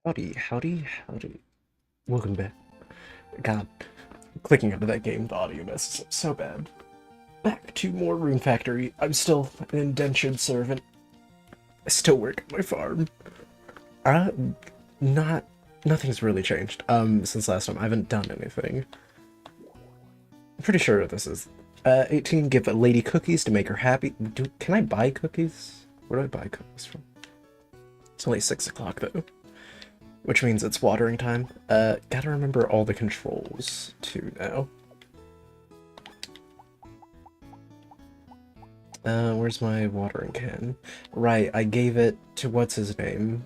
Howdy, howdy, howdy. Welcome back. God, clicking into that game, the audio messes up so bad. Back to more Rune Factory. I'm still an indentured servant. I still work at my farm. Uh, not... Nothing's really changed, since last time. I haven't done anything. I'm pretty sure this is... 18, give a lady cookies to make her happy. Can I buy cookies? Where do I buy cookies from? It's only 6 o'clock, though. Which means it's watering time. Gotta remember all the controls, too, now. Where's my watering can? Right, I gave it to what's-his-name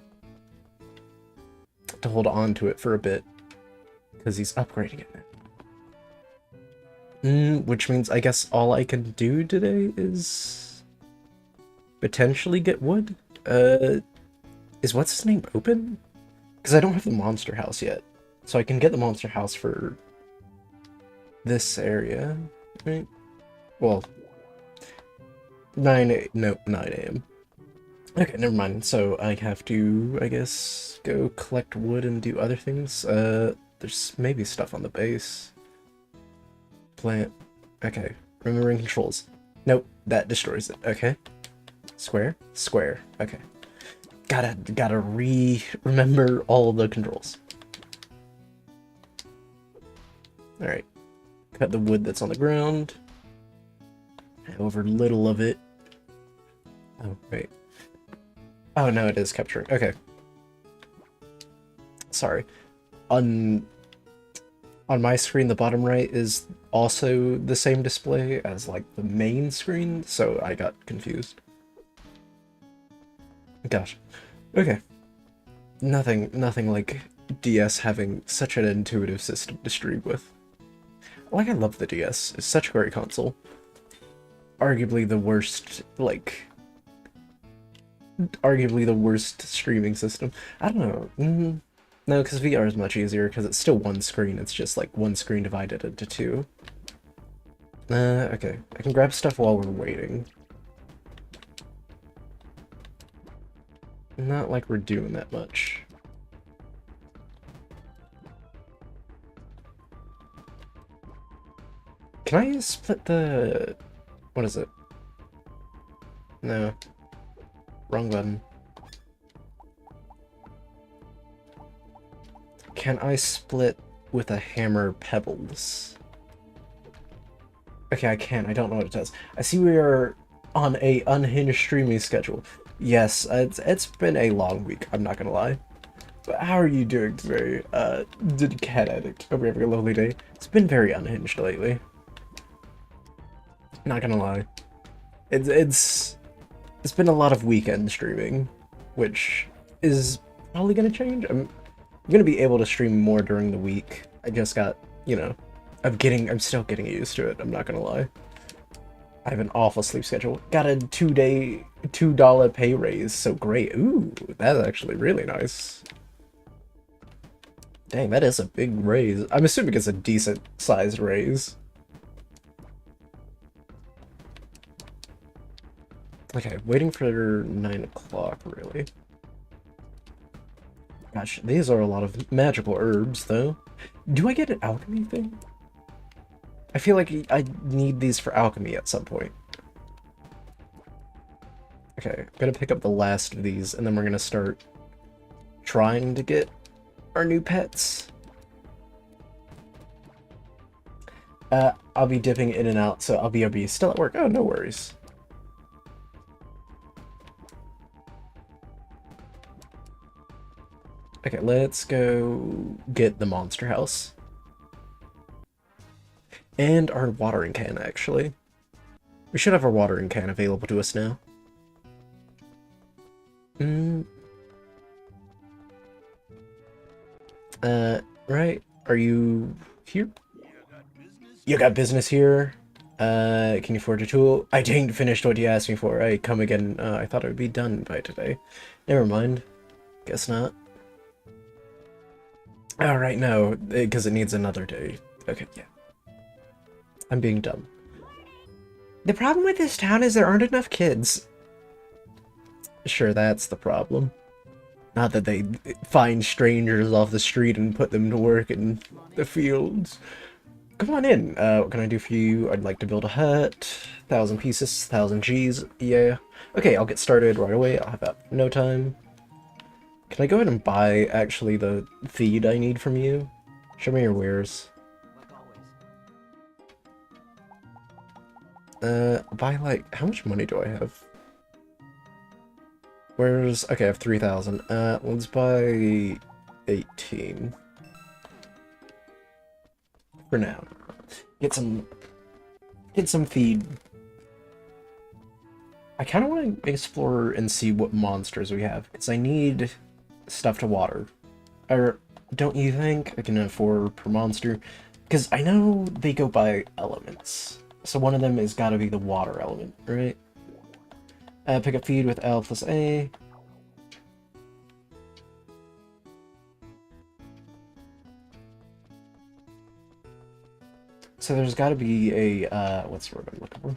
to hold on to it for a bit, because he's upgrading it now. Which means I guess all I can do today is potentially get wood? Is what's-his-name open? Because I don't have the monster house yet. So I can get the monster house for this area, right? Well, 9 a.m. Okay, never mind. So I have to, I guess, go collect wood and do other things. There's maybe stuff on the base. Plant. Okay, remembering controls. Nope, that destroys it. Okay. Square? Square. Okay. Gotta remember all the controls. Alright. Cut the wood that's on the ground. However little of it. Oh, wait. Oh, no, it is capturing. Okay. Sorry. On my screen, the bottom right is also the same display as, like, the main screen, so I got confused. Gosh. Okay. Nothing like DS having such an intuitive system to stream with. Like, I love the DS. It's such a great console. Arguably the worst, like... Arguably the worst streaming system. I don't know. No, because VR is much easier, because it's still one screen. It's just, like, one screen divided into two. Okay. I can grab stuff while we're waiting. Not like we're doing that much. Can I split the... What is it? No. Wrong button. Can I split with a hammer pebbles? Okay, I can. I don't know what it does. I see we are on a unhinged streaming schedule. Yes, it's been a long week, I'm not gonna lie. But how are you doing today, Cat Addict? Hope you're having a lovely day. It's been very unhinged lately. Not gonna lie. It's been a lot of weekend streaming, which is probably gonna change. I'm gonna be able to stream more during the week. I just got, you know, I'm still getting used to it, I'm not gonna lie. I have an awful sleep schedule. Got a $2 pay raise, so great. Ooh, that's actually really nice. Dang, that is a big raise. I'm assuming it's a decent sized raise. Okay, waiting for 9 o'clock, really. Gosh, these are a lot of magical herbs, though. Do I get an alchemy thing? I feel like I need these for alchemy at some point. Okay, I'm gonna pick up the last of these, and then we're gonna start trying to get our new pets. I'll be dipping in and out, so I'll be still at work. Oh, no worries. Okay, let's go get the monster house. And our watering can, actually. We should have our watering can available to us now. Right? Are you here? You got business here? Can you forge a tool? I didn't finish what you asked me for. I come again. I thought it would be done by today. Never mind. Guess not. Alright, no, because it needs another day. Okay, yeah. I'm being dumb. The problem with this town is there aren't enough kids. Sure, that's the problem. Not that they find strangers off the street and put them to work in the fields. Come on in. What can I do for you? I'd like to build a hut. 1,000 pieces, 1,000 Gs. Yeah. Okay, I'll get started right away. I'll have that in no time. Can I go ahead and buy, actually, the feed I need from you? Show me your wares. Buy, like, how much money do I have? Where's... Okay, I have 3,000. Let's buy 18. For now. Get some feed. I kind of want to explore and see what monsters we have, because I need stuff to water. Or, don't you think? I can afford per monster? Because I know they go by elements. So one of them has got to be the water element, right? Pick up feed with L plus A. So there's got to be a, what's the word I'm looking for?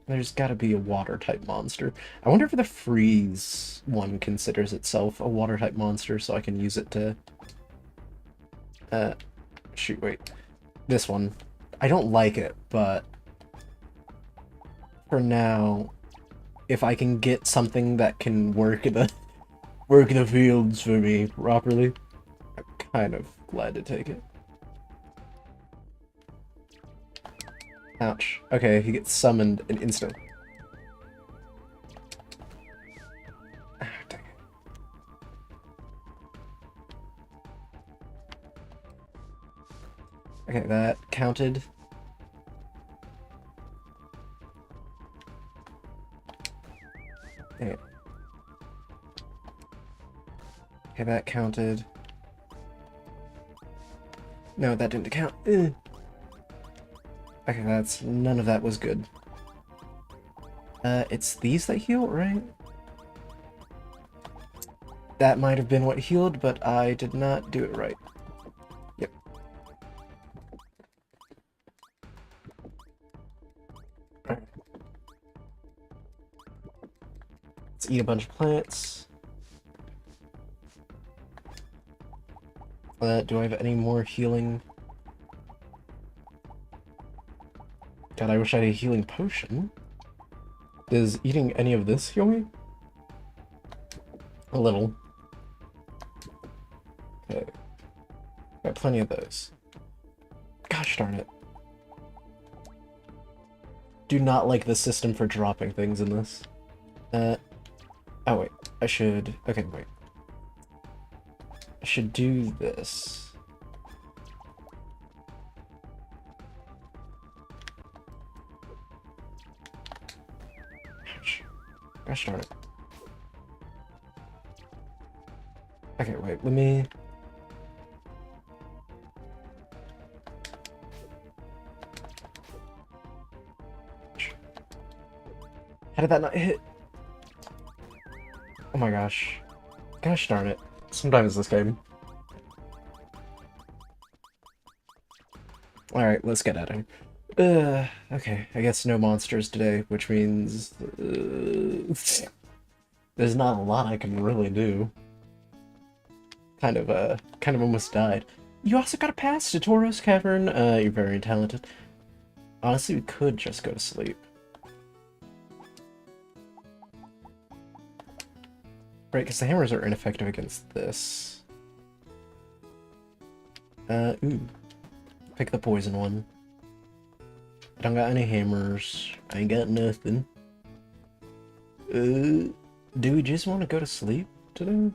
There's got to be a water-type monster. I wonder if the freeze one considers itself a water-type monster, so I can use it to... shoot, wait. This one. I don't like it, but... For now, if I can get something that can work in the fields for me properly, I'm kind of glad to take it. Ouch. Okay, he gets summoned an instant. Ah, dang it. Okay, that counted. Dang it. Okay, that counted. No, that didn't count. Ugh. Okay, none of that was good. It's these that heal, right? That might have been what healed, but I did not do it right. Yep. Alright. Let's eat a bunch of plants. Do I have any more healing? God, I wish I had a healing potion. Does eating any of this heal me? A little. Okay. Got plenty of those. Gosh darn it. Do not like the system for dropping things in this. Oh wait, I should... Okay, wait. I should do this. Ouch. Gosh darn it. Okay, wait, let me... How did that not hit? Oh my gosh. Gosh darn it. Sometimes this game. Alright, let's get at it. Okay, I guess no monsters today, which means... there's not a lot I can really do. Kind of almost died. You also got a pass to Tauros Cavern. You're very talented. Honestly, we could just go to sleep. Right, because the hammers are ineffective against this. Ooh. Pick the poison one. I don't got any hammers. I ain't got nothing. Do we just want to go to sleep today?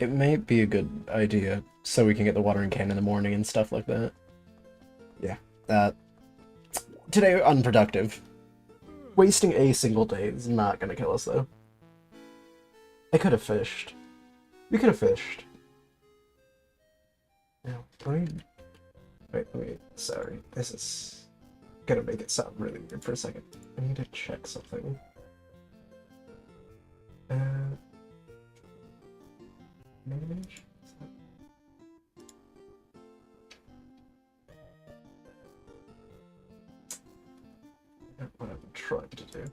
It may be a good idea, so we can get the watering can in the morning and stuff like that. Yeah, that... Today, unproductive. Wasting a single day is not gonna kill us, though. I could have fished. We could have fished. Now, wait, sorry. This is gonna make it sound really weird for a second. I need to check something. Manage? Not what I'm trying to do.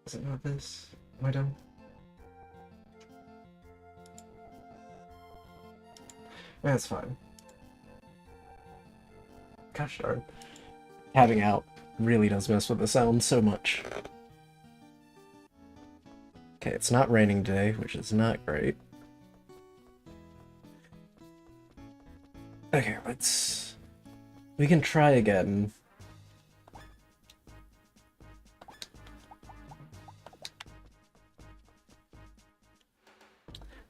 Is it not this? Am I done? That's fine. Gosh darn. Having out really does mess with the sound so much. Okay, it's not raining today, which is not great. Okay, let's... We can try again.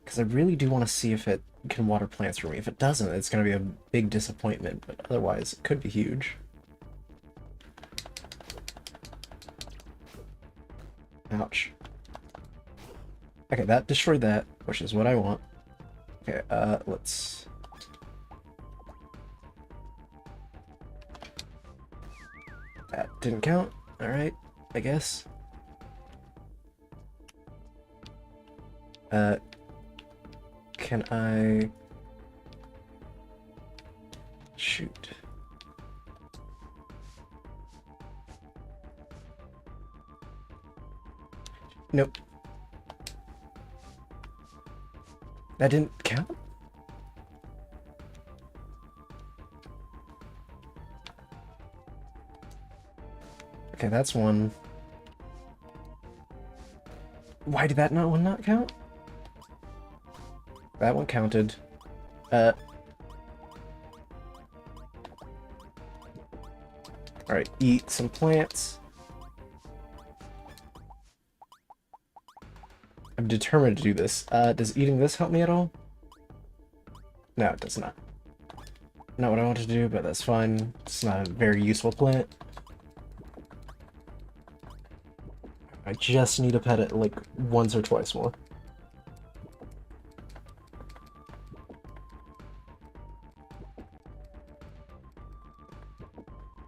Because I really do want to see if it can water plants for me. If it doesn't, it's going to be a big disappointment, but otherwise it could be huge. Ouch. Okay, that destroyed that, which is what I want. Okay, let's... That didn't count. Alright, I guess. Can I... Shoot. Nope. That didn't count? Okay, that's one. Why did that one not count? That one counted. Alright, eat some plants. I'm determined to do this. Does eating this help me at all? No, it does not. Not what I wanted to do, but that's fine. It's not a very useful plant. I just need to pet it like once or twice more.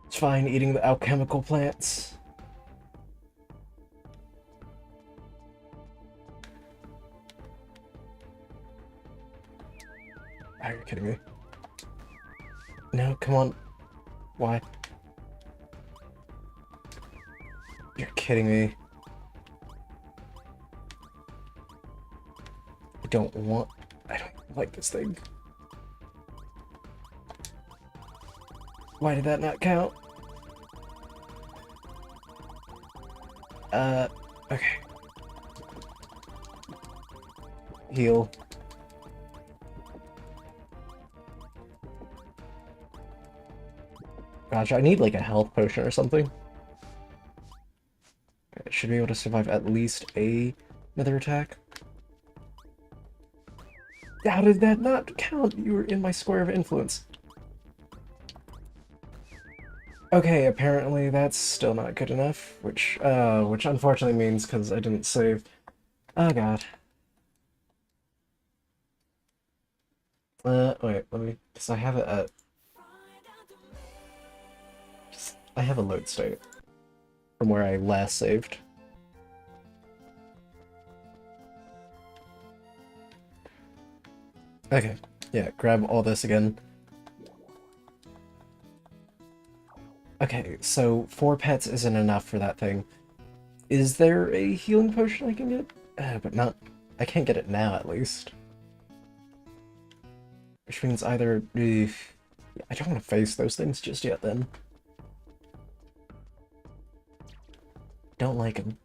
It's fine eating the alchemical plants. Are you kidding me? No, come on. Why? You're kidding me. I don't like this thing. Why did that not count? Okay. Heal. Gosh, I need like a health potion or something. I should be able to survive at least another attack. How did that not count? You were in my square of influence. Okay, apparently that's still not good enough, which unfortunately means because I didn't save. Oh god. Wait, let me, because I have it at... I have a load state from where I last saved. Okay, yeah, grab all this again. Okay, so 4 pets isn't enough for that thing. Is there a healing potion I can get? But not... I can't get it now, at least. Which means either... I don't want to face those things just yet, then. Don't like them.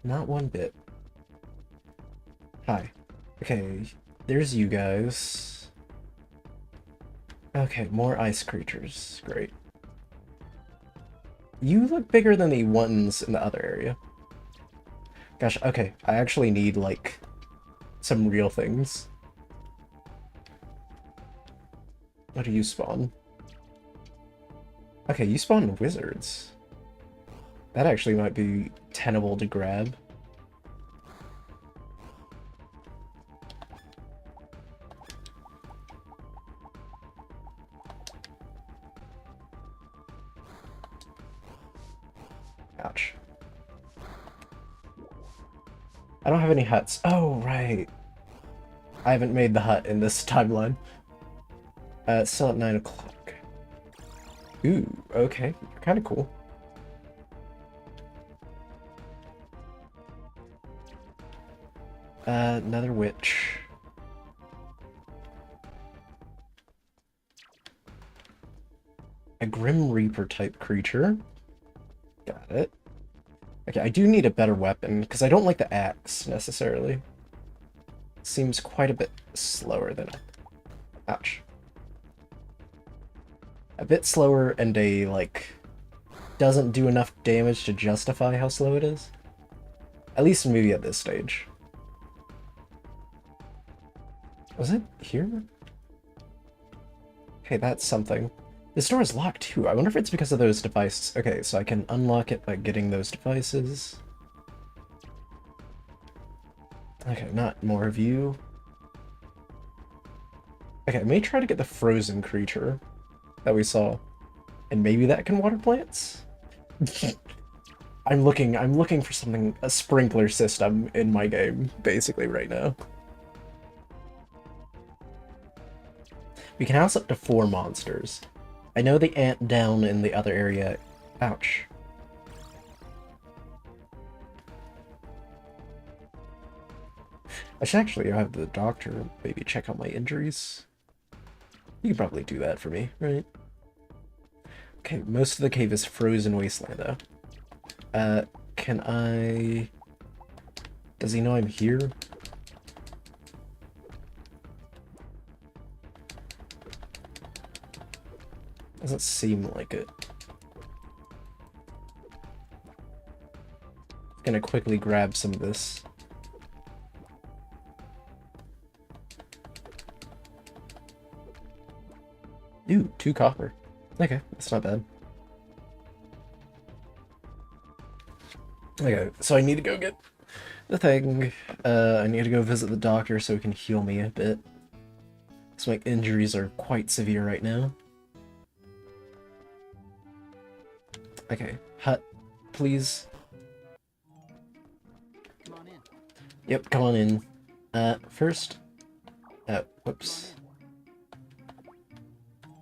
Not one bit. Hi. Okay, there's you guys. Okay, more ice creatures. Great. You look bigger than the ones in the other area. Gosh, okay, I actually need, like, some real things. How do you spawn? Okay, you spawn wizards. That actually might be tenable to grab. Ouch. I don't have any huts. Oh, right. I haven't made the hut in this timeline. It's still at 9 o'clock. Ooh, okay. You're kind of cool. Another witch. A Grim Reaper type creature. Got it. Okay, I do need a better weapon, because I don't like the axe, necessarily. Seems quite a bit slower than... Ouch. A bit slower and doesn't do enough damage to justify how slow it is. At least maybe at this stage. Was it here? Okay, that's something. This door is locked too. I wonder if it's because of those devices. Okay, so I can unlock it by getting those devices. Okay, not more of you. Okay, I may try to get the frozen creature that we saw. And maybe that can water plants? I'm looking for something, a sprinkler system in my game, basically, right now. We can house up to 4 monsters. I know the ant down in the other area. Ouch. I should actually have the doctor maybe check out my injuries. You could probably do that for me, right? Okay, most of the cave is frozen wasteland, though. Can I... Does he know I'm here? Doesn't seem like it. Gonna quickly grab some of this. Ooh, 2 copper. Okay, that's not bad. Okay, so I need to go get the thing. I need to go visit the doctor so he can heal me a bit. Because my injuries are quite severe right now. Okay, hut, please. Come on in. Yep, come on in. First... whoops.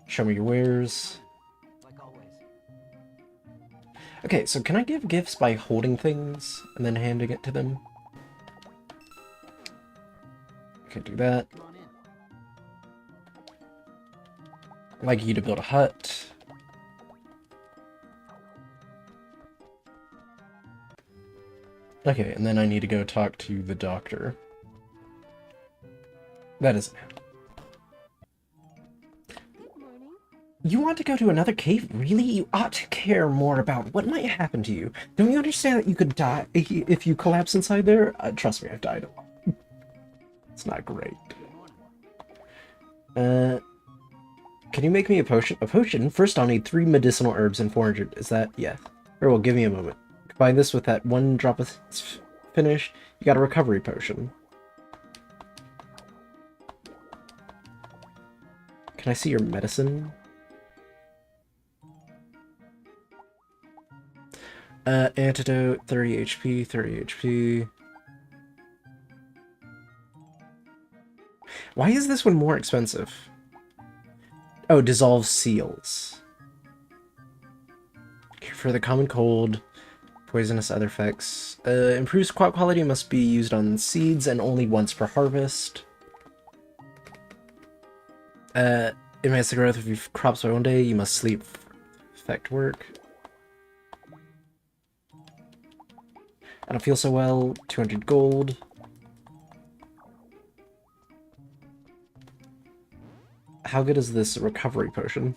Show me your wares. Like always. Okay, so can I give gifts by holding things and then handing it to them? Okay, do that. Come on in. I'd like you to build a hut. Okay, and then I need to go talk to the doctor. That is... Good morning. You want to go to another cave? Really? You ought to care more about what might happen to you. Don't you understand that you could die if you collapse inside there? Trust me, I've died a lot. It's not great. Good morning. Can you make me a potion? A potion? First I'll need 3 medicinal herbs and 400. Is that? Yeah. Or well, give me a moment. Combine this with that 1 drop of finish. You got a recovery potion. Can I see your medicine? Antidote, 30 HP, 30 HP. Why is this one more expensive? Oh, dissolve seals. For the common cold, poisonous other effects. Improves crop quality, must be used on seeds and only once per harvest. Enhance the growth of your crops by 1 day. You must sleep. Effect work. I don't feel so well. 200 gold. How good is this recovery potion?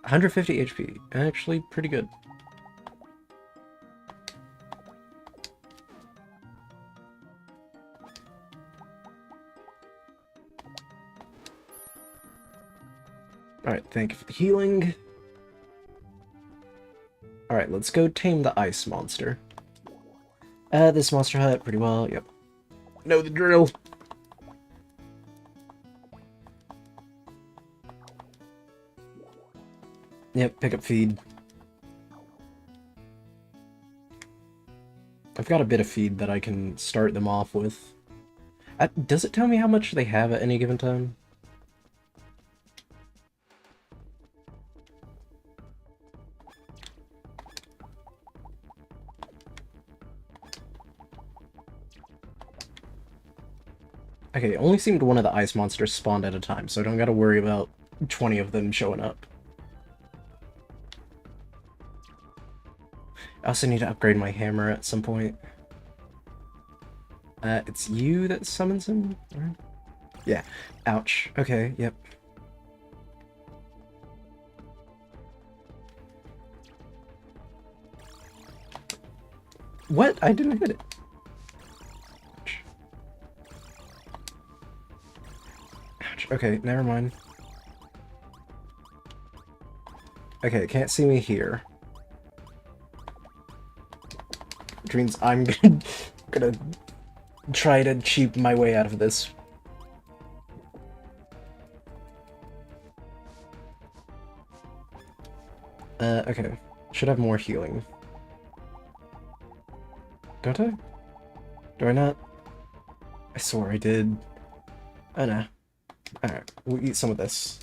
150 HP. Actually, pretty good. Alright, thank you for the healing. Alright, let's go tame the ice monster. This monster hut, pretty well, yep. Know the drill. Yep, pick up feed. I've got a bit of feed that I can start them off with. Does it tell me how much they have at any given time? Okay, it only seemed one of the ice monsters spawned at a time, so I don't gotta worry about 20 of them showing up. I also need to upgrade my hammer at some point. It's you that summons him? Right? Yeah. Ouch. Okay, yep. What? I didn't hit it. Ouch. Ouch. Okay, never mind. Okay, it can't see me here. Which means I'm gonna try to cheat my way out of this. Okay. Should have more healing. Don't I? Do I not? I swore I did. Oh no. Alright, we'll eat some of this.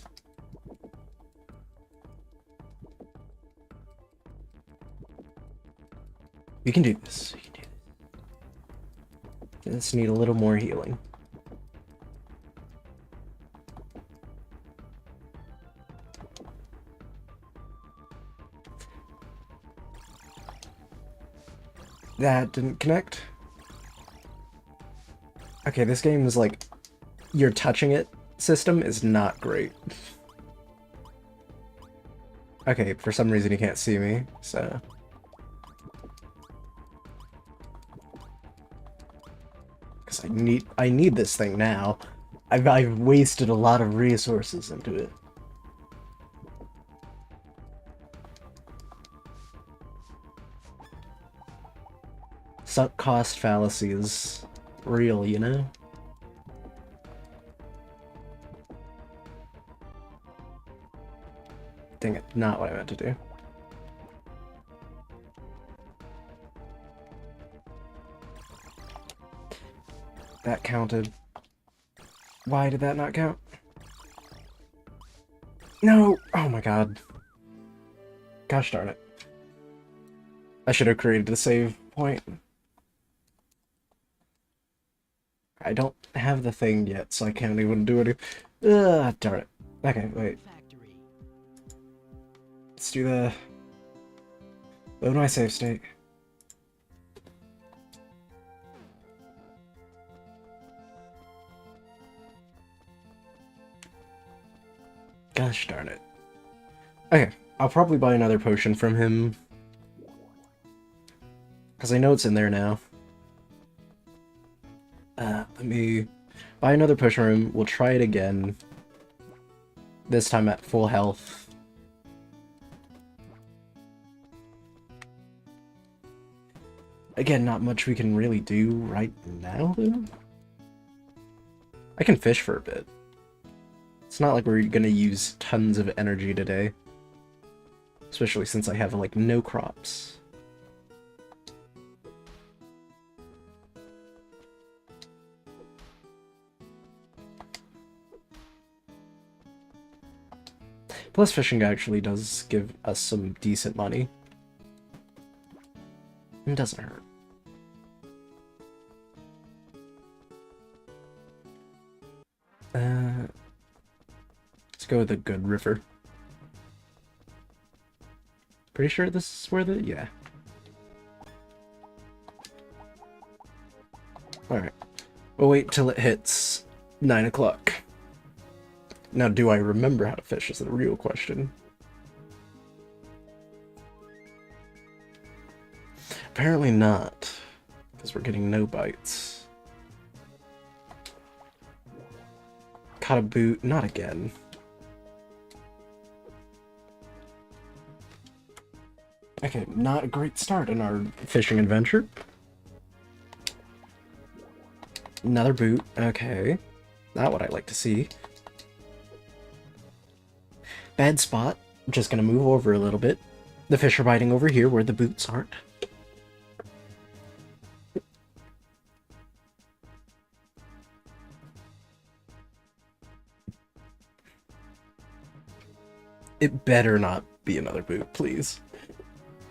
You can do this. You can do this. Just need a little more healing. That didn't connect. Okay, this game is like, you're touching it system is not great. Okay, for some reason you can't see me, so... Because I need this thing now. I've wasted a lot of resources into it. Sunk cost fallacy is real, you know? Dang it, not what I meant to do. That counted. Why did that not count? No! Oh my god. Gosh darn it. I should have created a save point. I don't have the thing yet, so I can't even do it. Ugh, darn it. Okay, wait. Let's do the... Load my save state. Gosh darn it. Okay, I'll probably buy another potion from him. Because I know it's in there now. Let me buy another potion room. We'll try it again. This time at full health. Again, not much we can really do right now, though. I can fish for a bit. It's not like we're gonna use tons of energy today. Especially since I have, like, no crops. Plus, fishing actually does give us some decent money. It doesn't hurt. Let's go with a good river. Pretty sure this is where the... yeah. Alright. We'll wait till it hits 9 o'clock. Now, do I remember how to fish is the real question. Apparently not, because we're getting no bites. Caught a boot, not again. Okay, not a great start in our fishing adventure. Another boot, okay. Not what I like to see. Bad spot. I'm just gonna move over a little bit. The fish are biting over here where the boots aren't. It better not be another boot, please.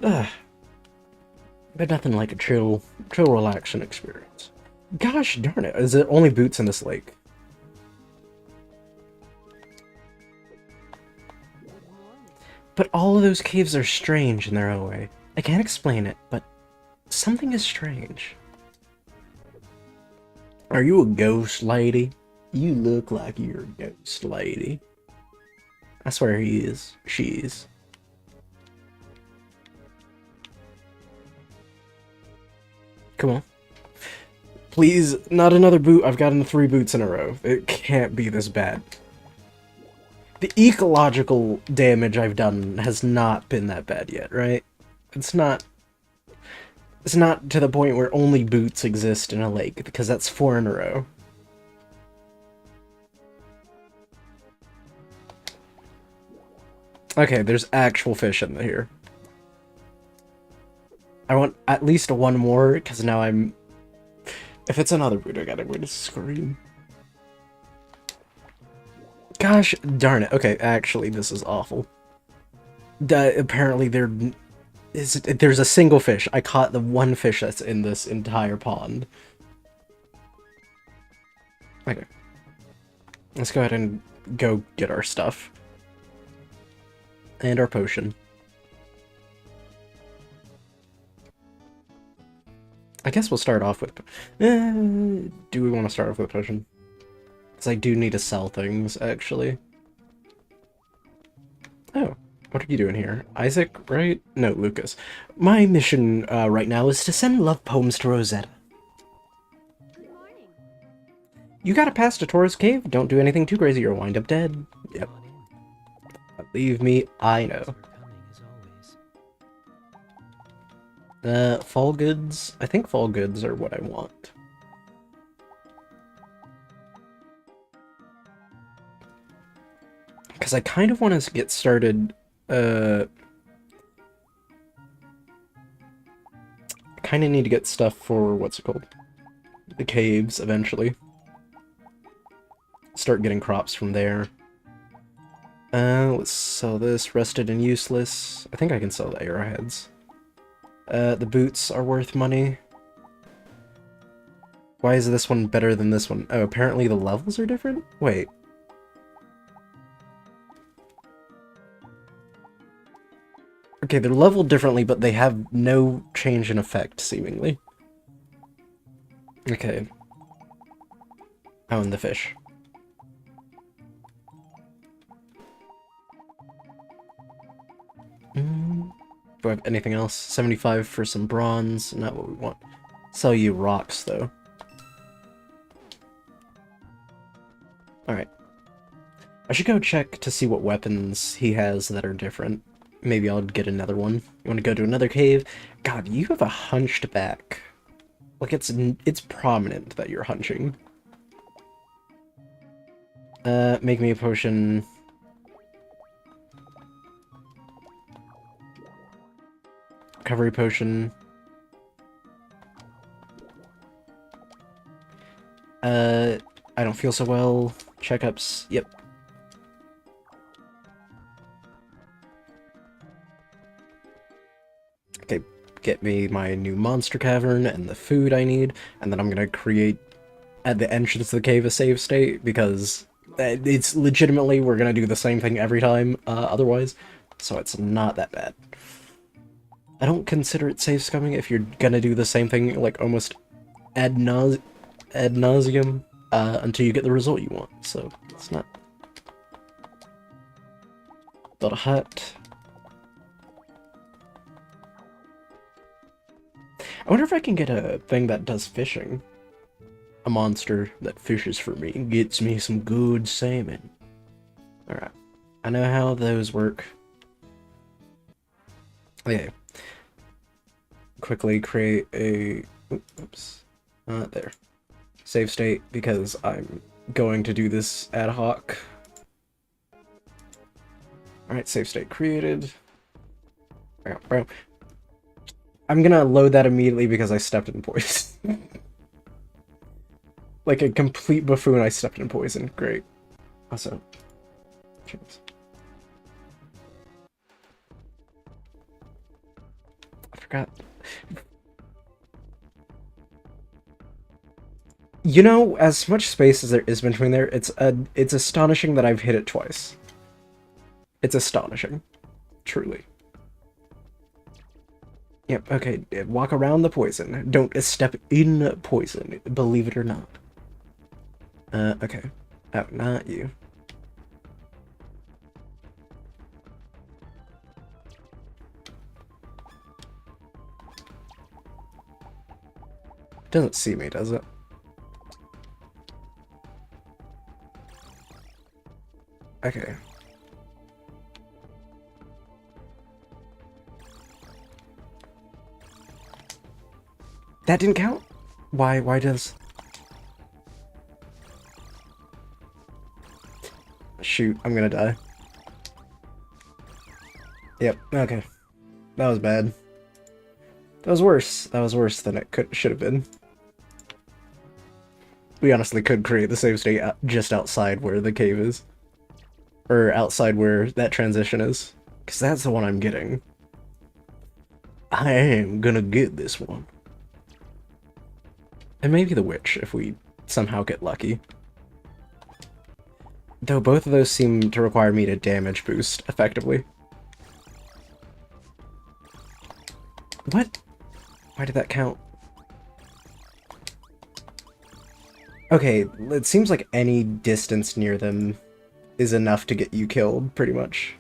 Ugh. But nothing like a chill, relaxing experience. Gosh darn it, is it only boots in this lake? But all of those caves are strange in their own way. I can't explain it, but something is strange. Are you a ghost lady? You look like you're a ghost lady. I swear he is. She is. Come on. Please, not another boot. I've gotten 3 boots in a row. It can't be this bad. The ecological damage I've done has not been that bad yet, right? It's not to the point where only boots exist in a lake, because that's 4 in a row. Okay, there's actual fish in here. I want at least one more, because now I'm... If it's another boot, I gotta go to scream. Gosh darn it. Okay, actually, this is awful. Apparently there's a single fish. I caught the one fish that's in this entire pond. Okay. Let's go ahead and go get our stuff. And our potion. I guess we'll start off with... do we want to start off with potion? Because I do need to sell things, actually. Oh, what are you doing here? Isaac, right? No, Lucas. My mission right now is to send love poems to Rosetta. Good morning. You gotta pass to Taurus Cave. Don't do anything too crazy or wind up dead. Yep. Come on in. Believe me, I know. Thanks for coming, as always. Fall goods? I think fall goods are what I want. Because I kind of want to get started, I kind of need to get stuff for, what's it called? The caves, eventually. Start getting crops from there. Let's sell this. Rusted and useless. I think I can sell the arrowheads. The boots are worth money. Why is this one better than this one? Oh, apparently the levels are different? Wait. Okay, they're leveled differently, but they have no change in effect, seemingly. Okay. Oh, and the fish. Do I have anything else? 75 for some bronze, not what we want. Sell you rocks, though. Alright. I should go check to see what weapons he has that are different. Maybe I'll get another one. You want to go to another cave? God, you have a hunched back. Like, it's prominent that you're hunching. Make me a potion. Recovery potion. I don't feel so well. Checkups. Yep. Okay, get me my new monster cavern and the food I need, and then I'm gonna create at the entrance to the cave a save state, because it's legitimately, we're gonna do the same thing every time, otherwise, so it's not that bad. I don't consider it save scumming if you're gonna do the same thing, like, almost ad nauseum, until you get the result you want, so it's not... Build a hut. I wonder if I can get a thing that does fishing. A monster that fishes for me and gets me some good salmon. Alright. I know how those work. Okay. Quickly create a... Oops. There. Save state, because I'm going to do this ad hoc. Alright, save state created. Bro. I'm gonna load that immediately because I stepped in poison. Like a complete buffoon, I stepped in poison. Great. Also, cheers. I forgot. You know, as much space as there is between there, it's astonishing that I've hit it twice. It's astonishing. Truly. Yep, okay, walk around the poison. Don't step in poison, believe it or not. Okay. Oh, not you. Doesn't see me, does it? Okay. That didn't count? Why does... Shoot, I'm gonna die. Yep, okay. That was bad. That was worse. That was worse than it should have been. We honestly could create the save state just outside where the cave is. Or outside where that transition is. Because that's the one I'm getting. I am gonna get this one. And maybe the witch, if we somehow get lucky. Though both of those seem to require me to damage boost, effectively. What? Why did that count? Okay, it seems like any distance near them is enough to get you killed, pretty much.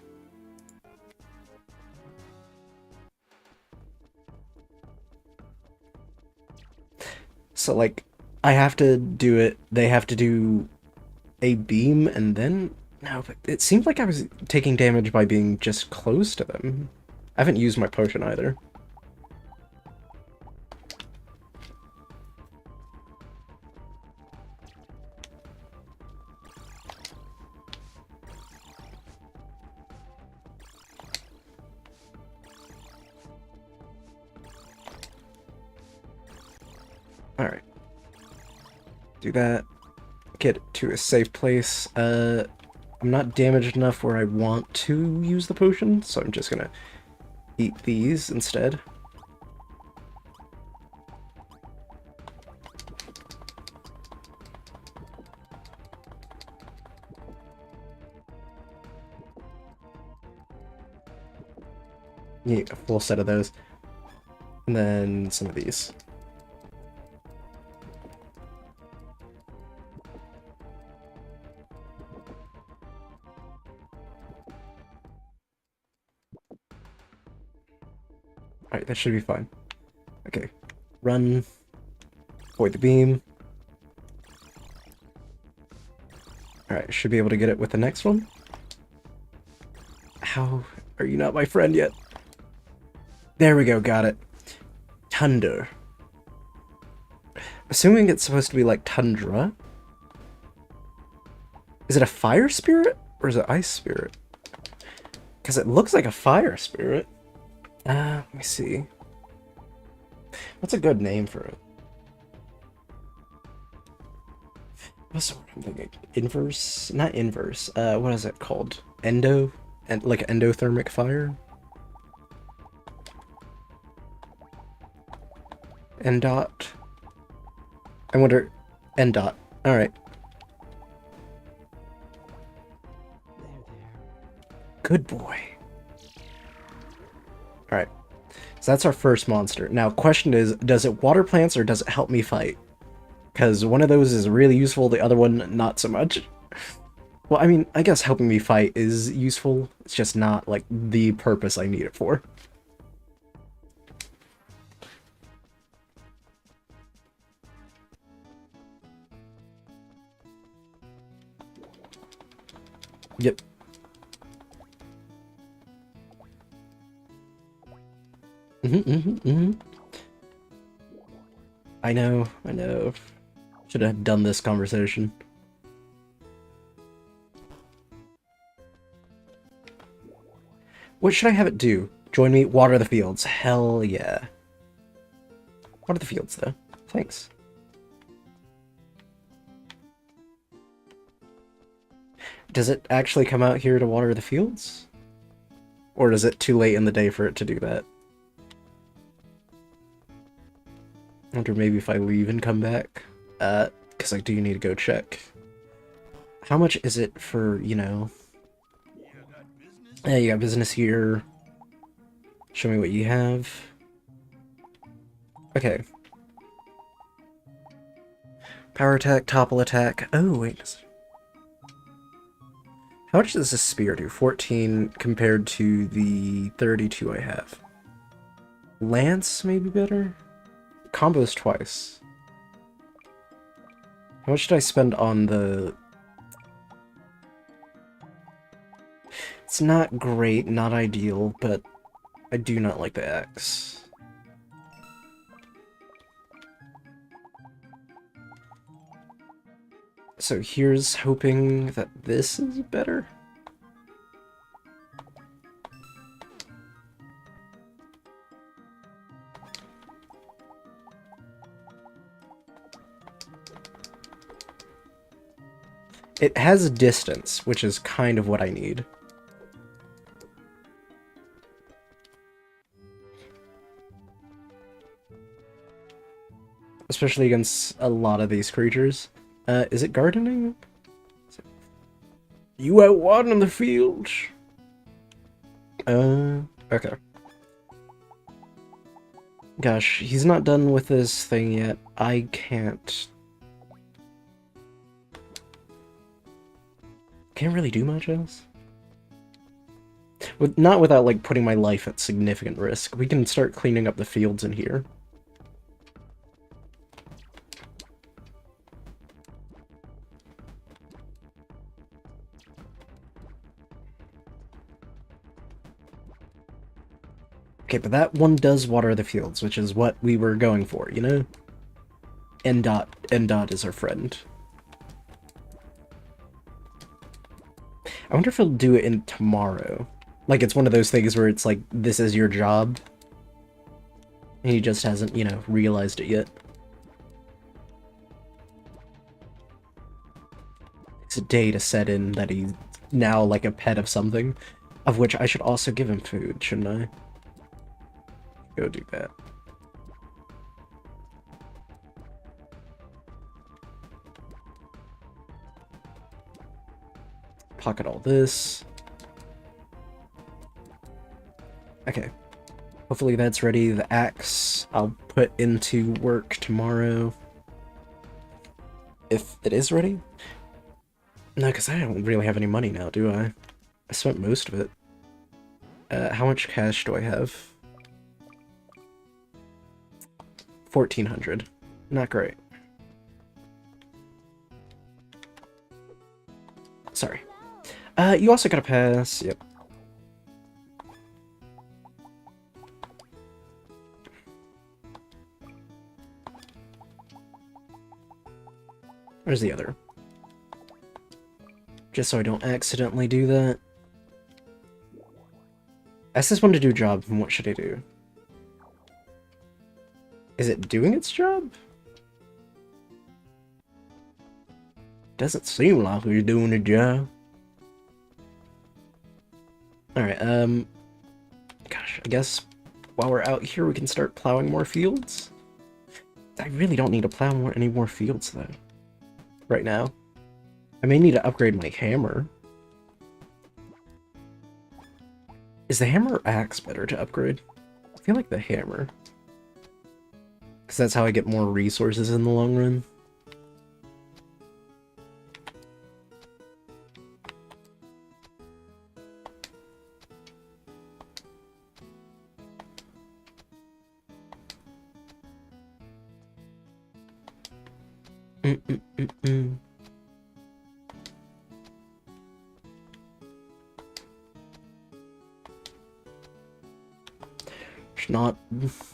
So, like, I have to do it, they have to do a beam, and then... No, but it seemed like I was taking damage by being just close to them. I haven't used my potion either. Alright. Do that. Get to a safe place. I'm not damaged enough where I want to use the potion, so I'm just gonna eat these instead. Eat a full set of those. And then some of these. Alright, that should be fine. Okay. Run. Avoid the beam. Alright, should be able to get it with the next one. How are you not my friend yet? There we go, got it. Thunder. Assuming it's supposed to be like tundra. Is it a fire spirit? Or is it ice spirit? Because it looks like a fire spirit. Let me see. What's a good name for it? What's the word I'm thinking? Inverse? Not inverse. What is it called? Endo? And like endothermic fire? Endot? I wonder... Endot. Alright. Good boy. Alright. So that's our first monster. Now, question is, does it water plants or does it help me fight? Because one of those is really useful, the other one, not so much. Well, I mean, I guess helping me fight is useful. It's just not, like, the purpose I need it for. Yep. I know. Should have done this conversation. What should I have it do? Join me, water the fields. Hell yeah. Water the fields, though. Thanks. Does it actually come out here to water the fields? Or is it too late in the day for it to do that? I wonder maybe if I leave and come back. Because I do need to go check. How much is it for, you know... Yeah, you got business here. Show me what you have. Okay. Power attack, topple attack. Oh, wait. How much does this spear do? 14 compared to the 32 I have. Lance may be better? Combos twice. How much did I spend on the... It's not great, not ideal, but I do not like the axe. So here's hoping that this is better. It has distance, which is kind of what I need. Especially against a lot of these creatures. Is it gardening? You out watering the fields? Okay. Gosh, he's not done with this thing yet. I can't really do much else. Not without, like, putting my life at significant risk. We can start cleaning up the fields in here. Okay, but that one does water the fields, which is what we were going for, you know? N-Dot is our friend. I wonder if he'll do it in tomorrow. Like, it's one of those things where it's like, this is your job. And he just hasn't, you know, realized it yet. It's a day to set in that he's now like a pet of something. Of which I should also give him food, shouldn't I? Go do that. Pocket all this. Okay. Hopefully that's ready. The axe I'll put into work tomorrow. If it is ready. No, because I don't really have any money now, do I? I spent most of it. How much cash do I have? 1,400. Not great. Sorry. You also gotta pass. Yep. Where's the other? Just so I don't accidentally do that. Ask this one to do a job, and what should I do? Is it doing its job? Doesn't seem like we're doing a job. Alright, gosh, I guess while we're out here we can start plowing more fields. I really don't need to plow any more fields, though. Right now. I may need to upgrade my hammer. Is the hammer or axe better to upgrade? I feel like the hammer. Because that's how I get more resources in the long run.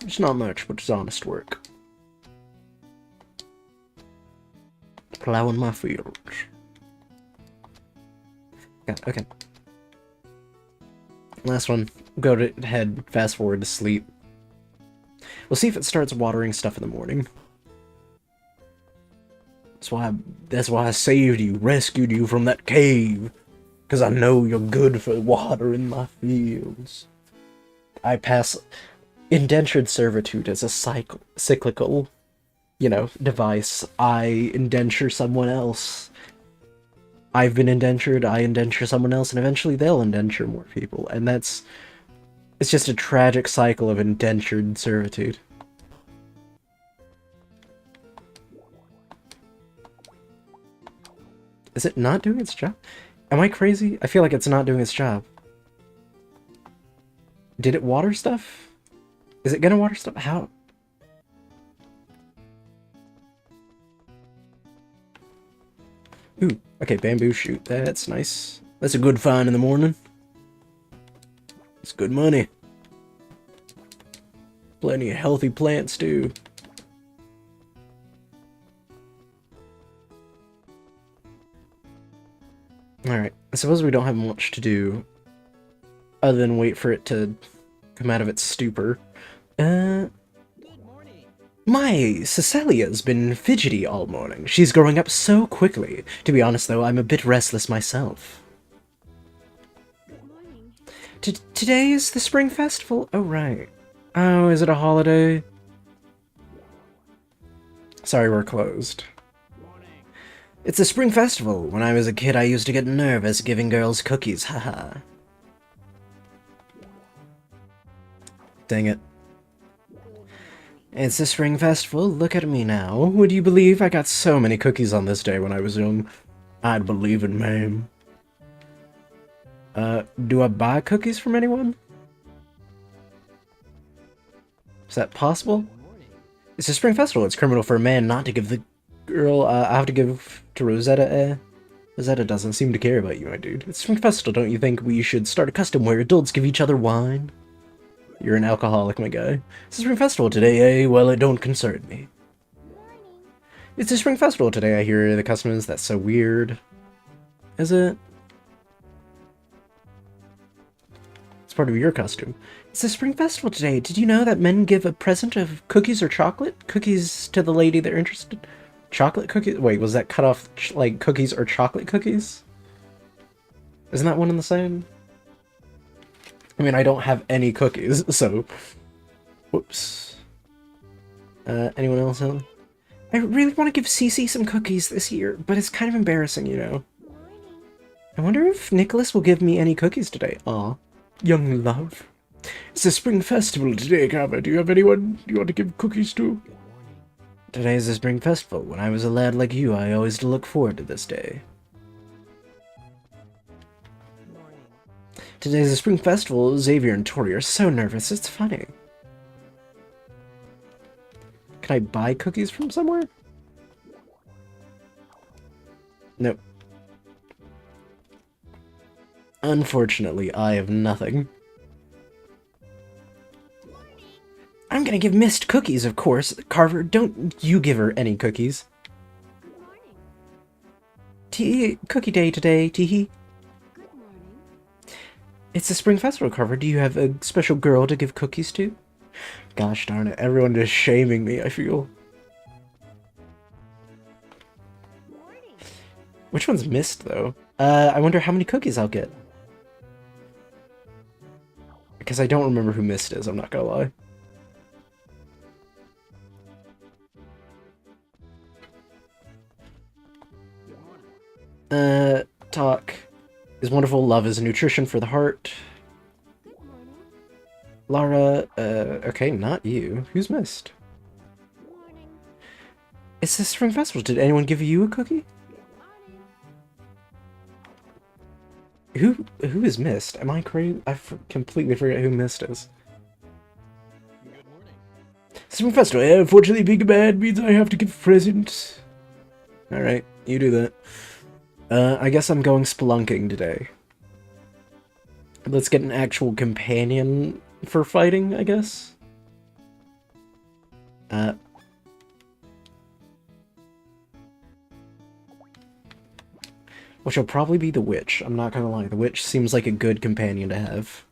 It's not much, but it's honest work. Plowing my fields. Yeah, okay. Last one. Go to head fast forward to sleep. We'll see if it starts watering stuff in the morning. That's why I saved you, rescued you from that cave. Because I know you're good for watering my fields. I pass indentured servitude as a cyclical. you know, device. I indenture someone else. I've been indentured, I indenture someone else, and eventually they'll indenture more people. And it's just a tragic cycle of indentured servitude. Is it not doing its job? Am I crazy? I feel like it's not doing its job. Did it water stuff? Is it gonna water stuff? How? Ooh, okay, bamboo shoot. That's nice. That's a good find in the morning. It's good money. Plenty of healthy plants, too. Alright, I suppose we don't have much to do other than wait for it to come out of its stupor. My Cecilia's been fidgety all morning. She's growing up so quickly. To be honest, though, I'm a bit restless myself. Good morning. Today is the Spring Festival? Oh, right. Oh, is it a holiday? Sorry, we're closed. It's the Spring Festival. When I was a kid, I used to get nervous giving girls cookies, haha. Dang it. It's the Spring Festival, look at me now. Would you believe I got so many cookies on this day when I was young? I'd believe it, ma'am. Do I buy cookies from anyone? Is that possible? It's a Spring Festival. It's criminal for a man not to give the girl, I have to give to Rosetta, Rosetta doesn't seem to care about you, my dude. It's Spring Festival, don't you think we should start a custom where adults give each other wine? You're an alcoholic, my guy. It's a Spring Festival today, eh? Well, it don't concern me. Morning. It's a Spring Festival today, I hear the custom is. That's so weird. Is it? It's part of your costume. It's a Spring Festival today. Did you know that men give a present of cookies or chocolate? Cookies to the lady they're interested in? Chocolate cookies? Wait, was that cut off, like, cookies or chocolate cookies? Isn't that one and the same? I mean, I don't have any cookies, so... Whoops. Anyone else? I really want to give Cece some cookies this year, but it's kind of embarrassing, you know. Morning. I wonder if Nicholas will give me any cookies today. Aw. Young love. It's a Spring Festival today, Kava. Do you have anyone you want to give cookies to? Today is the Spring Festival. When I was a lad like you, I always look forward to this day. Morning. Today's the Spring Festival. Xavier and Tori are so nervous. It's funny. Can I buy cookies from somewhere? Nope. Unfortunately, I have nothing. I'm gonna give Mist cookies, of course. Carver, don't you give her any cookies. Good morning. Tee, cookie day today, teehee. Good morning. It's the Spring Festival, Carver. Do you have a special girl to give cookies to? Gosh darn it, everyone is shaming me, I feel. Morning. Which one's Mist, though? I wonder how many cookies I'll get. Because I don't remember who Mist is, I'm not gonna lie. Talk is wonderful. Love is nutrition for the heart. Good morning. Lara, okay, not you. Who's Mist? Good morning. It's the Spring Festival. Did anyone give you a cookie? Good morning. Who is Mist? Am I crazy? Completely forget who Mist is. Good morning. Spring Festival. Unfortunately, being a man means I have to give presents. Alright, you do that. I guess I'm going spelunking today. Let's get an actual companion for fighting, I guess. Which will probably be the witch. I'm not gonna lie, the witch seems like a good companion to have.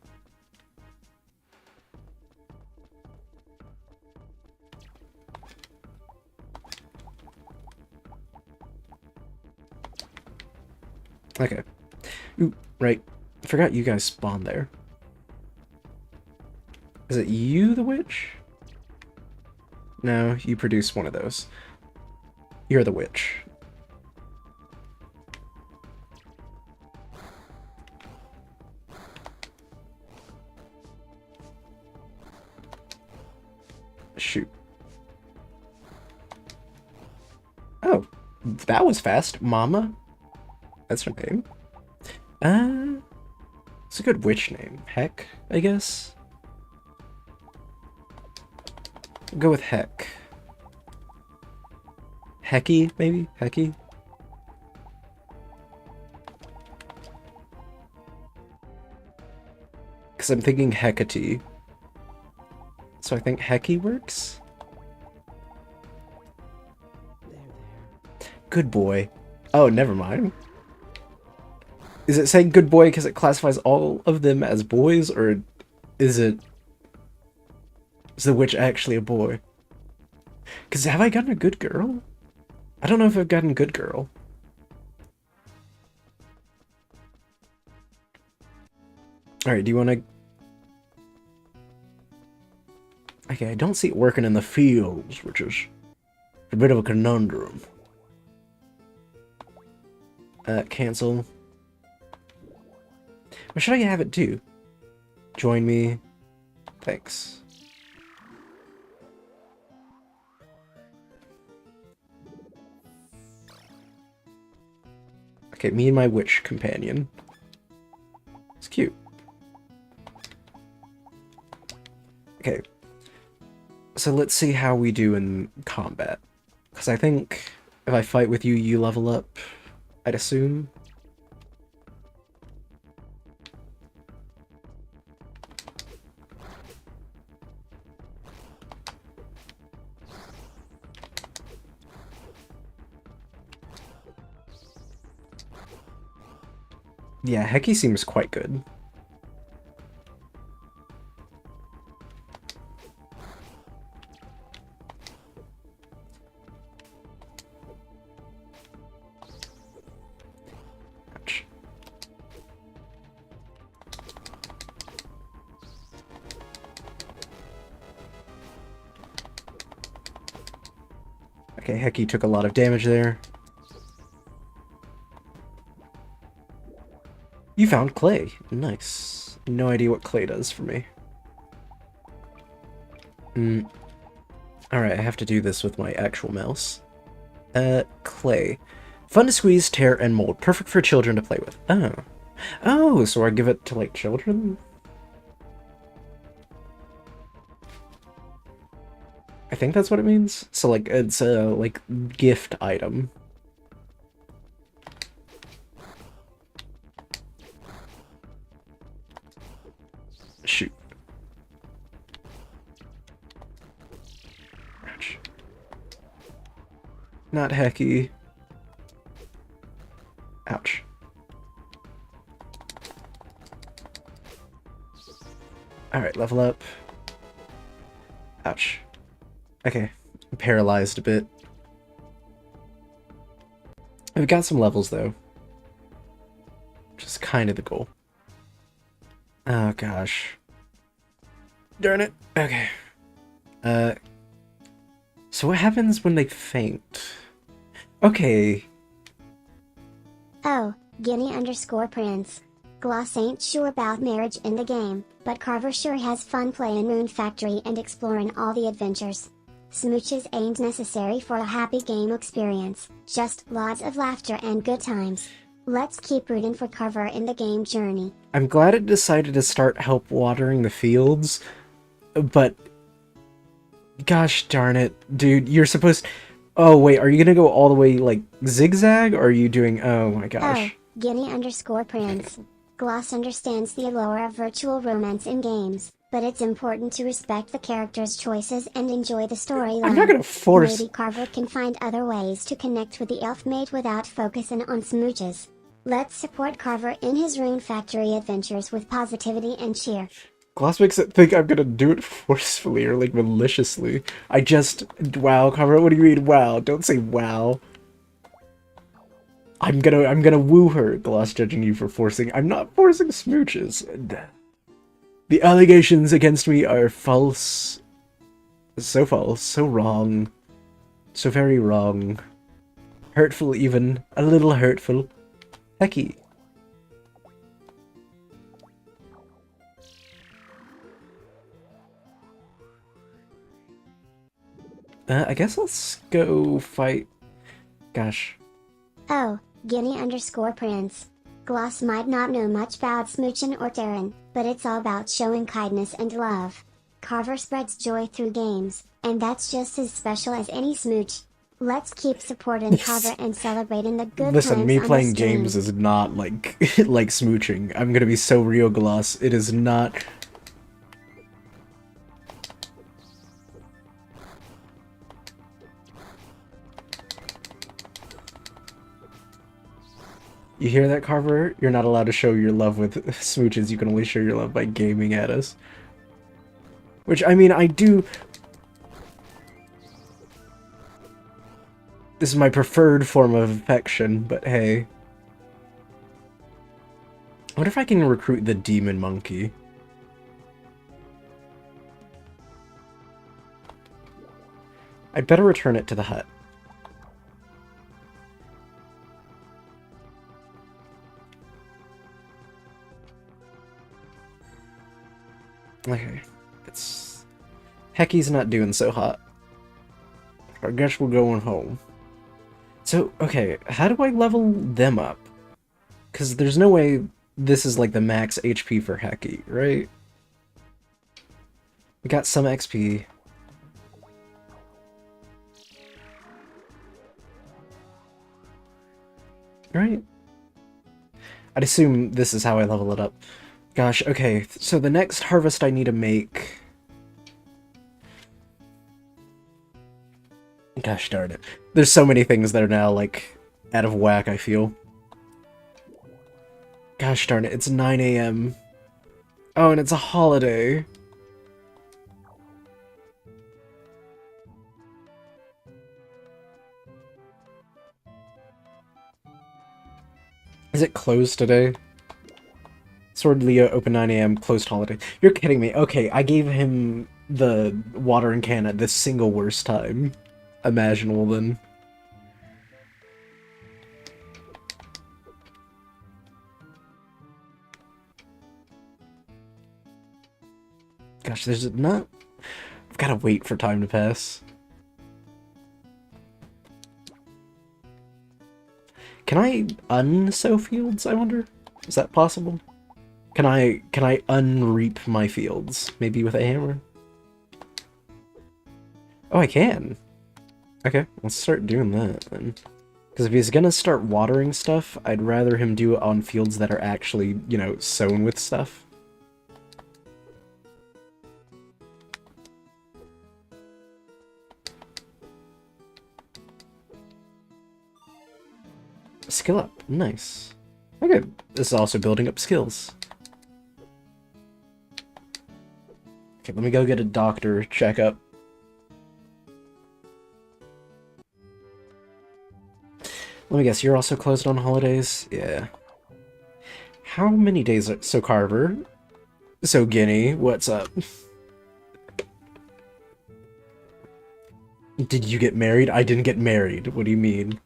Okay. Ooh, right. I forgot you guys spawned there. Is it you, the witch? No, you produce one of those. You're the witch. Shoot. Oh, that was fast. Mama? That's her name. It's a good witch name. Heck, I guess. I'll go with Heck. Hecky, maybe? Hecky? Because I'm thinking Hecate. So I think Hecky works? Good boy. Oh, never mind. Is it saying good boy because it classifies all of them as boys, or is it... Is the witch actually a boy? Because have I gotten a good girl? I don't know if I've gotten good girl. Alright, do you want to... Okay, I don't see it working in the fields, which is a bit of a conundrum. Cancel. What should I have it do? Join me. Thanks. Okay, me and my witch companion. It's cute. Okay. So let's see how we do in combat. Because I think if I fight with you, you level up, I'd assume. Yeah, Hecky seems quite good. Ouch. Okay, Hecky took a lot of damage there. You found clay. Nice. No idea what clay does for me. Alright, I have to do this with my actual mouse. Clay. Fun to squeeze, tear, and mold. Perfect for children to play with. Oh. Oh, so I give it to, like, children? I think that's what it means. So, like, it's a, like, gift item. Shoot. Ouch. Not Hecky. Ouch. Alright, level up. Ouch. Okay, I'm paralyzed a bit. We've got some levels, though. Which is kind of the goal. Oh, gosh. Darn it. Okay. So what happens when they faint? Okay. Oh, Guinea_Prince. Gloss ain't sure about marriage in the game, but Carver sure has fun playing Rune Factory and exploring all the adventures. Smooches ain't necessary for a happy game experience, just lots of laughter and good times. Let's keep rooting for Carver in the game journey. I'm glad it decided to start help watering the fields, but gosh darn it, dude, you're supposed... Oh wait, are you gonna go all the way, like, zigzag, or are you doing... Oh my gosh. Oh, Guinea_Prince. Gloss understands the allure of virtual romance in games, but it's important to respect the character's choices and enjoy the storyline. I'm not gonna force... Maybe Carver can find other ways to connect with the elf maid without focusing on smooches. Let's support Carver in his Rune Factory adventures with positivity and cheer. Gloss makes it think I'm gonna do it forcefully or, like, maliciously. I just... Wow, Carver, what do you mean, wow? Don't say wow. I'm gonna woo her, Gloss judging you for forcing. I'm not forcing smooches. The allegations against me are false So false, so wrong. So very wrong. Hurtful even. A little hurtful. Hecky. I guess let's go fight... Gosh. Oh, Guinea_Prince. Gloss might not know much about smooching or tearing, but it's all about showing kindness and love. Carver spreads joy through games, and that's just as special as any smooch. Let's keep supporting Carver and celebrating the good Listen, times me on playing the stream. games is not like like smooching. I'm gonna be so real, Gloss. It is not. You hear that, Carver? You're not allowed to show your love with smooches. You can only show your love by gaming at us. Which, I mean, I do... This is my preferred form of affection, but hey. I wonder if I can recruit the demon monkey. I'd better return it to the hut. Okay, it's... Hecky's not doing so hot. I guess we're going home. So, okay, how do I level them up? Because there's no way this is like the max HP for Hecky, right? We got some XP. Right? I'd assume this is how I level it up. Gosh, okay, so the next harvest I need to make... Gosh darn it. There's so many things that are now, like, out of whack, I feel. Gosh darn it, it's 9 AM. Oh, and it's a holiday. Is it closed today? Sword Leo, open 9 AM, closed holiday. You're kidding me. Okay, I gave him the watering can at the single worst time imaginable then. Gosh, there's not... I've gotta wait for time to pass. Can I unsow fields, I wonder? Is that possible? Can I unreap my fields? Maybe with a hammer? Oh, I can. Okay, let's start doing that then. Because if he's gonna start watering stuff, I'd rather him do it on fields that are actually, you know, sown with stuff. Skill up. Nice. Okay, this is also building up skills. Okay, let me go get a doctor checkup. Let me guess, you're also closed on holidays? Yeah. How many days are... So Carver? So Guinea, what's up? Did you get married? I didn't get married. What do you mean?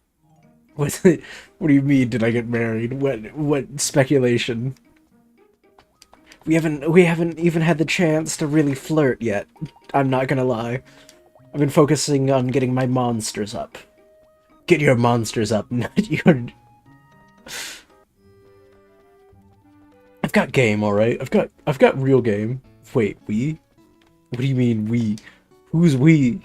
What do you mean, did I get married? What speculation? We haven't even had the chance to really flirt yet. I'm not gonna lie. I've been focusing on getting my monsters up. Get your monsters up, not your... I've got game, alright? I've got real game. Wait, we? What do you mean, we? Who's we?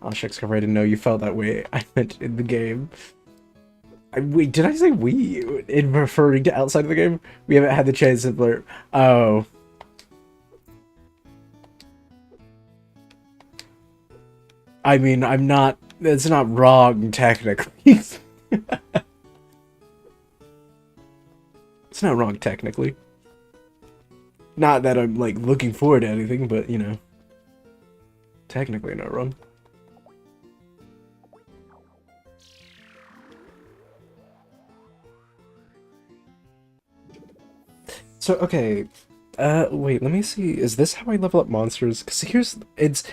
Oh, shucks, Cover, I didn't know you felt that way. I meant in the game. Wait, did I say we? In referring to outside of the game? We haven't had the chance to flirt. Oh. I mean, I'm not... It's not wrong, technically. It's not wrong, technically. Not that I'm, like, looking forward to anything, but, you know. Technically not wrong. So, okay, Wait, let me see. Is this how I level up monsters? Because it's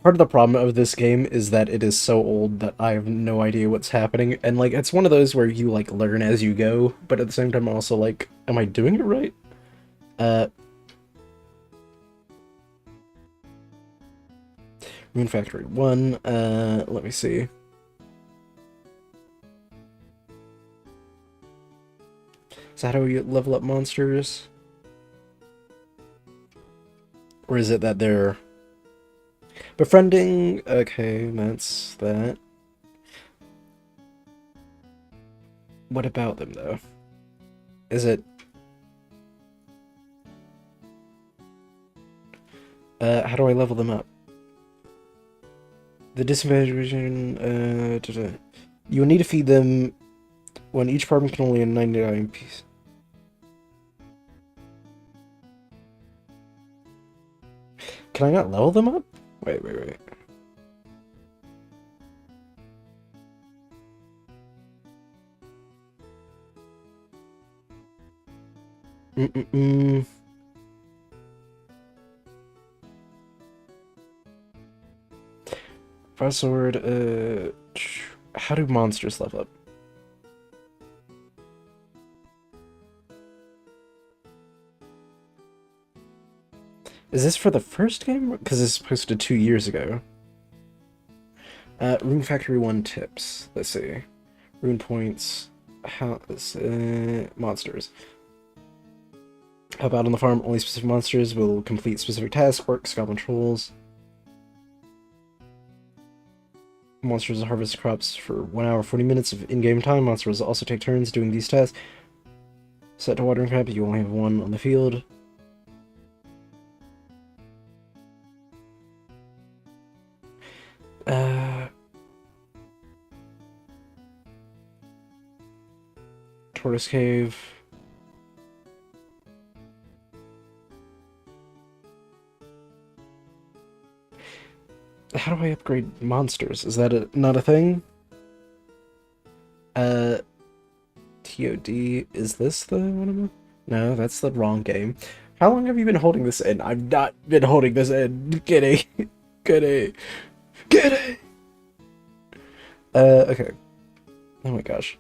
part of the problem of this game is that it is so old that I have no idea what's happening. And, like, it's one of those where you, like, learn as you go, but at the same time, also, like, am I doing it right? Rune Factory 1, let me see. Is that how you level up monsters? Or is it that they're befriending? Okay, that's that. What about them, though? Is it... how do I level them up? The disadvantage region, you will need to feed them when each apartment can only have 99 pieces. Can I not level them up? Wait. Fire sword, how do monsters level up? Is this for the first game? Because it's posted 2 years ago. Rune Factory 1 tips. Let's see. Rune points. Monsters. Help out on the farm. Only specific monsters will complete specific tasks. Orcs, goblin trolls. Monsters harvest crops for 1 hour 40 minutes of in-game time. Monsters also take turns doing these tasks. Set to watering crop. You only have one on the field. Tortoise Cave. How do I upgrade monsters? Is that not a thing? TOD, is this the one I'm... No, that's the wrong game. How long have you been holding this in? I've not been holding this in. Get it. Okay. Oh my gosh.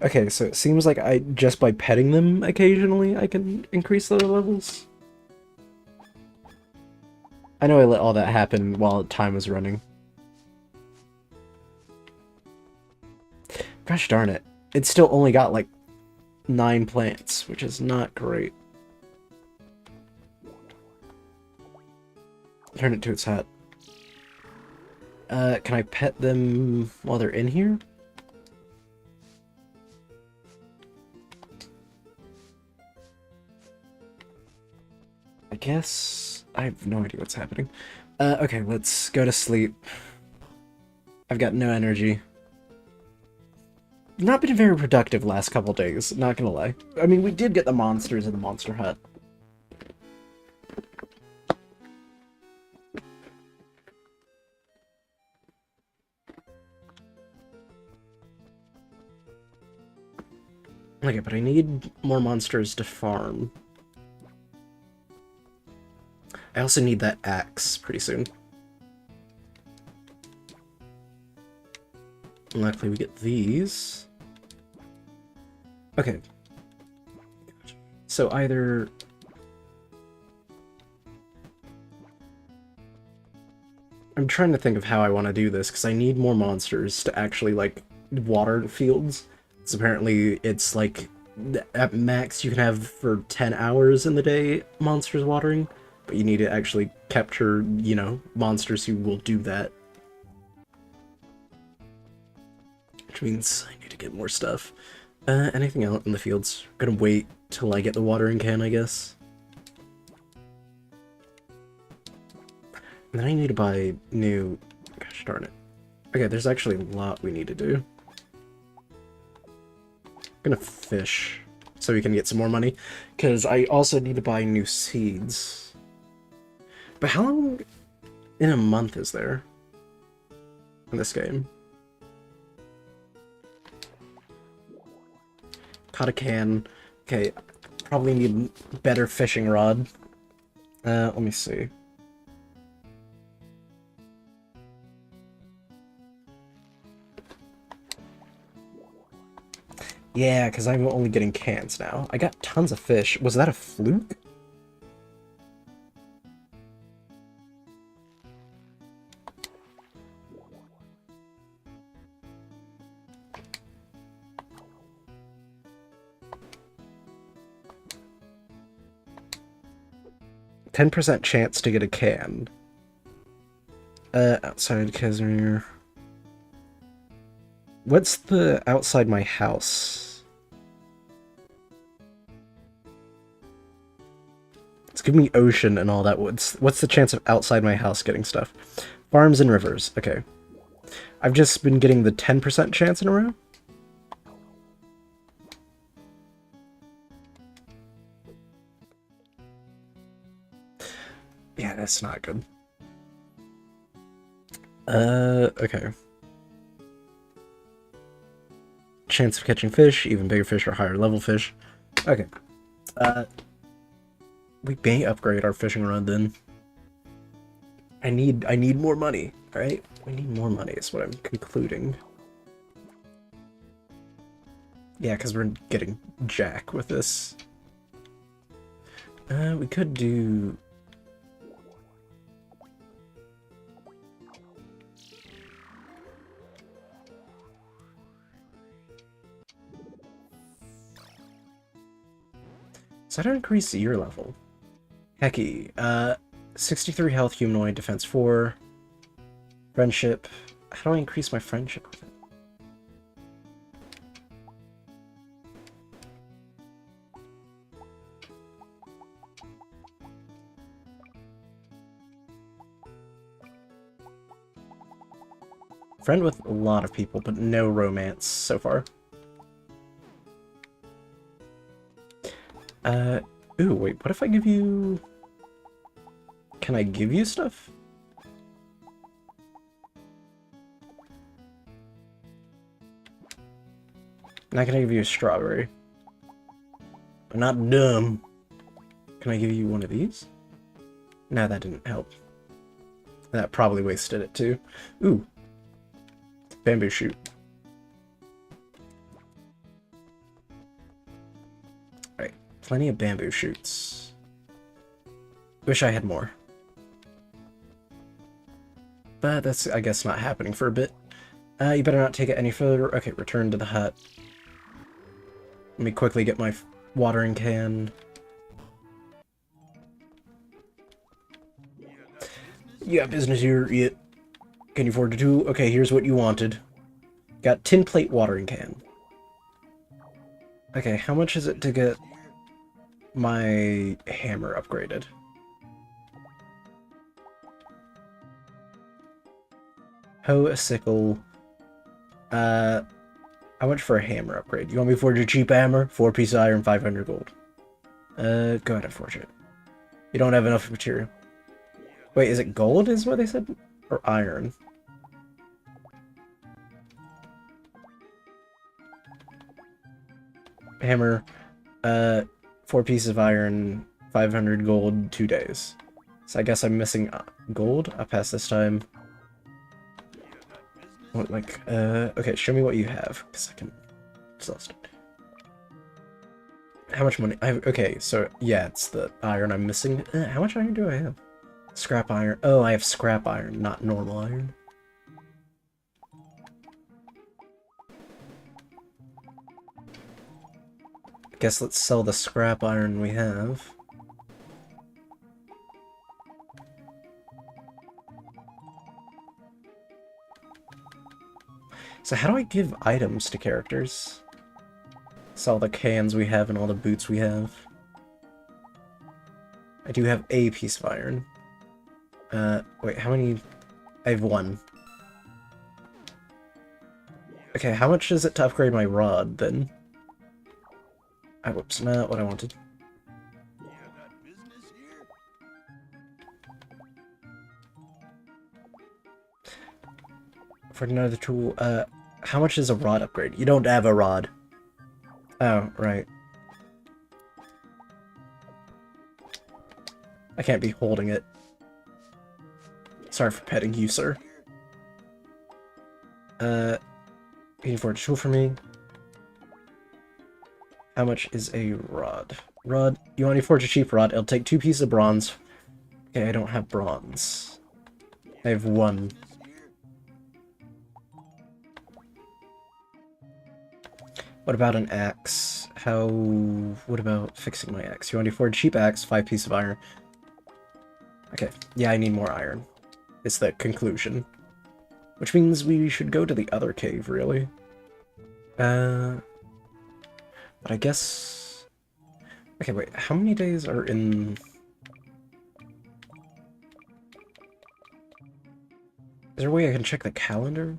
Okay, so it seems like just by petting them occasionally, I can increase their levels. I know I let all that happen while time was running. Gosh darn it. It's still only got like 9 plants, which is not great. Turn it to its hat. Can I pet them while they're in here? I guess... I have no idea what's happening. Okay, let's go to sleep. I've got no energy. Not been very productive last couple days, not gonna lie. I mean, we did get the monsters in the Monster Hut. Okay, but I need more monsters to farm. I also need that axe pretty soon. And luckily we get these. Okay. So either... I'm trying to think of how I want to do this, because I need more monsters to actually, like, water the fields. So apparently it's, like, at max you can have for 10 hours in the day monsters watering. But you need to actually capture, you know, monsters who will do that. Which means I need to get more stuff. Anything out in the fields? I'm gonna wait till I get the watering can, I guess. And then I need to buy new... Gosh darn it. Okay, there's actually a lot we need to do. I'm gonna fish so we can get some more money. Because I also need to buy new seeds. But how long in a month is there? in this game. Caught a can. Okay, probably need better fishing rod. Let me see. Yeah, because I'm only getting cans now. I got tons of fish. Was that a fluke? %10 chance to get a can. Outside Casimir. What's the outside my house? It's giving me ocean and all that. What's the chance of outside my house getting stuff? Farms and rivers. Okay. I've just been getting the 10% chance in a row. Yeah, that's not good. Okay. Chance of catching fish, even bigger fish or higher level fish. Okay. We may upgrade our fishing rod then. I need more money, alright? We need more money is what I'm concluding. Yeah, because we're getting jack with this. We could do... So how to increase your level? Hecky, 63 health, humanoid, defense 4, friendship. How do I increase my friendship with it? Friend with a lot of people, but no romance so far. Ooh, wait, what if I give you... Can I give you stuff? Now can I give you a strawberry? I'm not dumb. Can I give you one of these? No, that didn't help. That probably wasted it too. Ooh. Bamboo shoot. Alright, plenty of bamboo shoots. Wish I had more. But that's, I guess, not happening for a bit. You better not take it any further. Okay, return to the hut. Let me quickly get my watering can. You got business here, yet. Can you afford to do? Okay, here's what you wanted. Got tin plate watering can. Okay, how much is it to get my hammer upgraded? Hoe, a sickle. How much for a hammer upgrade? You want me to forge a cheap hammer? 4-piece iron, 500 gold. Go ahead and forge it. You don't have enough material. Wait, is it gold is what they said? Or iron? Hammer, 4 pieces of iron, 500 gold, 2 days. So I guess I'm missing gold. I'll pass this time. What, like, okay, show me what you have, because I can exhaust it. How much money? Okay, so, yeah, it's the iron I'm missing. How much iron do I have? Scrap iron. Oh, I have scrap iron, not normal iron. Guess let's sell the scrap iron we have. So how do I give items to characters? Sell the cans we have and all the boots we have. I do have a piece of iron. Wait, how many? I have 1. Okay, how much is it to upgrade my rod, then? Whoops, not what I wanted. For another tool, how much is a rod upgrade? You don't have a rod. Oh, right. I can't be holding it. Sorry for petting you, sir. Can you afford a tool for me? How much is a rod? Rod, you want to forge a cheap rod? It'll take 2 pieces of bronze. Okay, I don't have bronze. I have 1. What about an axe? What about fixing my axe? You want to forge a cheap axe, 5 pieces of iron. Okay, yeah, I need more iron. It's the conclusion. Which means we should go to the other cave, really. But I guess... Okay, wait, how many days are in... Is there a way I can check the calendar?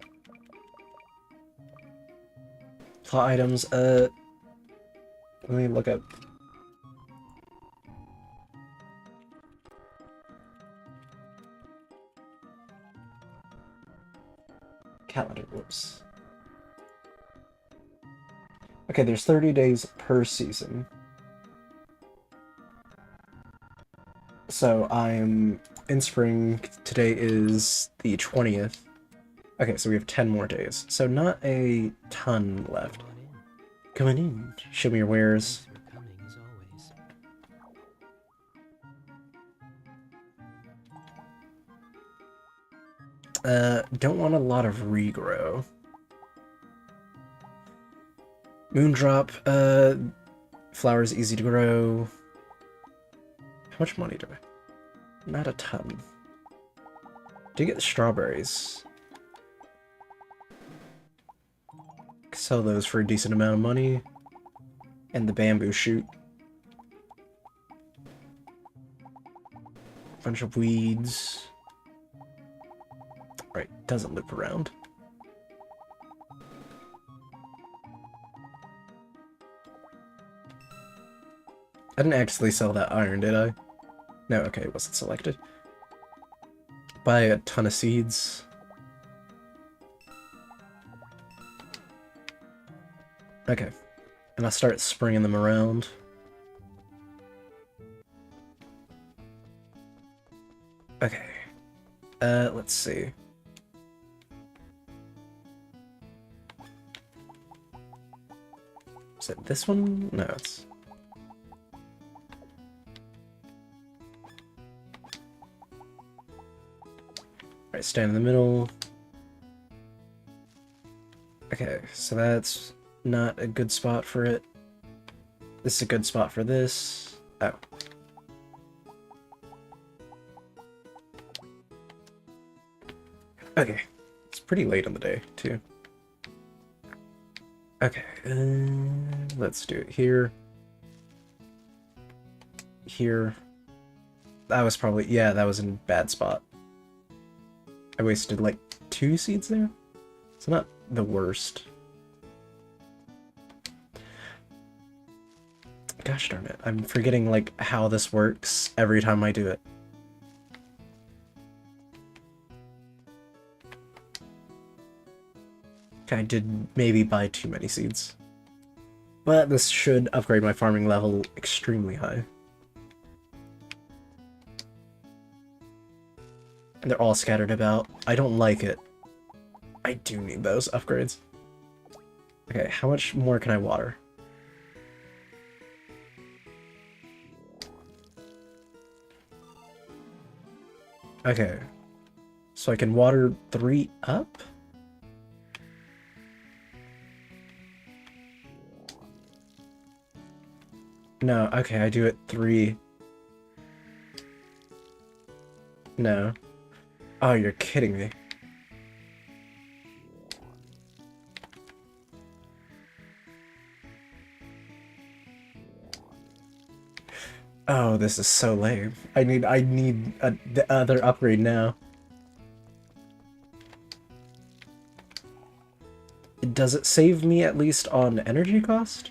Plot items, let me look up... Calendar, whoops. Okay, there's 30 days per season. So I'm in spring, today is the 20th. Okay, so we have 10 more days. So not a ton left. Come on in, show me your wares. Thanks for coming as always. Don't want a lot of regrow. Moondrop, flowers easy to grow. How much money do I? Not a ton. Do you get the strawberries? Sell those for a decent amount of money. And the bamboo shoot. Bunch of weeds. Right, doesn't loop around. I didn't actually sell that iron, did I? No, okay, it wasn't selected. Buy a ton of seeds. Okay, and I'll start springing them around. Okay, let's see. Is it this one? No, it's... Right, stand in the middle. Okay, so that's not a good spot for it. This is a good spot for this. Oh. Okay, it's pretty late in the day, too. Okay, let's do it here. Here. That was probably... Yeah, that was in a bad spot. I wasted, like, 2 seeds there? It's not the worst. Gosh darn it, I'm forgetting, like, how this works every time I do it. I did maybe buy too many seeds. But this should upgrade my farming level extremely high. And they're all scattered about. I don't like it. I do need those upgrades. Okay, how much more can I water? Okay. So I can water 3 up? No, okay, I do it 3. No. Oh, you're kidding me. Oh, this is so lame. I need the other upgrade now. Does it save me at least on energy cost?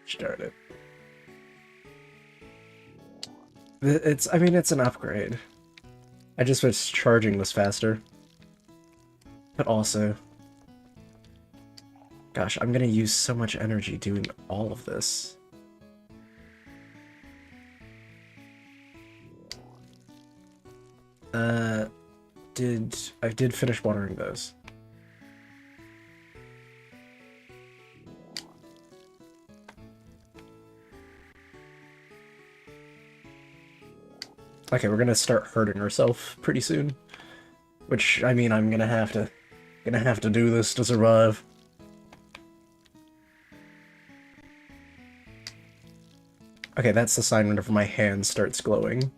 Start it. I mean, it's an upgrade. I just wish charging was faster. But also... Gosh, I'm gonna use so much energy doing all of this. I did finish watering those. Okay, we're gonna start hurting ourselves pretty soon. Which, I mean, I'm gonna have to do this to survive. Okay, that's the sign whenever my hand starts glowing.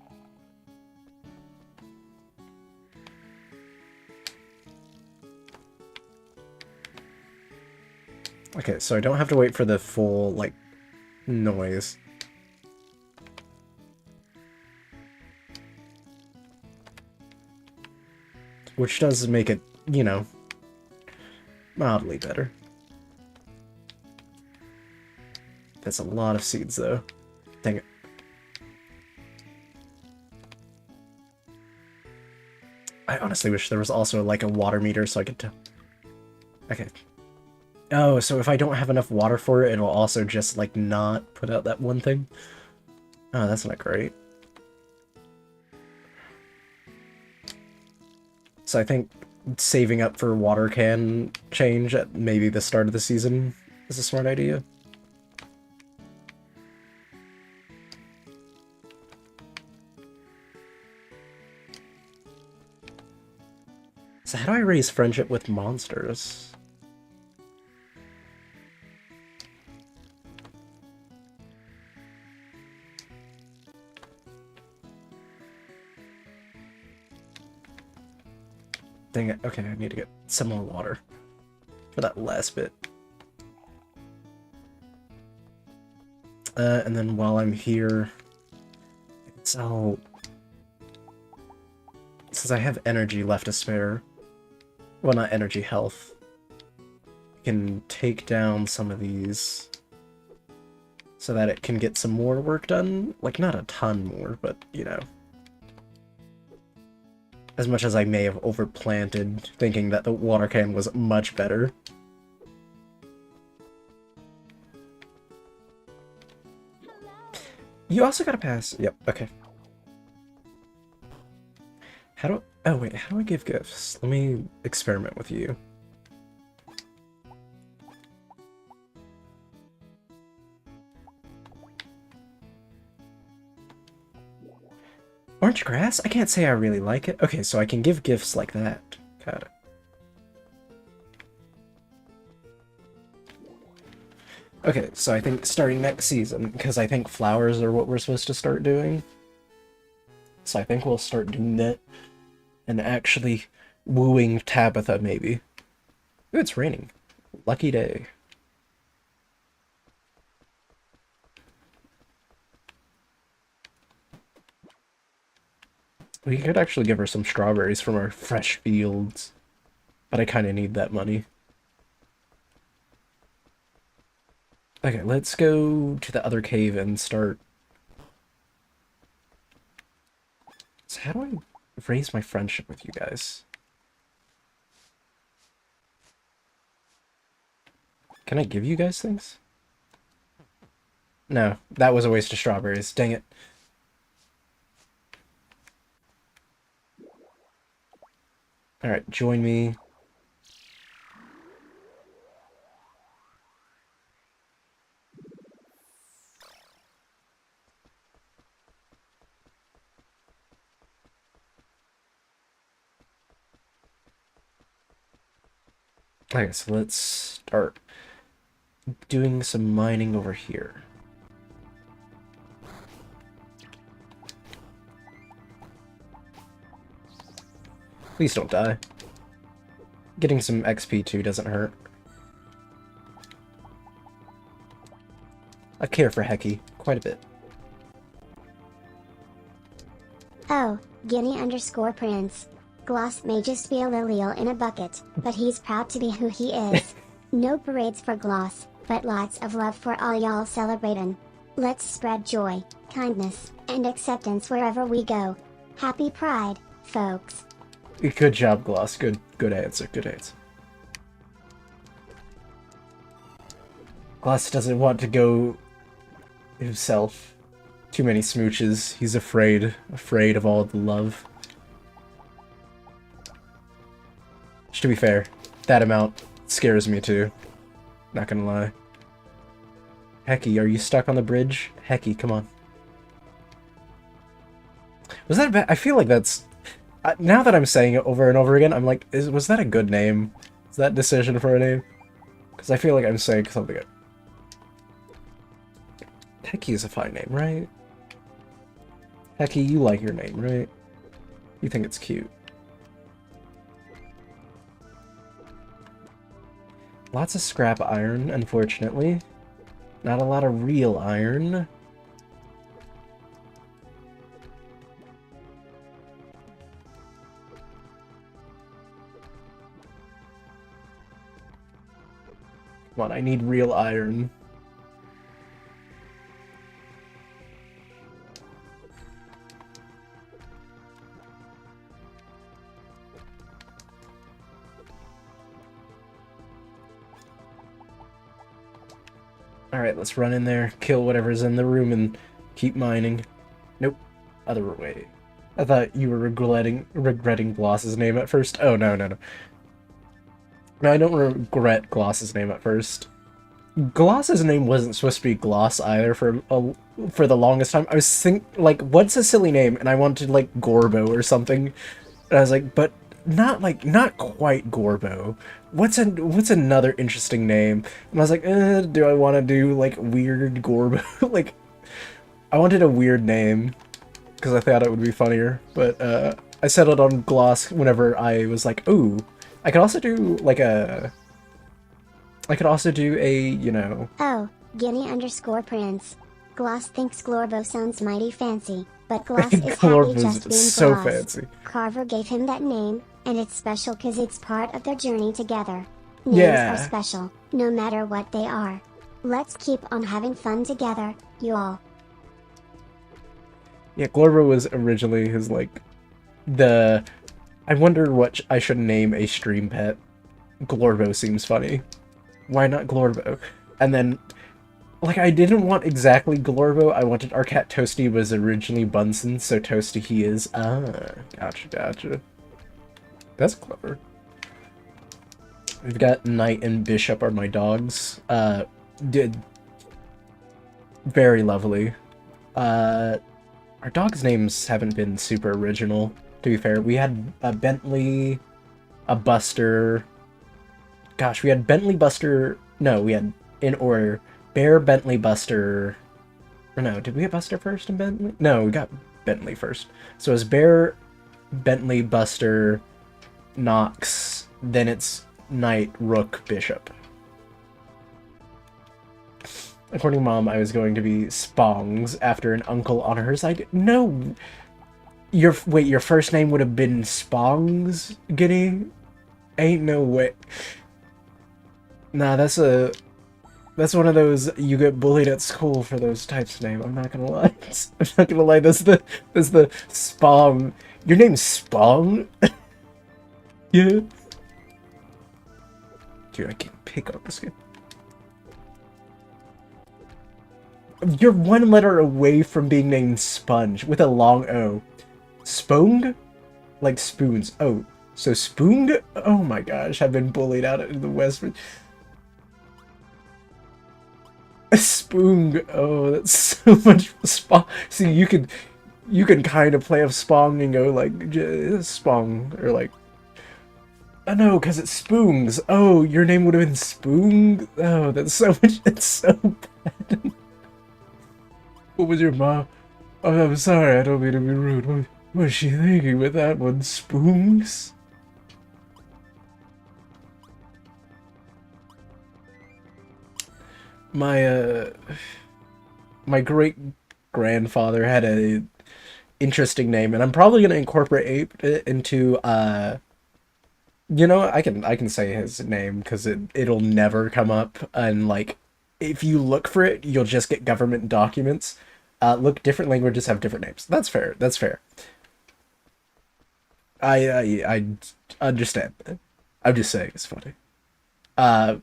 Okay, so I don't have to wait for the full, like, noise. Which does make it, you know, mildly better. That's a lot of seeds, though. Dang it. I honestly wish there was also, like, a water meter so I could tell. Okay. Oh, so if I don't have enough water for it, it'll also just, like, not put out that one thing? Oh, that's not great. So I think saving up for water can change at maybe the start of the season is a smart idea. So how do I raise friendship with monsters? Dang it. Okay, I need to get some more water for that last bit. And then while I'm here, I'll... Since I have energy left to spare, well, not energy, health, I can take down some of these so that it can get some more work done. Like, not a ton more, but, you know. As much as I may have overplanted, thinking that the water can was much better. You also gotta pass. Yep, okay. How do... Oh, wait, how do I give gifts? Let me experiment with you. Orange grass? I can't say I really like it. Okay, so I can give gifts like that. Got it. Okay, so I think starting next season, because I think flowers are what we're supposed to start doing. So I think we'll start doing that. And actually wooing Tabitha, maybe. Ooh, it's raining. Lucky day. We could actually give her some strawberries from our fresh fields. But I kind of need that money. Okay, let's go to the other cave and start... So how do I raise my friendship with you guys? Can I give you guys things? No, that was a waste of strawberries. Dang it. Alright, join me. Okay, so let's start doing some mining over here. Please don't die. Getting some XP too doesn't hurt. I care for Heki quite a bit. Oh, Guinea_Prince. Gloss may just be a Lilial in a bucket, but he's proud to be who he is. No parades for Gloss. but lots of love for all y'all celebrating. Let's spread joy, kindness, and acceptance wherever we go. Happy Pride, folks. Good job, Gloss. Good answer. Good answer. Gloss doesn't want to go himself. Too many smooches. He's afraid of all the love. Which, to be fair, that amount scares me too. Not gonna lie. Hecky, are you stuck on the bridge? Hecky, come on. Was that a bad? I feel like that's... now that I'm saying it over and over again, I'm like, was that a good name? Is that decision for a name? Because I feel like I'm saying something. Hecky is a fine name, right? Hecky, you like your name, right? You think it's cute. Lots of scrap iron, unfortunately. Not a lot of real iron. Come on, I need real iron. Alright, let's run in there, kill whatever's in the room, and keep mining. Nope. Other way. I thought you were regretting Gloss's name at first. Oh, no. No, I don't regret Gloss's name at first. Gloss's name wasn't supposed to be Gloss either for the longest time. I was like, what's a silly name? And I wanted, like, Gorbo or something. And I was like, but not quite Gorbo. What's another interesting name? And I was like, do I want to do, like, weird Gorbo? Like, I wanted a weird name, because I thought it would be funnier, but, I settled on Gloss whenever I was like, ooh, I could also do, like, you know... Oh, Guinea_Prince. Gloss thinks Glorbo sounds mighty fancy, but Gloss is happy just being so Gloss. fancy. Carver gave him that name, and it's special cause it's part of their journey together. Names Yeah. are special, no matter what they are. Let's keep on having fun together, you all. Yeah, Glorbo was originally his, like, I wonder what I should name a stream pet. Glorbo seems funny. Why not Glorbo? And then, like, I didn't want exactly Glorbo. I wanted our cat Toasty was originally Bunsen, so Toasty he is. Ah, gotcha. That's clever. We've got Knight and Bishop are my dogs. Did very lovely. Our dogs' names haven't been super original, to be fair. We had a Bentley, a Buster. Gosh, we had Bentley, Buster. No, we had, in order, Bear, Bentley, Buster. Or no, did we get Buster first and Bentley? No, we got Bentley first. So it's Bear, Bentley, Buster, Knox, then it's Knight, Rook, Bishop. According to Mom, I was going to be Spongs after an uncle on her side. No! Your first name would have been Spongs, Guinea? Ain't no way. Nah, that's one of those you get bullied at school for those types of names. I'm not gonna lie. That's the Spong. Your name's Spong? Yeah. Dude, I can't pick on this guy. You're one letter away from being named Sponge with a long O. Spoong? Like spoons. Oh, so Spoong? Oh my gosh, I've been bullied out in the West. Spoong. Oh, that's so much Spong. See, you can kind of play a Spong and go like Spong or like. Oh no, because it's Spoongs. Oh, your name would have been Spoong. Oh, that's so much. It's so bad. What was your mom? Oh, I'm sorry, I don't mean to be rude. What was she thinking with that one? Spoons? My great-grandfather had a interesting name, and I'm probably gonna incorporate it into, you know, I can say his name, because it'll never come up, and, like, if you look for it, you'll just get government documents. Look, different languages have different names. That's fair. That's fair. I understand that. I'm just saying it's funny. Uh,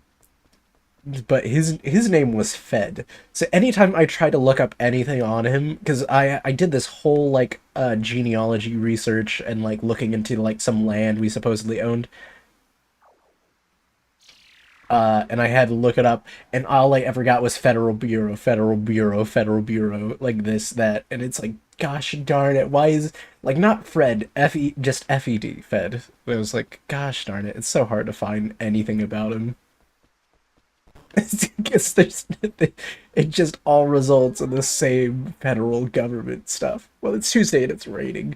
but his name was Fed. So anytime I try to look up anything on him, because I did this whole like genealogy research and like looking into like some land we supposedly owned. And I had to look it up, and all I ever got was Federal Bureau, Federal Bureau, Federal Bureau, like this, that, and it's like, gosh darn it, why is, like, not Fred, F-E, just F-E-D, Fed. It was like, gosh darn it, it's so hard to find anything about him. I guess it just all results in the same federal government stuff. Well, it's Tuesday and it's raining.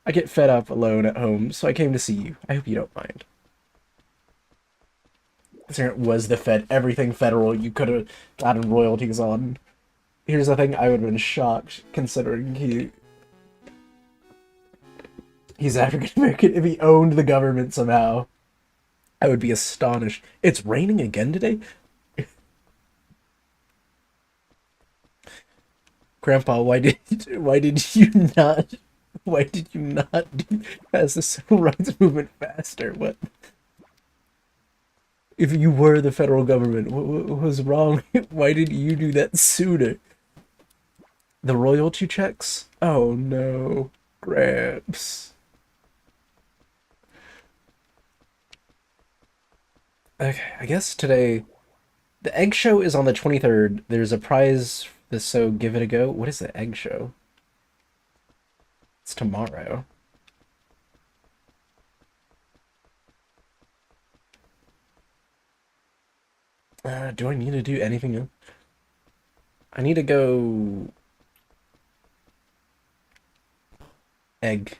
I get fed up alone at home, so I came to see you. I hope you don't mind. It was the Fed, everything federal you could have gotten royalties on. Here's the thing, I would have been shocked considering he's African American. If he owned the government somehow, I would be astonished. It's raining again today? Grandpa, why did you not do as the civil rights movement faster? What? If you were the federal government, what was wrong? Why didn't you do that sooner? The royalty checks? Oh no, Gramps. Okay, I guess today, the egg show is on the 23rd. There's a prize, so give it a go. What is the egg show? It's tomorrow. Do I need to do anything else? I need to go... Egg.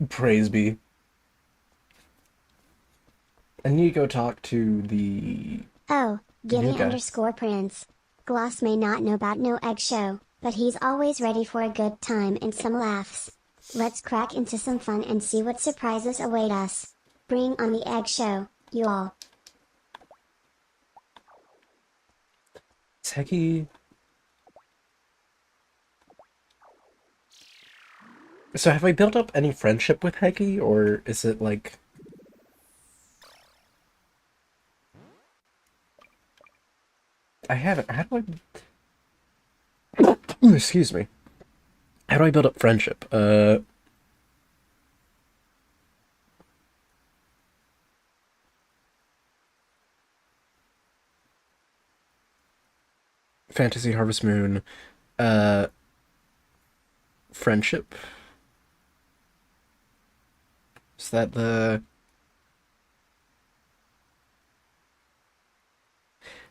Praise be. I need to go talk to the... Oh, Giddy New guy. underscore Prince. Gloss may not know about no egg show, but he's always ready for a good time and some laughs. Let's crack into some fun and see what surprises await us. Bring on the egg show, you all. Techie. So have I built up any friendship with Heki, or is it like... I haven't. How do I... Ooh, excuse me. How do I build up friendship? Fantasy Harvest Moon. Uh... Friendship? Is that the...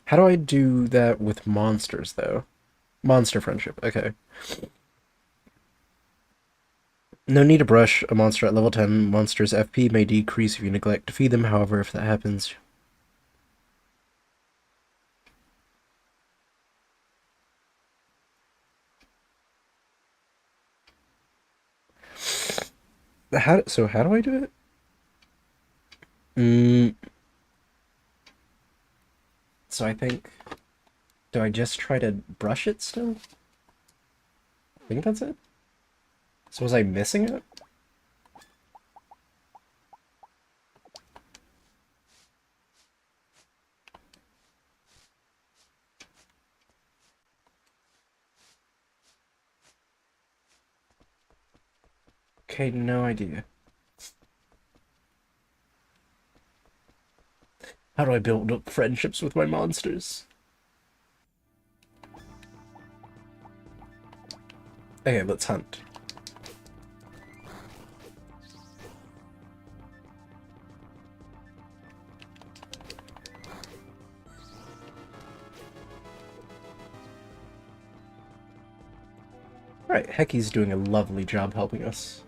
How do I do that with monsters, though? Monster friendship, okay. No need to brush a monster at level 10. Monster's FP may decrease if you neglect to feed them, however, if that happens... So how do I do it? So I think... Do I just try to brush it still? I think that's it? So was I missing it? Okay, no idea. How do I build up friendships with my monsters? Okay, let's hunt. Alright, Heki's doing a lovely job helping us.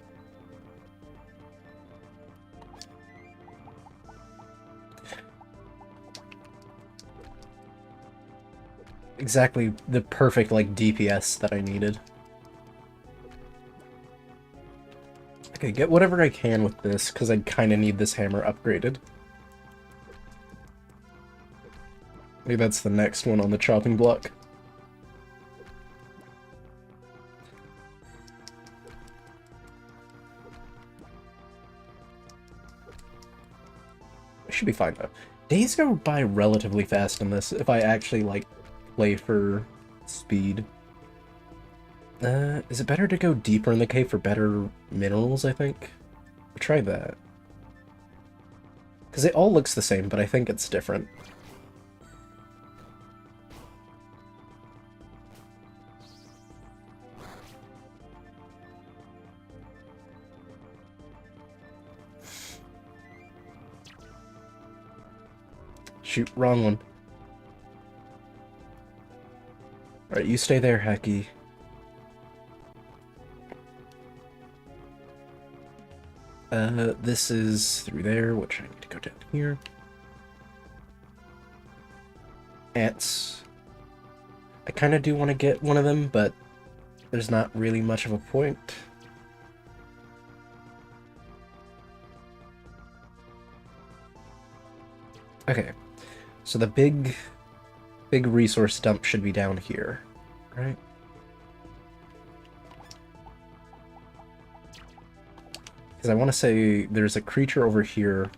Exactly the perfect, like, DPS that I needed. Okay, get whatever I can with this, because I kind of need this hammer upgraded. Maybe that's the next one on the chopping block. Should be fine though. Days go by relatively fast in this if I actually like play for speed. Is it better to go deeper in the cave for better minerals, I think? I'll try that. Because it all looks the same, but I think it's different. Shoot, wrong one. Alright, you stay there, Hacky. This is through there, which I need to go down here. Ants. I kind of do want to get one of them, but there's not really much of a point. Okay, so the big resource dump should be down here, right? Because I want to say there's a creature over here.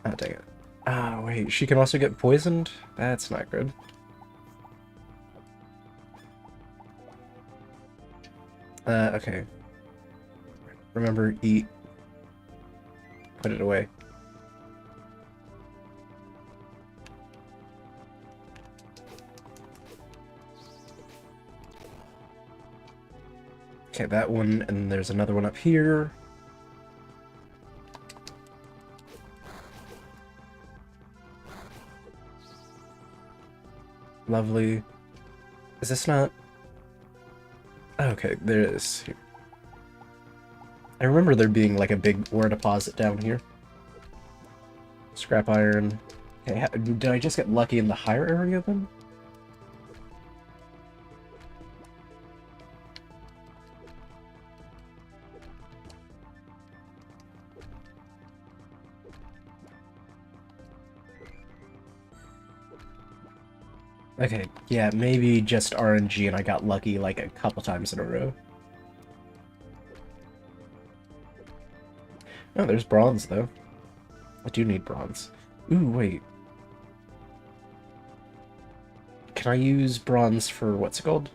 Oh, dang it. Ah, wait, she can also get poisoned? That's not good. Okay. Remember, eat. Put it away. Okay, that one, and there's another one up here. Lovely. Is this not... Okay, there it is. Here. I remember there being like a big ore deposit down here. Scrap iron. Okay, did I just get lucky in the higher area then? Okay, yeah, maybe just RNG and I got lucky like a couple times in a row. Oh, there's bronze though. I do need bronze. Ooh, wait. Can I use bronze for what's it called?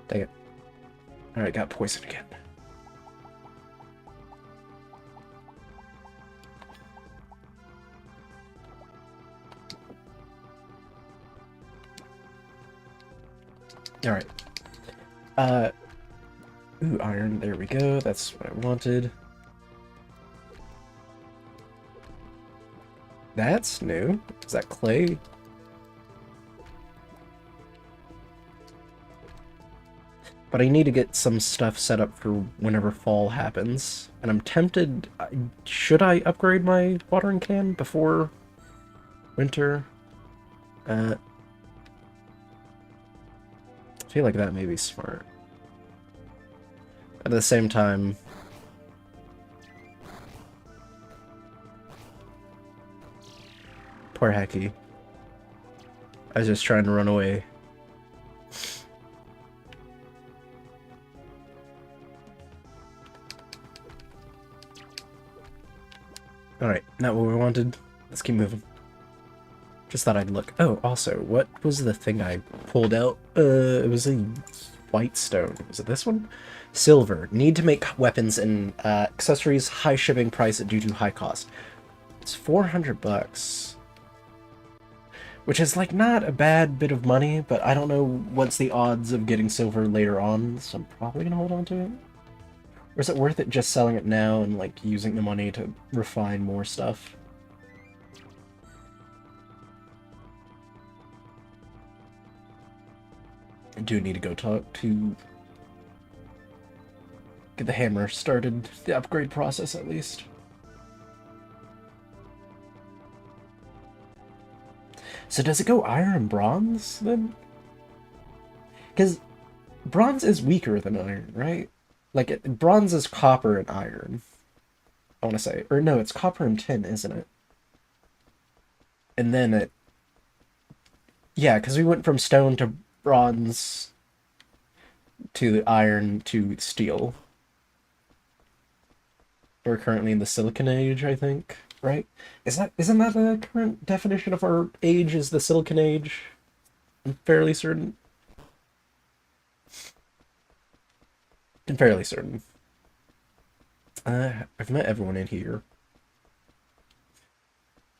Dang it. Alright, got poison again. Alright. Ooh, iron, there we go. That's what I wanted. That's new. Is that clay? But I need to get some stuff set up for whenever fall happens. And I'm tempted... Should I upgrade my watering can before winter? I feel like that may be smart. At the same time... Poor Hacky. I was just trying to run away. Alright, not what we wanted. Let's keep moving. Just thought I'd look. Oh, also, what was the thing I pulled out? It was a white stone. Was it this one? Silver. Need to make weapons and accessories. High shipping price due to high cost. It's 400 bucks. Which is, like, not a bad bit of money, but I don't know what's the odds of getting silver later on, so I'm probably gonna hold on to it. Or is it worth it just selling it now and, like, using the money to refine more stuff? I do need to go talk to... Get the hammer started, the upgrade process at least. So does it go iron and bronze, then? Because bronze is weaker than iron, right? Like, bronze is copper and iron, I want to say. Or no, it's copper and tin, isn't it? And then it... Yeah, because we went from stone to bronze to the iron to steel. We're currently in the Silicon Age, I think, right? Isn't that the current definition of our age, is the Silicon Age? I'm fairly certain. I'm fairly certain. I've met everyone in here.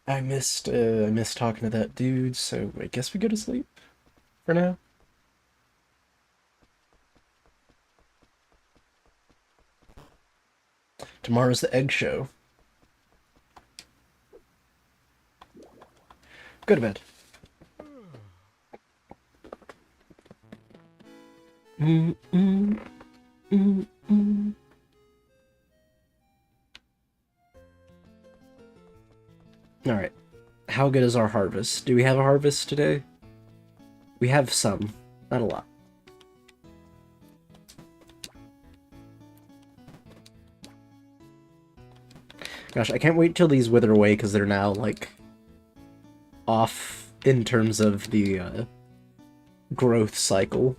I missed talking to that dude, so I guess we go to sleep for now. Tomorrow's the egg show. Go to bed. Alright. How good is our harvest? Do we have a harvest today? We have some. Not a lot. Gosh, I can't wait till these wither away, because they're now, like, off in terms of the growth cycle.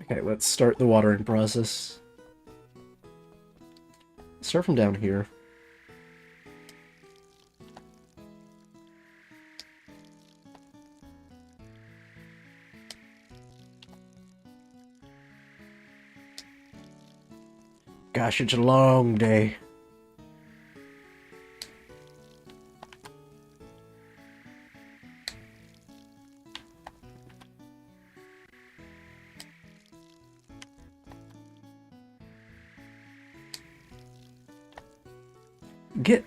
Okay, let's start the watering process. Start from down here. Gosh, it's a long day.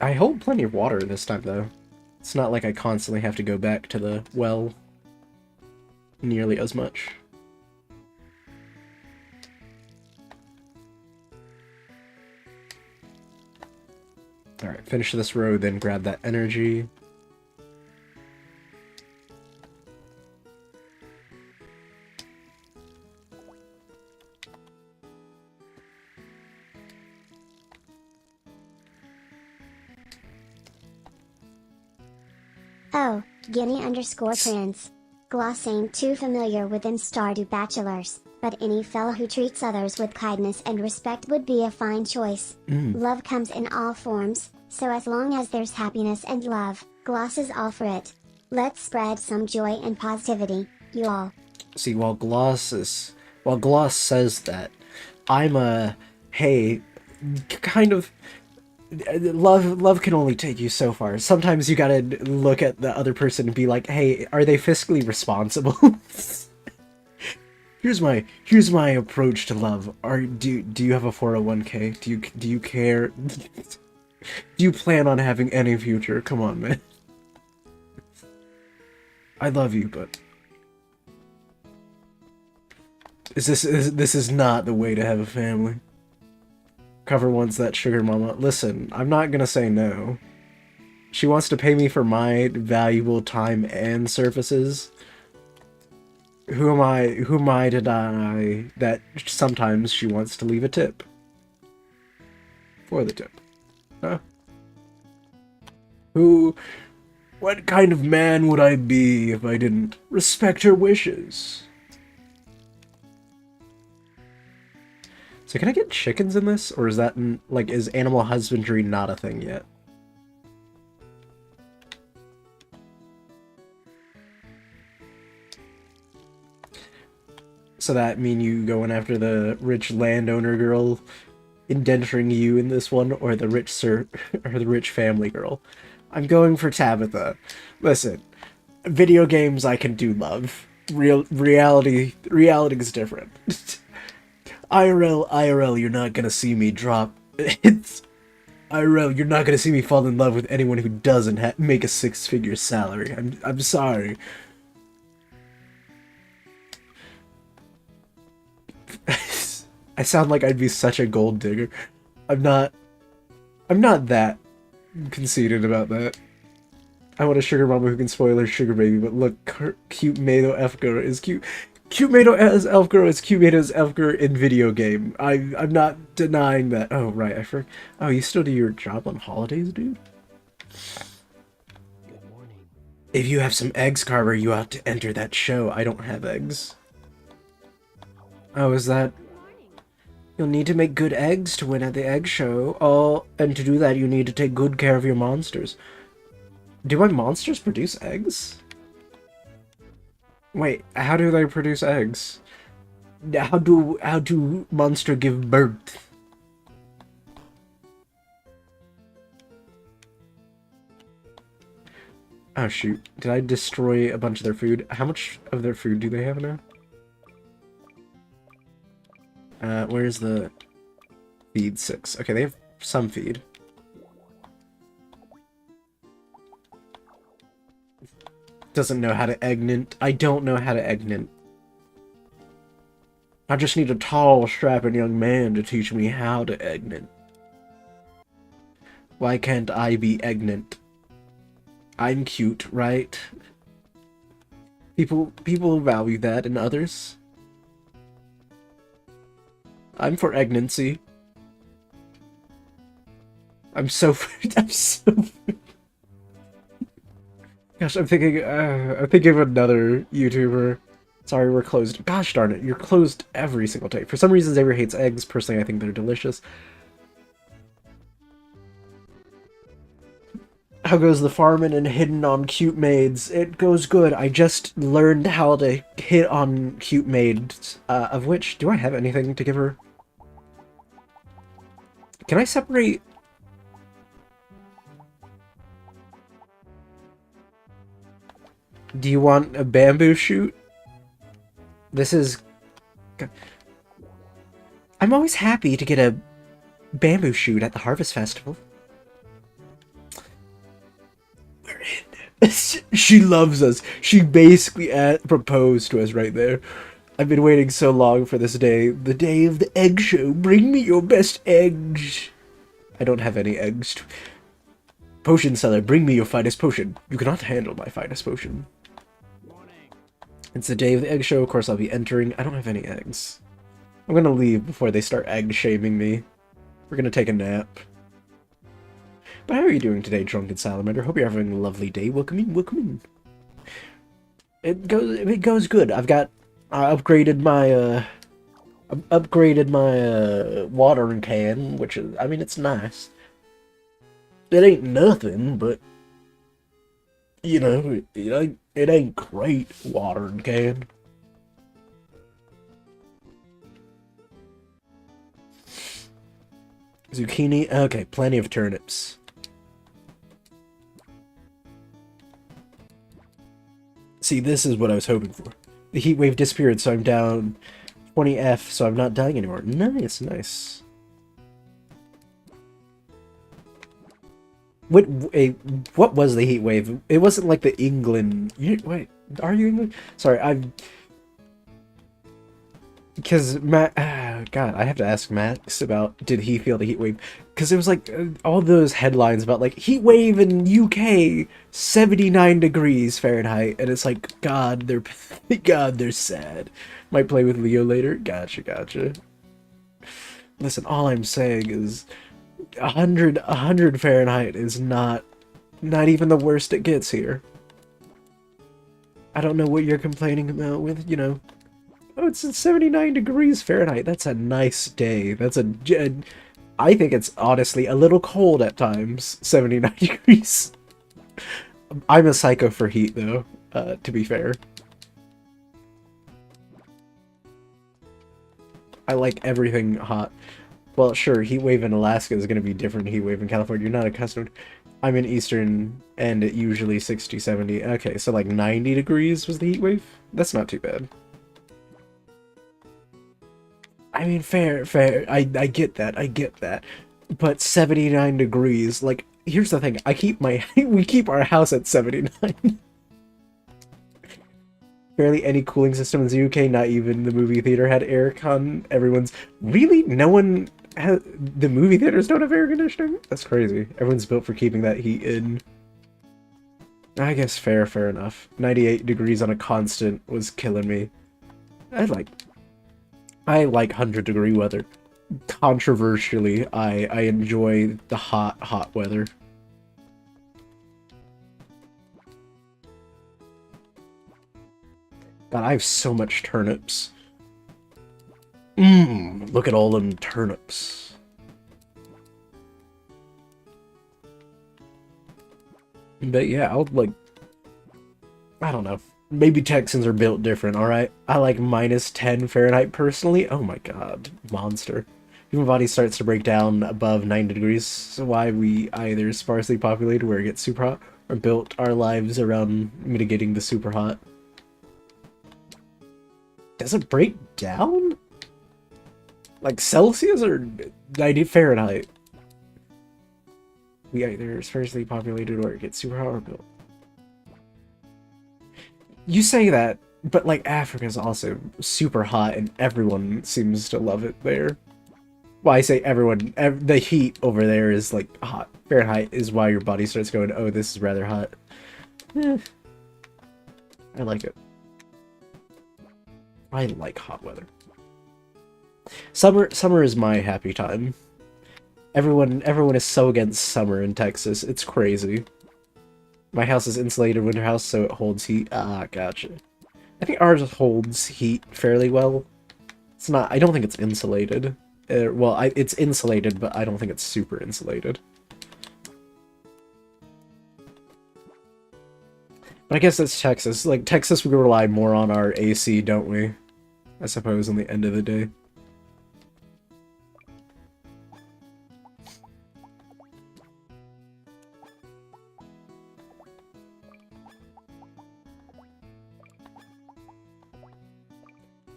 I hold plenty of water this time, though. It's not like I constantly have to go back to the well nearly as much. Alright, finish this row, then grab that energy. Oh, Guinea_Prince. Gloss ain't too familiar with them Stardew bachelors, but any fella who treats others with kindness and respect would be a fine choice. Love comes in all forms, so as long as there's happiness and love, Gloss is all for it. Let's spread some joy and positivity, you all. See, while Gloss says that, I'm hey, kind of... Love can only take you so far. Sometimes you gotta look at the other person and be like, hey, are they fiscally responsible? Here's my approach to love. Do you have a 401k? Do you care? Do you plan on having any future? Come on, man. I love you, but this is not the way to have a family. Cover wants that sugar mama. Listen, I'm not gonna say no. She wants to pay me for my valuable time and services. Who am I to deny that sometimes she wants to leave a tip? For the tip. Huh? What kind of man would I be if I didn't respect her wishes? So can I get chickens in this? Or is that, like, is animal husbandry not a thing yet? So that mean you going after the rich landowner girl indenturing you in this one, or the rich family girl? I'm going for Tabitha. Listen, video games I can do love. Reality is different. IRL, you're not gonna see me drop. It's IRL, you're not gonna see me fall in love with anyone who doesn't make a six-figure salary. I'm sorry. I sound like I'd be such a gold digger. I'm not that conceited about that. I want a sugar mama who can spoil her sugar baby, but look, cute Mado F girl is cute. Cubemado as Elfgro is Cubemado as Elfgro in video game. I'm not denying that. Oh, right, I forgot. Oh, you still do your job on holidays, dude? Good morning. If you have some eggs, Carver, you ought to enter that show. I don't have eggs. Oh, is that... You'll need to make good eggs to win at the egg show. Oh, and to do that, you need to take good care of your monsters. Do my monsters produce eggs? Wait, how do they produce eggs? How do monster give birth? Oh shoot, did I destroy a bunch of their food? How much of their food do they have now? Where's the feed 6? Okay, they have some feed. Doesn't know how to eggnant. I don't know how to eggnant. I just need a tall, strapping young man to teach me how to eggnant. Why can't I be eggnant? I'm cute, right? People value that in others. I'm for egnancy. I'm so Gosh, I'm thinking of another YouTuber. Sorry, we're closed. Gosh darn it, you're closed every single day. For some reason, Xavier hates eggs. Personally, I think they're delicious. How goes the farming and hitting on cute maids? It goes good. I just learned how to hit on cute maids. Of which, do I have anything to give her? Can I separate... Do you want a bamboo shoot? This is... I'm always happy to get a bamboo shoot at the Harvest Festival. We're in. She loves us. She basically proposed to us right there. I've been waiting so long for this day. The day of the egg show. Bring me your best eggs. I don't have any eggs. Potion seller, bring me your finest potion. You cannot handle my finest potion. It's the day of the egg show. Of course, I'll be entering. I don't have any eggs. I'm gonna leave before they start egg shaming me. We're gonna take a nap. But how are you doing today, Drunken Salamander? Hope you're having a lovely day. Welcome in, welcome in. It goes good. I upgraded my watering can, which is, I mean, it's nice. It ain't nothing, but you know, it ain't great watering can. Zucchini, okay, plenty of turnips. See, this is what I was hoping for. The heat wave disappeared, so I'm down 20F, so I'm not dying anymore. Nice, nice. What was the heat wave? It wasn't like the England... Wait, are you England? Sorry, because God, I have to ask Max about did he feel the heat wave? Because it was like all those headlines about like heat wave in UK, 79 degrees Fahrenheit, and it's like God, they're sad. Might play with Leo later. Gotcha. Listen, all I'm saying is 100 Fahrenheit is not even the worst it gets here. I don't know what you're complaining about with, you know. Oh, it's 79 degrees Fahrenheit. That's a nice day. I think it's honestly a little cold at times, 79 degrees. I'm a psycho for heat, though, to be fair. I like everything hot. Well, sure, heat wave in Alaska is going to be different than heat wave in California. You're not accustomed. I'm in Eastern, and it usually 60, 70. Okay, so like 90 degrees was the heat wave? That's not too bad. I mean, fair. I get that. But 79 degrees, like, here's the thing. We keep our house at 79. Barely any cooling system in the UK, not even the movie theater had aircon. Everyone's... Really? No one... The movie theaters don't have air conditioning? That's crazy. Everyone's built for keeping that heat in. I guess fair enough. 98 degrees on a constant was killing me. I like 100-degree weather. Controversially, I enjoy the hot weather. God, I have so much turnips. Look at all them turnips. But yeah, I don't know. Maybe Texans are built different, alright? I like -10 Fahrenheit personally. Oh my god, monster. Human body starts to break down above 90 degrees, so why we either sparsely populated where it gets super hot, or built our lives around mitigating the super hot. Does it break down? Like Celsius or 90 Fahrenheit? We either sparsely populated or it gets super hot or built. You say that, but like Africa's also super hot and everyone seems to love it there. Well, I say everyone, the heat over there is like hot. Fahrenheit is why your body starts going, oh, this is rather hot. I like it. I like hot weather. Summer is my happy time. Everyone is so against summer in Texas. It's crazy. My house is insulated winter house, so it holds heat. Ah, gotcha. I think ours holds heat fairly well. It's not. I don't think it's insulated. Well, it's insulated, but I don't think it's super insulated. But I guess that's Texas. Like, Texas, we rely more on our AC, don't we? I suppose, in the end of the day.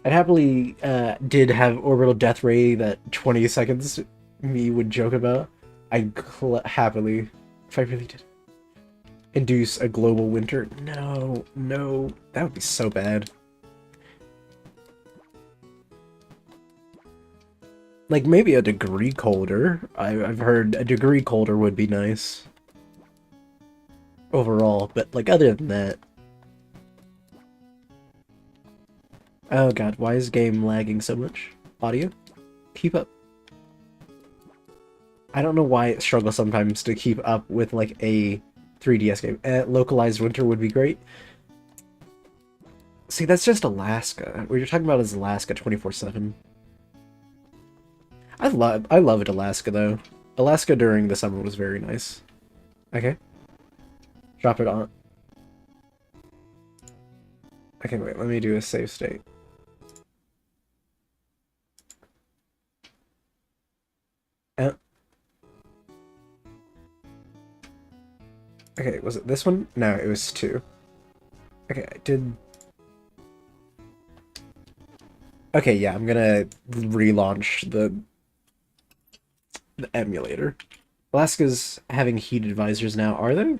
I'd happily did have orbital death ray that 20 seconds me would joke about. I'd happily, if I really did, induce a global winter. No, that would be so bad. Like, maybe a degree colder. I've heard a degree colder would be nice. Overall, but, like, other than that... Oh god, why is game lagging so much? Audio? Keep up. I don't know why it struggles sometimes to keep up with, like, a 3DS game. Localized winter would be great. See, that's just Alaska. What you're talking about is Alaska 24/7. I loved Alaska, though. Alaska during the summer was very nice. Okay. Drop it on. Okay, wait, let me do a save state. Okay, was it this one? No, it was 2. Okay, I did... Okay, yeah, I'm gonna relaunch the emulator. Alaska's having heated visors now, are they?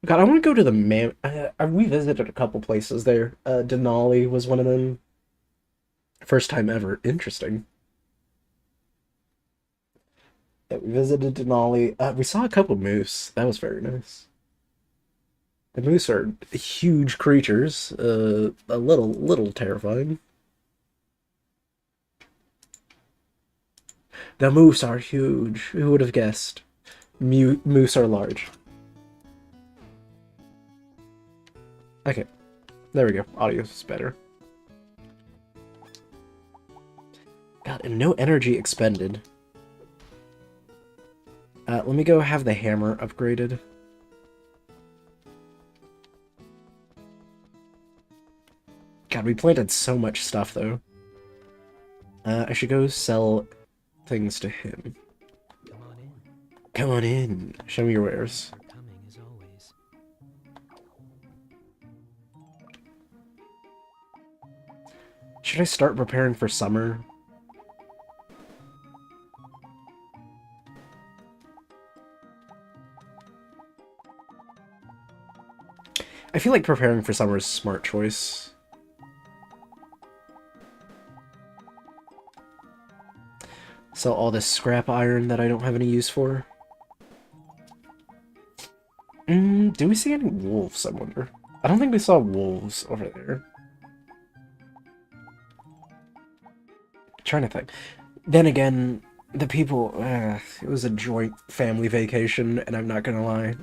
God, I want to go to the we visited a couple places there. Denali was one of them. First time ever. Interesting. Yeah, we visited Denali. We saw a couple moose. That was very nice. The moose are huge creatures. A little terrifying. The moose are huge. Who would have guessed? Moose are large. Okay. There we go. Audio is better. God, and no energy expended. Let me go have the hammer upgraded. God, we planted so much stuff, though. I should go sell things to him. Come on in. Come on in. Show me your wares. We're coming as always. Should I start preparing for summer? I feel like preparing for summer is a smart choice. Sell all this scrap iron that I don't have any use for. Do we see any wolves, I wonder? I don't think we saw wolves over there. Trying to think. Then again, the people, it was a joint family vacation, and I'm not gonna lie,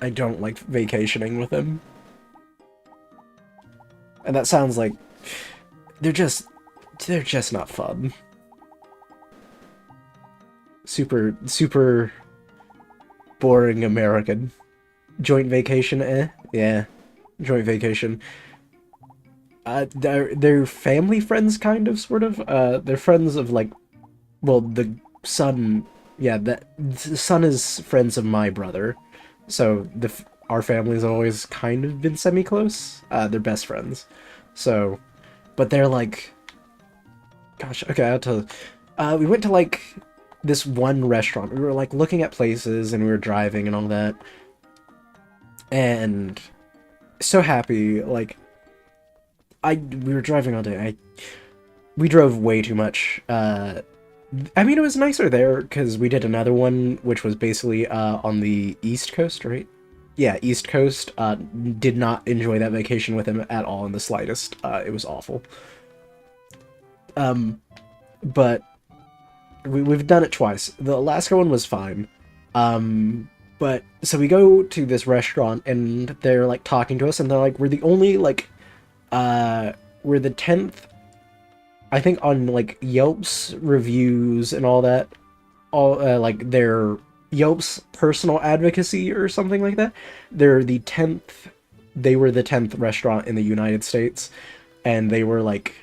I don't like vacationing with them. And that sounds like, they're just not fun. Super boring American. Joint vacation, yeah. Joint vacation. They're family friends, kind of, sort of. They're friends of, like, well, the son, yeah, the son is friends of my brother, so our families have always kind of been semi-close. They're best friends, so, but they're like, gosh, okay, I'll tell you. We went to, like, this one restaurant. We were, like, looking at places, and we were driving and all that, and so happy, like, we were driving all day. We drove way too much. I mean, it was nicer there, because we did another one, which was basically, on the East Coast, right? Yeah, East Coast. Did not enjoy that vacation with him at all in the slightest. It was awful. But we've done it twice. The Alaska one was fine. But, so we go to this restaurant, and they're, like, talking to us, and they're like, we're the only, like, we're the 10th, I think, on, like, Yelp's reviews and all that, like, their Yelp's personal advocacy or something like that, they were the 10th restaurant in the United States, and they were, like,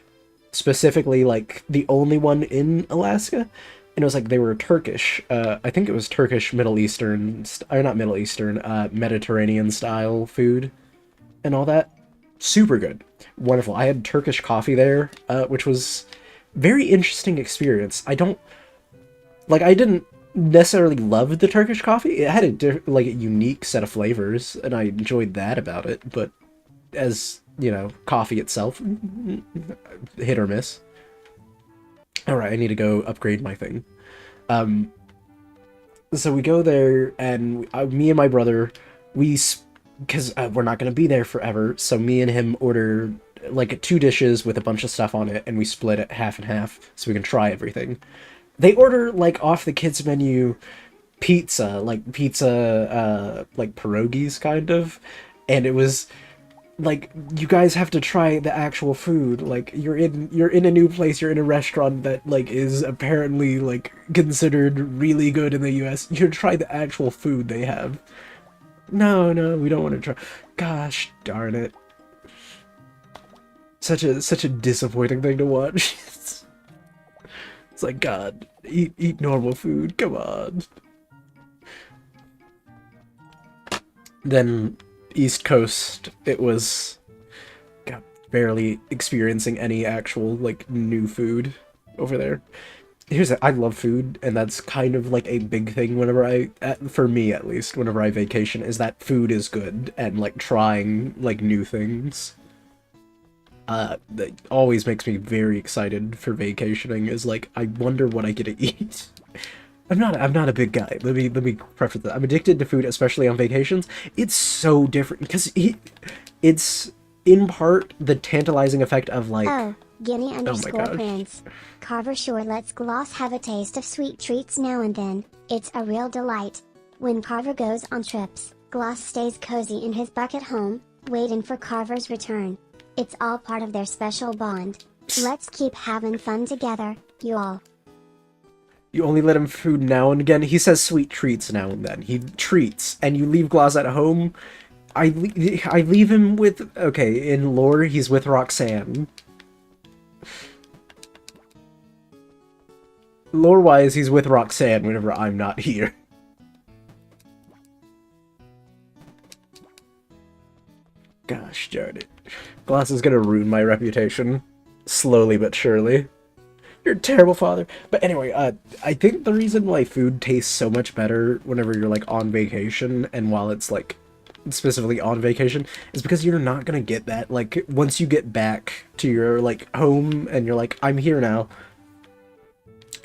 specifically, like, the only one in Alaska, and it was like they were Turkish, I think it was Turkish Middle Eastern, or not Middle Eastern, Mediterranean style food, and all that. Super good. Wonderful. I had Turkish coffee there, which was very interesting experience. I didn't necessarily love the Turkish coffee. It had a unique set of flavors, and I enjoyed that about it, but as, you know, coffee itself, hit or miss. Alright, I need to go upgrade my thing. So we go there, and me and my brother, because we're not going to be there forever, so me and him order, like, 2 dishes with a bunch of stuff on it, and we split it half and half, so we can try everything. They order, like, off the kids' menu pizza, like, like, pierogies, kind of, and it was, like, you guys have to try the actual food, like, you're in a new place, you're in a restaurant that, like, is apparently, like, considered really good in the US, you try the actual food they have. No, we don't want to try. Gosh darn it. Such a disappointing thing to watch. It's like, God, eat normal food, come on. Then East Coast, it was, God, barely experiencing any actual, like, new food over there. I love food, and that's kind of like a big thing whenever for me at least, whenever I vacation, is that food is good, and, like, trying, like, new things. That always makes me very excited for vacationing, is, like, I wonder what I get to eat. I'm not a big guy, let me preface that. I'm addicted to food, especially on vacations. It's so different, because it's, in part, the tantalizing effect of, like... Oh, Guinea Oh my gosh. Prince. Carver sure lets Gloss have a taste of sweet treats now and then. It's a real delight. When Carver goes on trips, Gloss stays cozy in his bucket home, waiting for Carver's return. It's all part of their special bond. Let's keep having fun together, you all. You only let him food now and again. He says sweet treats now and then. He treats, and you leave Gloss at home. I leave him with... Okay, in lore, he's with Roxanne. Lore-wise, he's with Roxanne whenever I'm not here. Gosh darn it. Gloss is gonna ruin my reputation. Slowly but surely. You're a terrible father. But anyway, I think the reason why food tastes so much better whenever you're, like, on vacation, and while it's, like, specifically on vacation, is because you're not gonna get that, like, once you get back to your, like, home, and you're like, I'm here now.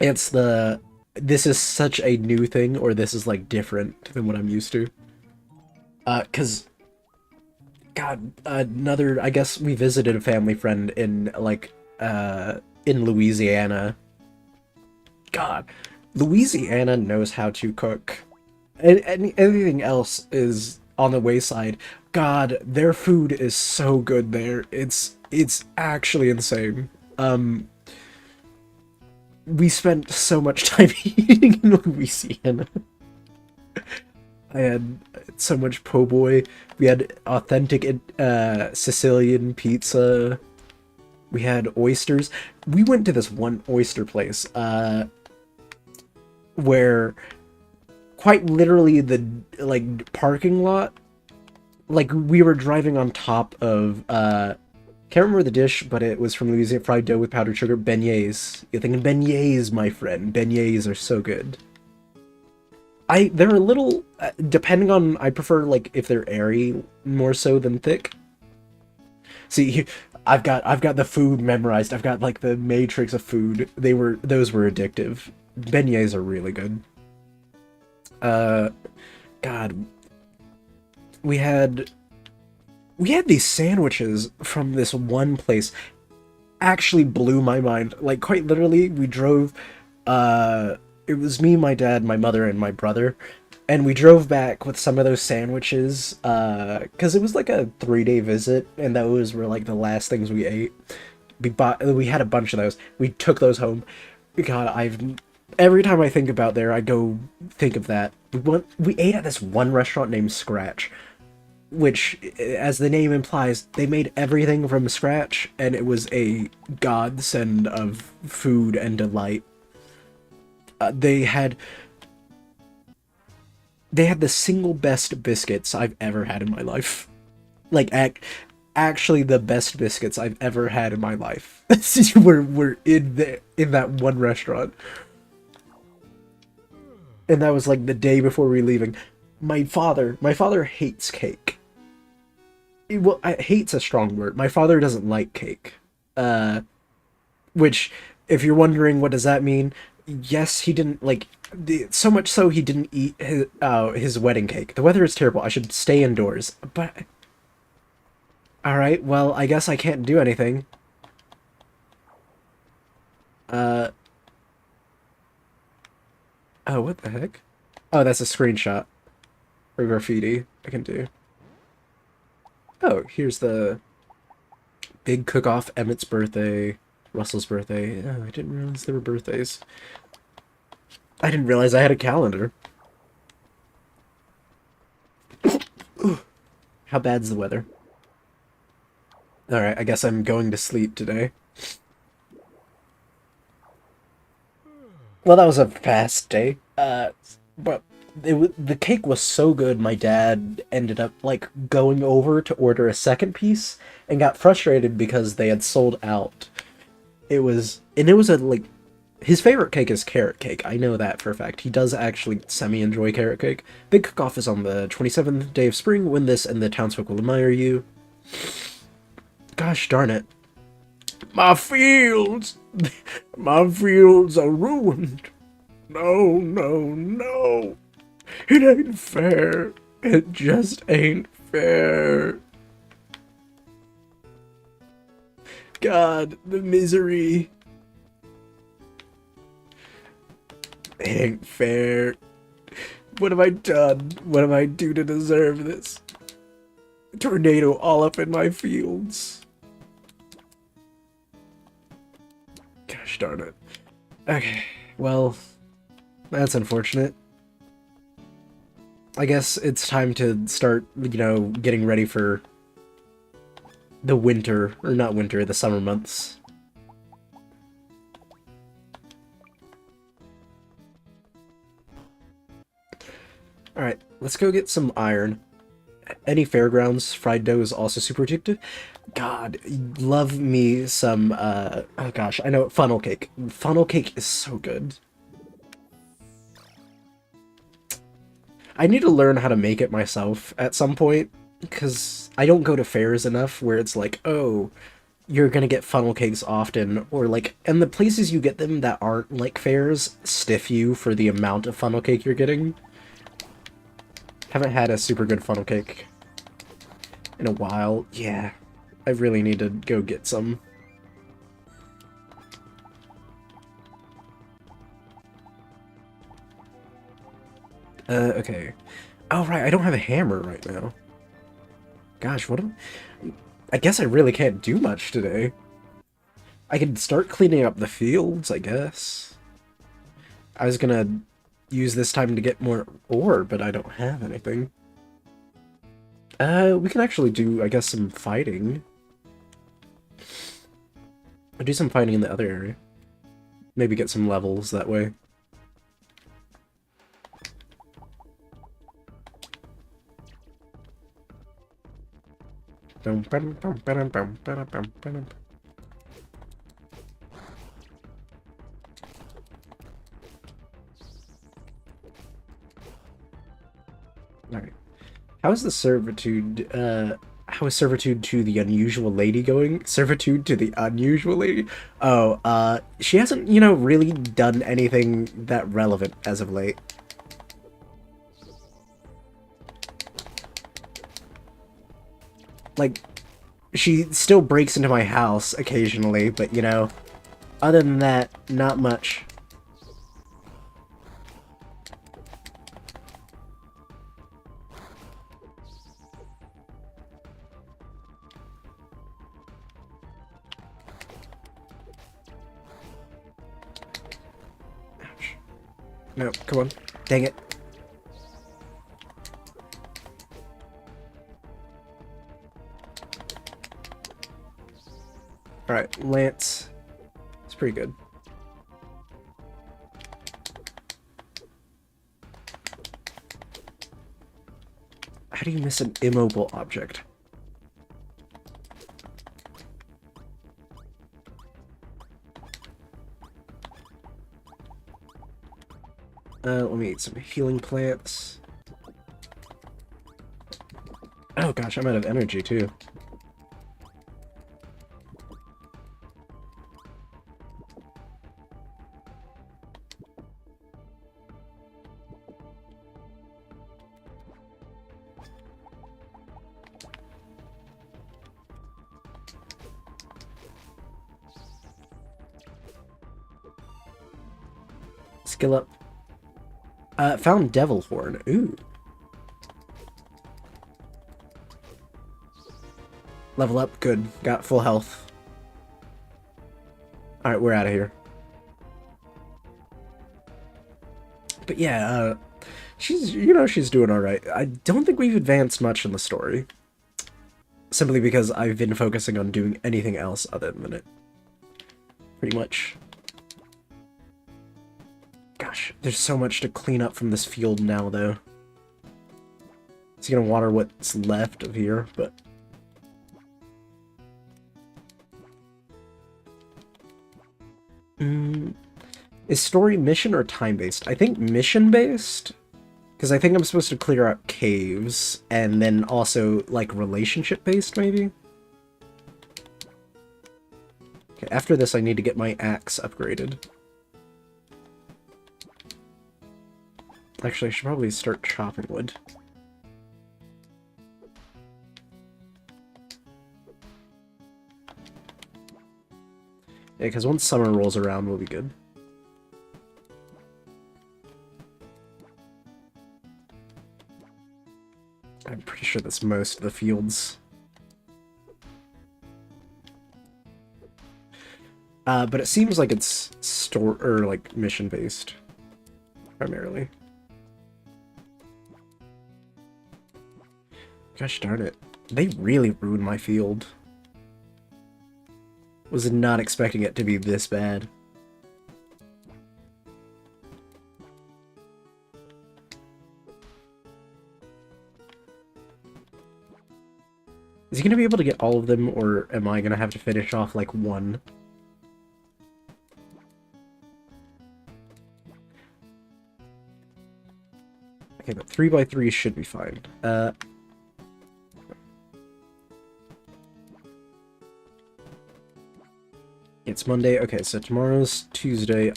It's this is such a new thing, or this is, like, different than what I'm used to. 'Cause God, another, I guess we visited a family friend in, like, in Louisiana. God, Louisiana knows how to cook. And anything else is on the wayside. God, their food is so good there. It's actually insane. We spent so much time eating in Louisiana. I had so much po' boy. We had authentic Sicilian pizza. We had oysters. We went to this one oyster place where quite literally the like parking lot, like we were driving on top of can't remember the dish, but it was from Louisiana, fried dough with powdered sugar, beignets. You're thinking beignets, my friend. Beignets are so good. They're a little, depending on, I prefer, like, if they're airy more so than thick. See, I've got the food memorized. I've got, like, the matrix of food. Those were addictive. Beignets are really good. God. We had these sandwiches from this one place. Actually blew my mind. Like, quite literally, we drove, it was me, my dad, my mother, and my brother, and we drove back with some of those sandwiches, because it was like a 3-day visit, and those were like the last things we ate. We had a bunch of those. We took those home. God, every time I think about there, I go think of that. We ate at this one restaurant named Scratch, which, as the name implies, they made everything from scratch, and it was a godsend of food and delight. They had the single best biscuits I've ever had in my life. Like, actually the best biscuits I've ever had in my life. We're in that one restaurant. And that was like the day before we were leaving. My father hates cake. Well, hate's a strong word. My father doesn't like cake. Which, if you're wondering what does that mean, yes, he didn't like so much so he didn't eat his wedding cake. The weather is terrible. I should stay indoors. But all right, well, I guess I can't do anything. Oh, what the heck? Oh, that's a screenshot or graffiti I can do. Oh, here's the big cook-off. Emmett's birthday, Russell's birthday. Oh, I didn't realize there were birthdays. I didn't realize I had a calendar. How bad's the weather? Alright, I guess I'm going to sleep today. Well, that was a fast day. But the cake was so good, my dad ended up, like, going over to order a second piece and got frustrated because they had sold out. It was like, his favorite cake is carrot cake. I know that for a fact. He does actually semi-enjoy carrot cake. Big cook-off is on the 27th day of spring. Win this and the townsfolk will admire you. Gosh darn it. My fields! My fields are ruined. No, no, no. It ain't fair. It just ain't fair. God, the misery. It ain't fair. What have I done? What have I do to deserve this? Tornado all up in my fields. Gosh darn it. Okay, well, that's unfortunate. I guess it's time to start, getting ready for the winter, or not winter, the summer months. Alright, let's go get some iron. Any fairgrounds, fried dough is also super addictive. God, love me some, oh gosh, I know, funnel cake. Funnel cake is so good. I need to learn how to make it myself at some point, because I don't go to fairs enough where it's like, oh, you're gonna get funnel cakes often, or like, and the places you get them that aren't like fairs stiff you for the amount of funnel cake you're getting. Haven't had a super good funnel cake in a while. Yeah, I really need to go get some. Okay. Oh, right, I don't have a hammer right now. Gosh, what am... I guess I really can't do much today. I could start cleaning up the fields, I guess. I was gonna use this time to get more ore, but I don't have anything. We can actually do, I guess, some fighting. I'll do some fighting in the other area. Maybe get some levels that way. Alright. How is the servitude, how is servitude to the unusual lady going? Servitude to the unusual lady? Oh, she hasn't, you know, really done anything that relevant as of late. Like, she still breaks into my house occasionally, but, you know, other than that, not much. Ouch. No, come on. Dang it. Alright, Lance. It's pretty good. How do you miss an immobile object? Let me eat some healing plants. Oh gosh, I'm out of energy too. Skill up. Found Devil Horn. Ooh. Level up. Good. Got full health. Alright, we're out of here. But yeah, she's, you know, she's doing alright. I don't think we've advanced much in the story. Simply because I've been focusing on doing anything else other than it. Pretty much. Gosh, there's so much to clean up from this field now, though. It's gonna water what's left of here, but... Is story mission or time-based? I think mission-based? Because I think I'm supposed to clear out caves, and then also, like, relationship-based, maybe? Okay, after this I need to get my axe upgraded. Actually, I should probably start chopping wood. Yeah, because once summer rolls around, we'll be good. I'm pretty sure that's most of the fields. But it seems like it's store or like mission based, primarily. Gosh darn it. They really ruined my field. Was not expecting it to be this bad. Is he gonna be able to get all of them, or am I gonna have to finish off like one? Okay, but 3x3 should be fine. It's Monday. Okay, so tomorrow's Tuesday.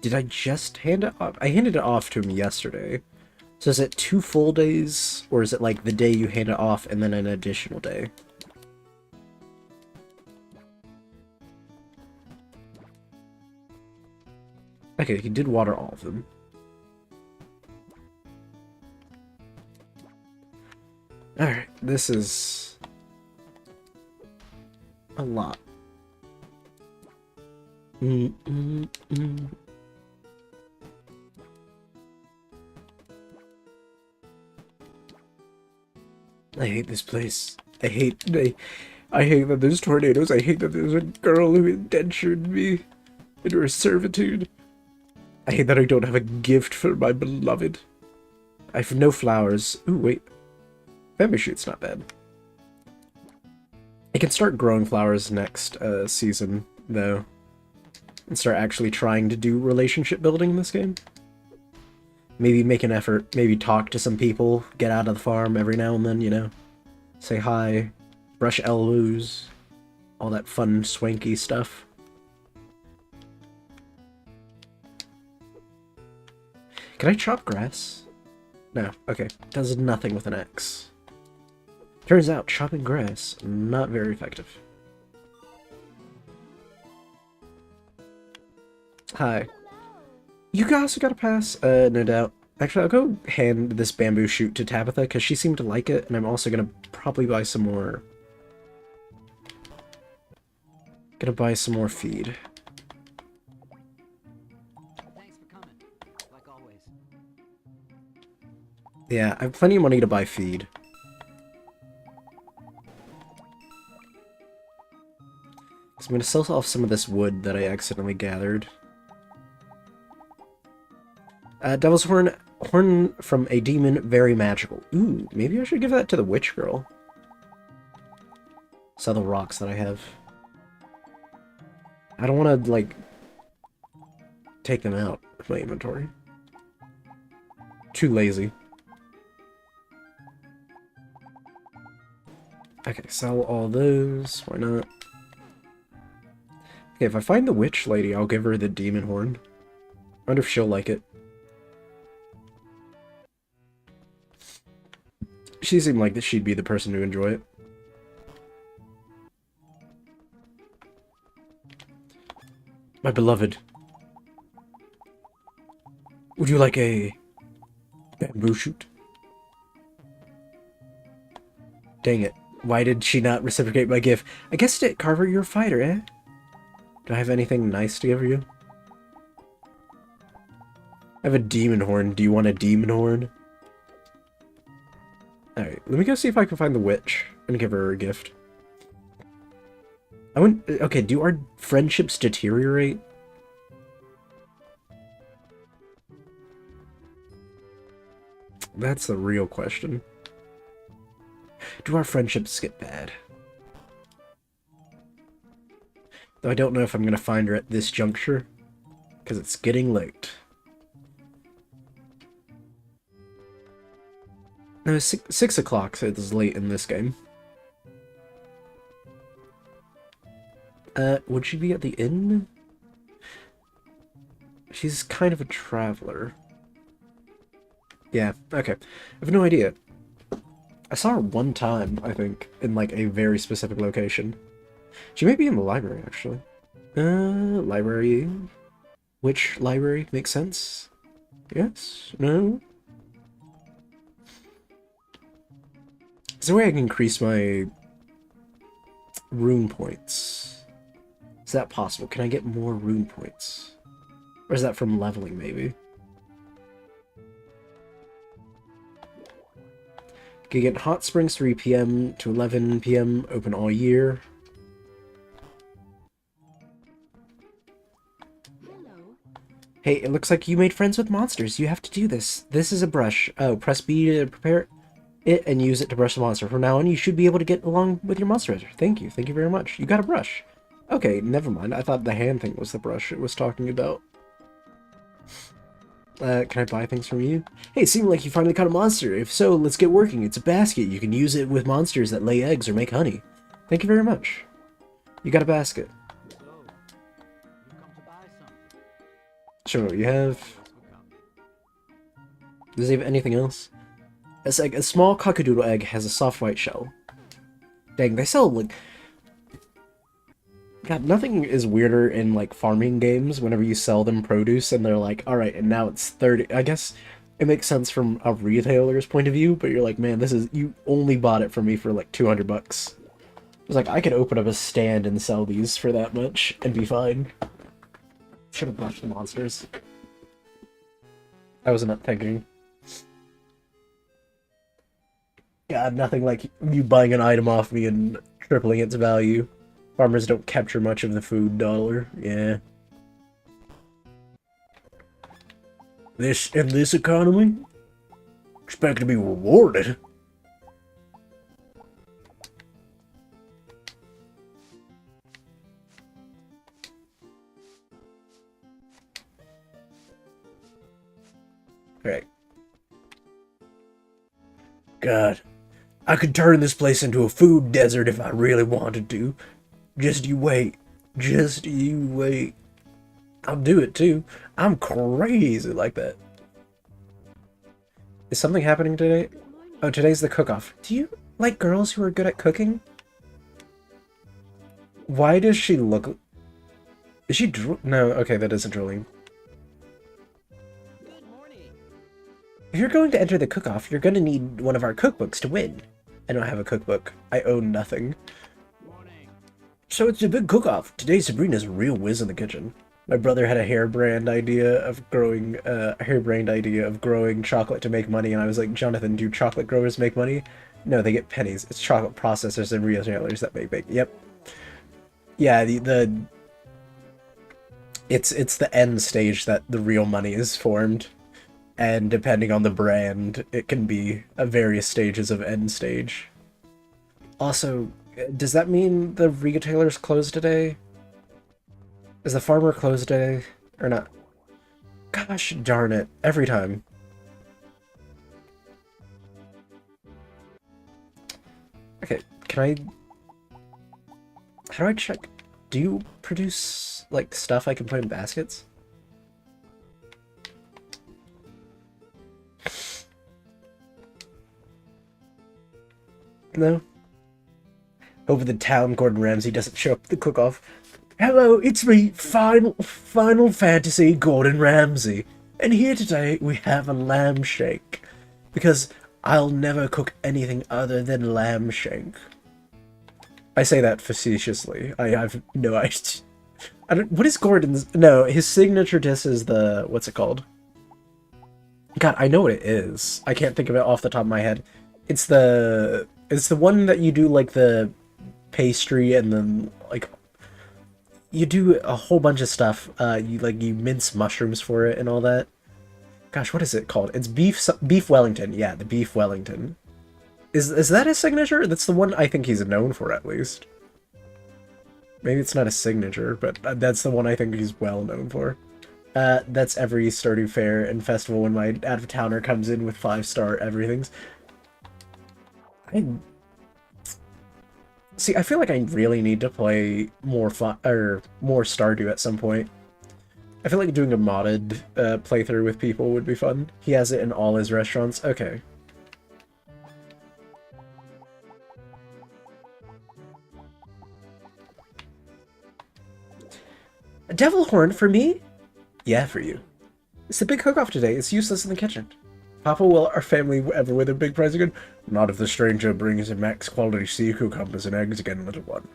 Did I just hand it off? I handed it off to him yesterday. So is it 2 full days, or is it like the day you hand it off and then an additional day? Okay, he did water all of them. Alright, this is a lot. I hate this place. I hate that there's tornadoes. I hate that there's a girl who indentured me into her servitude. I hate that I don't have a gift for my beloved. I have no flowers. Ooh, wait. Bamboo shoot's not bad. I can start growing flowers next season, though. And start actually trying to do relationship building in this game. Maybe make an effort, maybe talk to some people, get out of the farm every now and then, you know. Say hi, brush elbows, all that fun, swanky stuff. Can I chop grass? No, okay. Does nothing with an axe. Turns out, chopping grass, not very effective. Hi. You guys got a pass? No doubt. Actually, I'll go hand this bamboo shoot to Tabitha, because she seemed to like it, and I'm also gonna probably buy some more... Gonna buy some more feed. Thanks for coming. Like always. Yeah, I have plenty of money to buy feed. So I'm gonna sell off some of this wood that I accidentally gathered. Devil's Horn from a demon, very magical. Ooh, maybe I should give that to the witch girl. Sell the rocks that I have. I don't want to, like, take them out of my inventory. Too lazy. Okay, sell all those. Why not? Okay, if I find the witch lady, I'll give her the demon horn. I wonder if she'll like it. She seemed like that she'd be the person to enjoy it. My beloved. Would you like a bamboo shoot? Dang it. Why did she not reciprocate my gift? I guessed it, Carver, you're a fighter, eh? Do I have anything nice to give you? I have a demon horn. Do you want a demon horn? Alright, let me go see if I can find the witch and give her a gift. Okay, do our friendships deteriorate? That's the real question. Do our friendships get bad? Though I don't know if I'm gonna find her at this juncture, because it's getting late. No, 6 o'clock, so it's late in this game. Would she be at the inn? She's kind of a traveler. Yeah, okay. I have no idea. I saw her one time, I think, in like a very specific location. She may be in the library, actually. Library. Which library? Makes sense? Yes? No? Is there a way I can increase my rune points? Is that possible? Can I get more rune points? Or is that from leveling, maybe? Can get Hot Springs 3 p.m. to 11 p.m. open all year. Hey, it looks like you made friends with monsters. You have to do this. This is a brush. Oh, press B to prepare it and use it to brush the monster. From now on, you should be able to get along with your monster. Thank you. Thank you very much. You got a brush. Okay, never mind. I thought the hand thing was the brush it was talking about. Can I buy things from you? Hey, it seemed like you finally caught a monster. If so, let's get working. It's a basket. You can use it with monsters that lay eggs or make honey. Thank you very much. You got a basket. So, you come to buy something. Show me what you have. Does he have anything else? It's like a small cockadoodle egg has a soft white shell. Dang, they sell like... God, nothing is weirder in like farming games whenever you sell them produce and they're like, alright, and now it's 30. I guess it makes sense from a retailer's point of view, but you're like, man, this is... You only bought it from me for like 200 bucks. It's like, I could open up a stand and sell these for that much and be fine. Should have bought the monsters. I wasn't thinking. God, nothing like you buying an item off me and tripling its value. Farmers don't capture much of the food dollar. Yeah. In this economy? Expect to be rewarded. Alright. God. I could turn this place into a food desert if I really wanted to. Just you wait. Just you wait. I'll do it too. I'm crazy like that. Is something happening today? Oh, today's the cook-off. Do you like girls who are good at cooking? Why does she look... Is she No, okay, that isn't drooling. Good morning. If you're going to enter the cook-off, you're going to need one of our cookbooks to win. I don't have a cookbook. I own nothing. Morning. So it's a big cook-off. Today Sabrina's a real whiz in the kitchen. My brother had a harebrained idea of growing chocolate to make money, and I was like, Jonathan, do chocolate growers make money? No, they get pennies. It's chocolate processors and retailers that make bacon. Yep. Yeah, it's the end stage that the real money is formed. And depending on the brand, it can be various stages of end stage. Also, does that mean the retailer's closed today? Is the farmer closed today? Or not? Gosh darn it. Every time. Okay, can I... How do I check? Do you produce, like, stuff I can put in baskets? No? Over the town, Gordon Ramsay doesn't show up at the cook-off. Hello, it's me, Final Fantasy Gordon Ramsay. And here today we have a lamb shank. Because I'll never cook anything other than lamb shank. I say that facetiously. I have no idea. What is Gordon's... No, his signature dish is the... What's it called? God, I know what it is. I can't think of it off the top of my head. It's the one that you do, like, the pastry and then, like, you do a whole bunch of stuff. You mince mushrooms for it and all that. Gosh, what is it called? It's beef Wellington. Yeah, the beef Wellington. Is that his signature? That's the one I think he's known for, at least. Maybe it's not a signature, but that's the one I think he's well known for. That's every Stardew Fair and festival when my out-of-towner comes in with 5-star everythings. See, I feel like I really need to play more Stardew at some point. I feel like doing a modded playthrough with people would be fun. He has it in all his restaurants. Okay. A devil horn for me? Yeah, for you. It's the big cook-off today. It's useless in the kitchen. Papa, will our family ever win a big prize again? Not if the stranger brings a max quality sea cucumbers and eggs again, little one.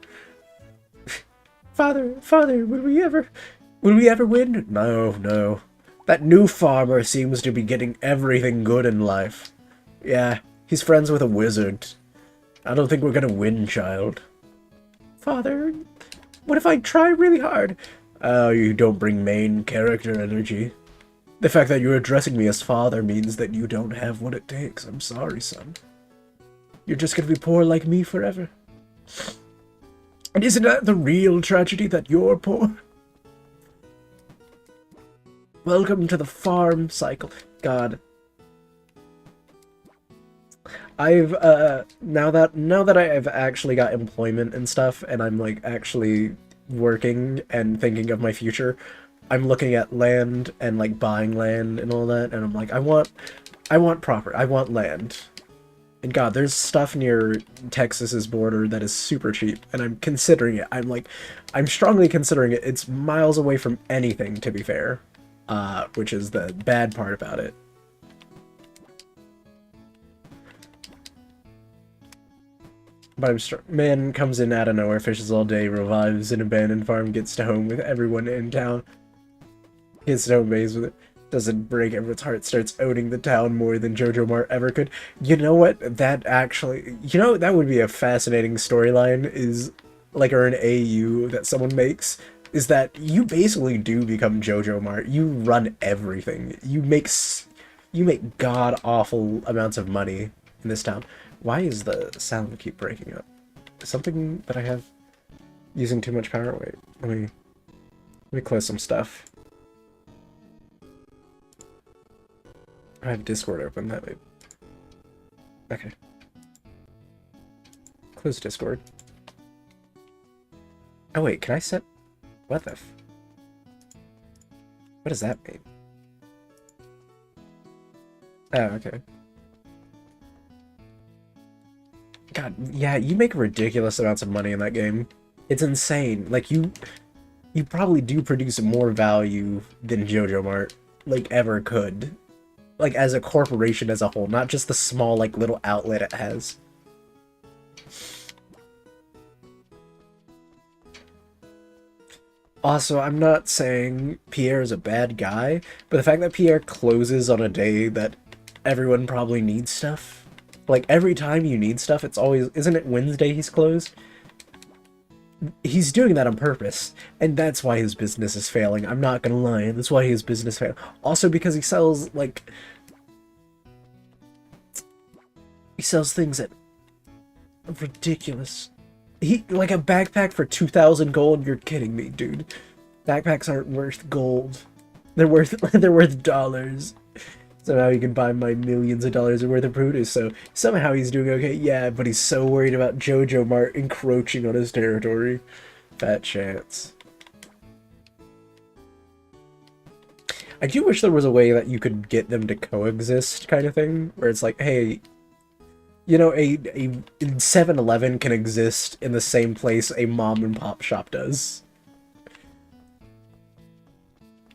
Father, will we ever win? No. That new farmer seems to be getting everything good in life. Yeah, he's friends with a wizard. I don't think we're gonna win, child. Father, what if I try really hard? Oh, you don't bring main character energy. The fact that you're addressing me as father means that you don't have what it takes. I'm sorry, son. You're just gonna be poor like me forever. And isn't that the real tragedy, that you're poor? Welcome to the farm cycle. God. I've, now that I've actually got employment and stuff, and I'm, like, actually working and thinking of my future, I'm looking at land and, like, buying land and all that, and I'm like, I want I want land. And God, there's stuff near Texas's border that is super cheap, and I'm considering it. I'm strongly considering it. It's miles away from anything, to be fair, which is the bad part about it. But man comes in out of nowhere, fishes all day, revives an abandoned farm, gets to home with everyone in town, gets to home base with it. Doesn't break everyone's heart, starts owning the town more than Jojo Mart ever could. You know what? That actually... You know, that would be a fascinating storyline, is... Like, or an AU that someone makes, is that you basically do become Jojo Mart. You run everything. You make god-awful amounts of money in this town. Why is the sound keep breaking up? Something that I have using too much power? Wait, let me close some stuff. I have Discord open, that way. Okay. Close Discord. Oh wait, can I set... What the f... What does that mean? Oh, okay. God, yeah, you make ridiculous amounts of money in that game. It's insane. Like, you probably do produce more value than Jojo Mart, like, ever could. Like, as a corporation as a whole, not just the small, like, little outlet it has. Also, I'm not saying Pierre is a bad guy, but the fact that Pierre closes on a day that everyone probably needs stuff, like, every time you need stuff, it's always... Isn't it Wednesday he's closed? He's doing that on purpose, and that's why his business is failing. I'm not gonna lie, that's why his business failed. Also because he sells, like... He sells things at... ridiculous... like a backpack for 2,000 gold? You're kidding me, dude. Backpacks aren't worth gold. They're worth dollars. Somehow he can buy my millions of dollars worth of produce, so somehow he's doing okay. Yeah, but he's so worried about Jojo Mart encroaching on his territory. Fat chance. I do wish there was a way that you could get them to coexist, kind of thing, where it's like, hey, you know, a 7-Eleven can exist in the same place a mom and pop shop does.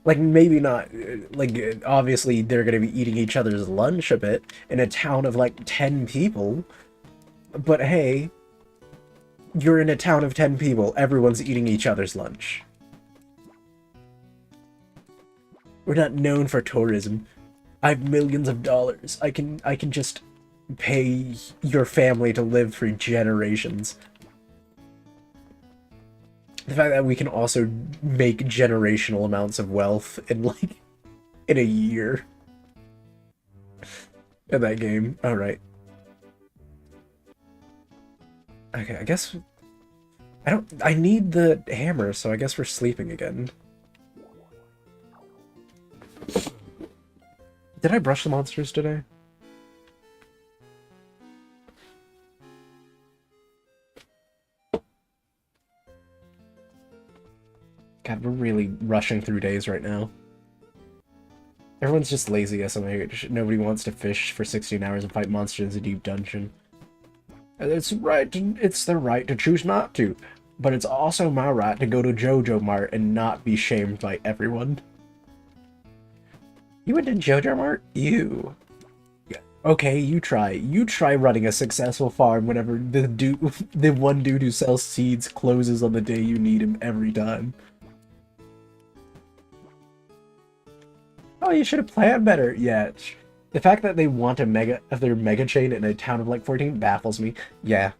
Like, maybe not, like, obviously they're gonna be eating each other's lunch a bit in a town of, like, 10 people. But hey, you're in a town of 10 people, everyone's eating each other's lunch. We're not known for tourism. I have millions of dollars. I can just pay your family to live for generations. The fact that we can also make generational amounts of wealth in, like, in a year. In that game. Alright. Okay, I guess... I need the hammer, so I guess we're sleeping again. Did I brush the monsters today? God, we're really rushing through days right now. Everyone's just lazy SMH. Nobody wants to fish for 16 hours and fight monsters in a deep dungeon. It's their right to choose not to, but it's also my right to go to Jojo Mart and not be shamed by everyone. You went to Jojo Mart? You. Yeah. Okay, you try. You try running a successful farm whenever the one dude who sells seeds closes on the day you need him every time. Oh, you should have planned better. Yeah, the fact that they want their mega chain in a town of like 14 baffles me. Yeah.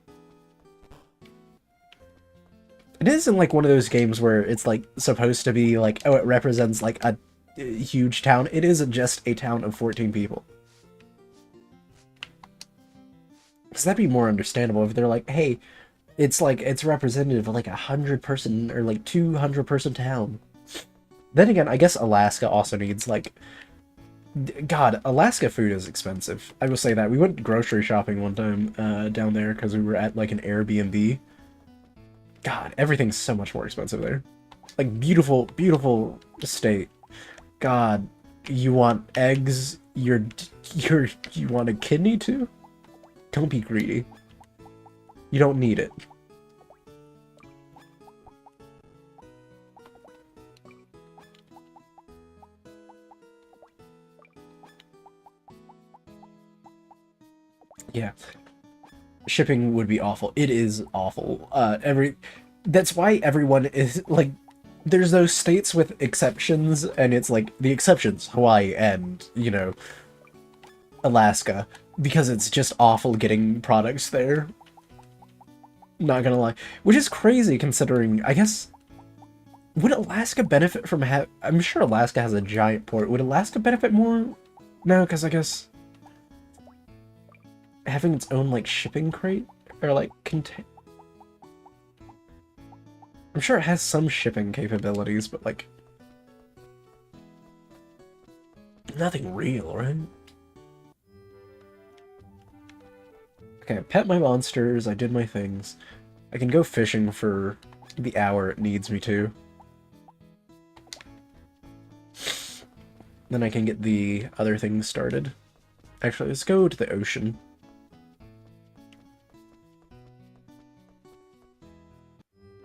It isn't like one of those games where it's like supposed to be like, oh, it represents like a huge town. It isn't just a town of 14 people. Because that'd be more understandable if they're like, hey, it's representative of like 100-person or like 200-person town. Then again, I guess Alaska also needs, like... God, Alaska food is expensive. I will say that. We went grocery shopping one time down there because we were at, like, an Airbnb. God, everything's so much more expensive there. Like, beautiful, beautiful state. God, you want eggs? you want a kidney too? Don't be greedy. You don't need it. Yeah. Shipping would be awful. It is awful. That's why everyone is like, there's those states with exceptions, and it's like the exceptions, Hawaii and, you know, Alaska, because it's just awful getting products there. Not gonna lie. Which is crazy considering, I guess, would Alaska benefit from I'm sure Alaska has a giant port. Would Alaska benefit more? No, because I guess having its own, like, shipping crate? Or, like, I'm sure it has some shipping capabilities, but, like, nothing real, right? Okay, I pet my monsters, I did my things. I can go fishing for the hour it needs me to. Then I can get the other things started. Actually, let's go to the ocean.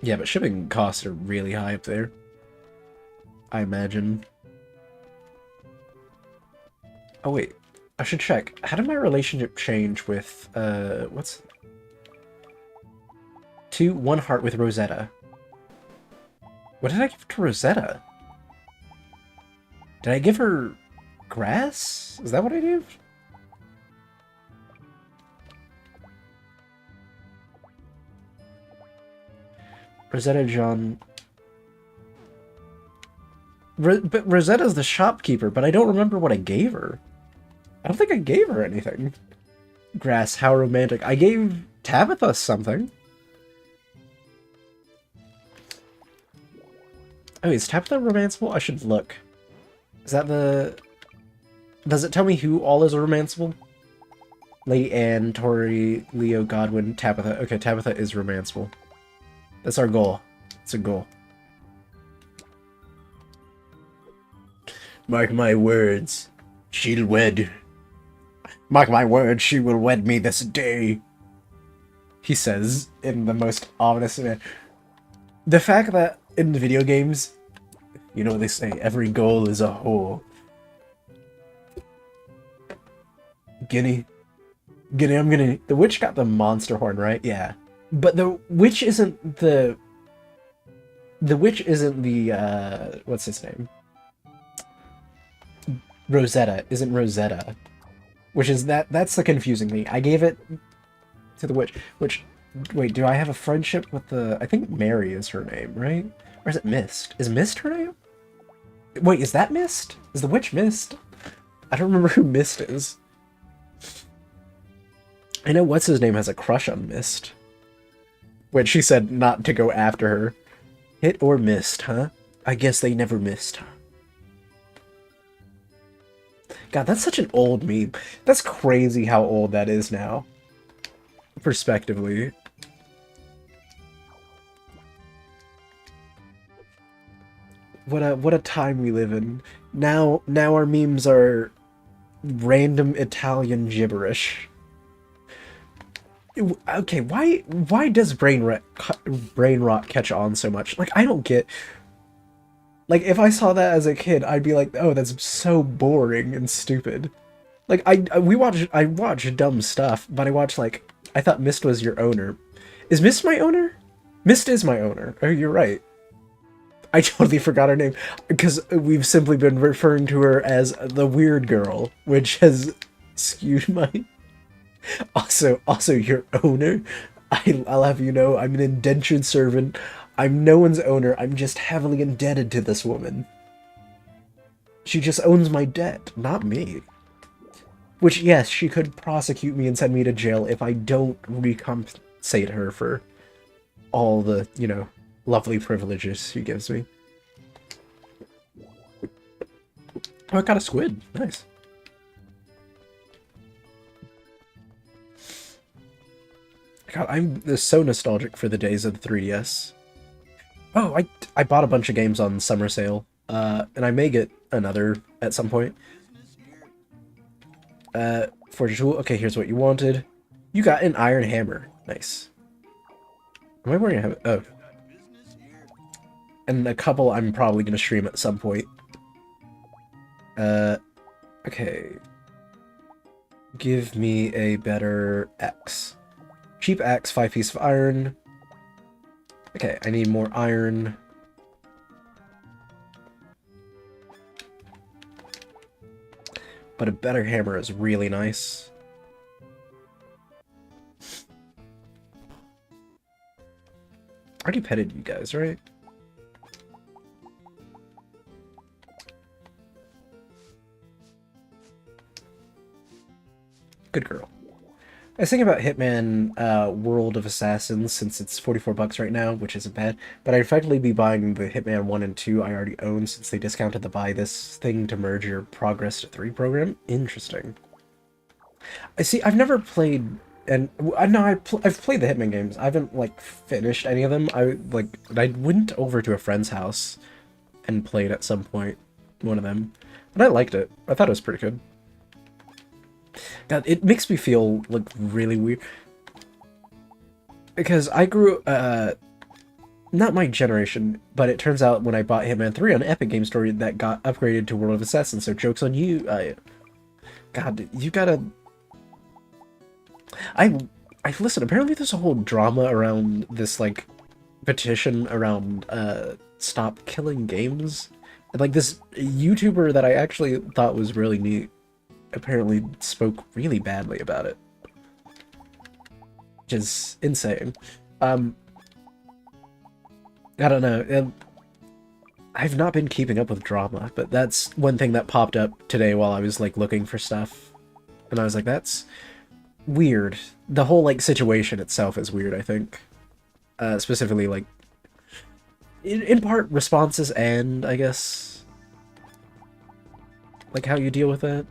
Yeah, but shipping costs are really high up there, I imagine. Oh wait, I should check. How did my relationship change with, what's... One heart with Rosetta. What did I give to Rosetta? Did I give her grass? Is that what I did? Rosetta John... but Rosetta's the shopkeeper, but I don't remember what I gave her. I don't think I gave her anything. Grass, how romantic. I gave Tabitha something. Oh, is Tabitha romanceable? I should look. Is that the... Does it tell me who all is romanceable? Lady Anne, Tori, Leo, Godwin, Tabitha. Okay, Tabitha is romanceable. That's our goal. It's a goal. Mark my words. She'll wed. Mark my words, she will wed me this day. He says in the most ominous way. The fact that in the video games, you know what they say, every goal is a whore. Guinea, I'm gonna... The witch got the monster horn, right? Yeah. But the witch isn't the... The witch isn't the, what's his name? Rosetta. Isn't Rosetta. Which is that's the confusing thing. I gave it to the witch, which... Wait, do I have a friendship with the... I think Mary is her name, right? Or is it Mist? Is Mist her name? Wait, is that Mist? Is the witch Mist? I don't remember who Mist is. I know what's-his-name has a crush on Mist. Which she said not to go after her. Hit or missed, huh? I guess they never missed, huh? God, that's such an old meme. That's crazy how old that is now. Perspectively. What a time we live in. Now our memes are random Italian gibberish. Okay, why does brain rot catch on so much? Like, I don't get... Like, if I saw that as a kid, I'd be like, oh, that's so boring and stupid. Like, I watch dumb stuff, but I watch, like... I thought Mist was your owner. Is Mist my owner? Mist is my owner. Oh, you're right. I totally forgot her name, because we've simply been referring to her as the weird girl, which has skewed my... Also, your owner? I'll have you know, I'm an indentured servant. I'm no one's owner. I'm just heavily indebted to this woman. She just owns my debt, not me. Which, yes, she could prosecute me and send me to jail if I don't recompensate her for all the, you know, lovely privileges she gives me. Oh, I got a squid. Nice. God, I'm so nostalgic for the days of the 3DS. Oh, I bought a bunch of games on summer sale, and I may get another at some point. Forge a tool. Okay, here's what you wanted. You got an iron hammer. Nice. Am I wearing a helmet? Oh. And a couple I'm probably gonna stream at some point. Okay. Give me a better axe. Cheap axe, 5 piece of iron. Okay, I need more iron. But a better hammer is really nice. I already petted you guys, right? Good girl. I was thinking about Hitman World of Assassins since it's 44 bucks right now, which isn't bad, but I'd effectively be buying the Hitman 1 and 2 I already own since they discounted the buy this thing to merge your Progress to 3 program. Interesting. I see, I've never played, and I know I've played the Hitman games. I haven't, like, finished any of them. I went over to a friend's house and played at some point, one of them, and I liked it. I thought it was pretty good. God, it makes me feel, like, really weird. Because I grew, not my generation, but it turns out when I bought Hitman 3 on Epic Game Store, that got upgraded to World of Assassins, so joke's on you. God, you gotta... Listen, apparently there's a whole drama around this, like, petition around, stop killing games. And, like, this YouTuber that I actually thought was really neat apparently spoke really badly about it, which is insane. I don't know. I've not been keeping up with drama, but that's one thing that popped up today while I was like looking for stuff, and I was like, that's weird. The whole like situation itself is weird, I think. Specifically, like in part responses and I guess like how you deal with that.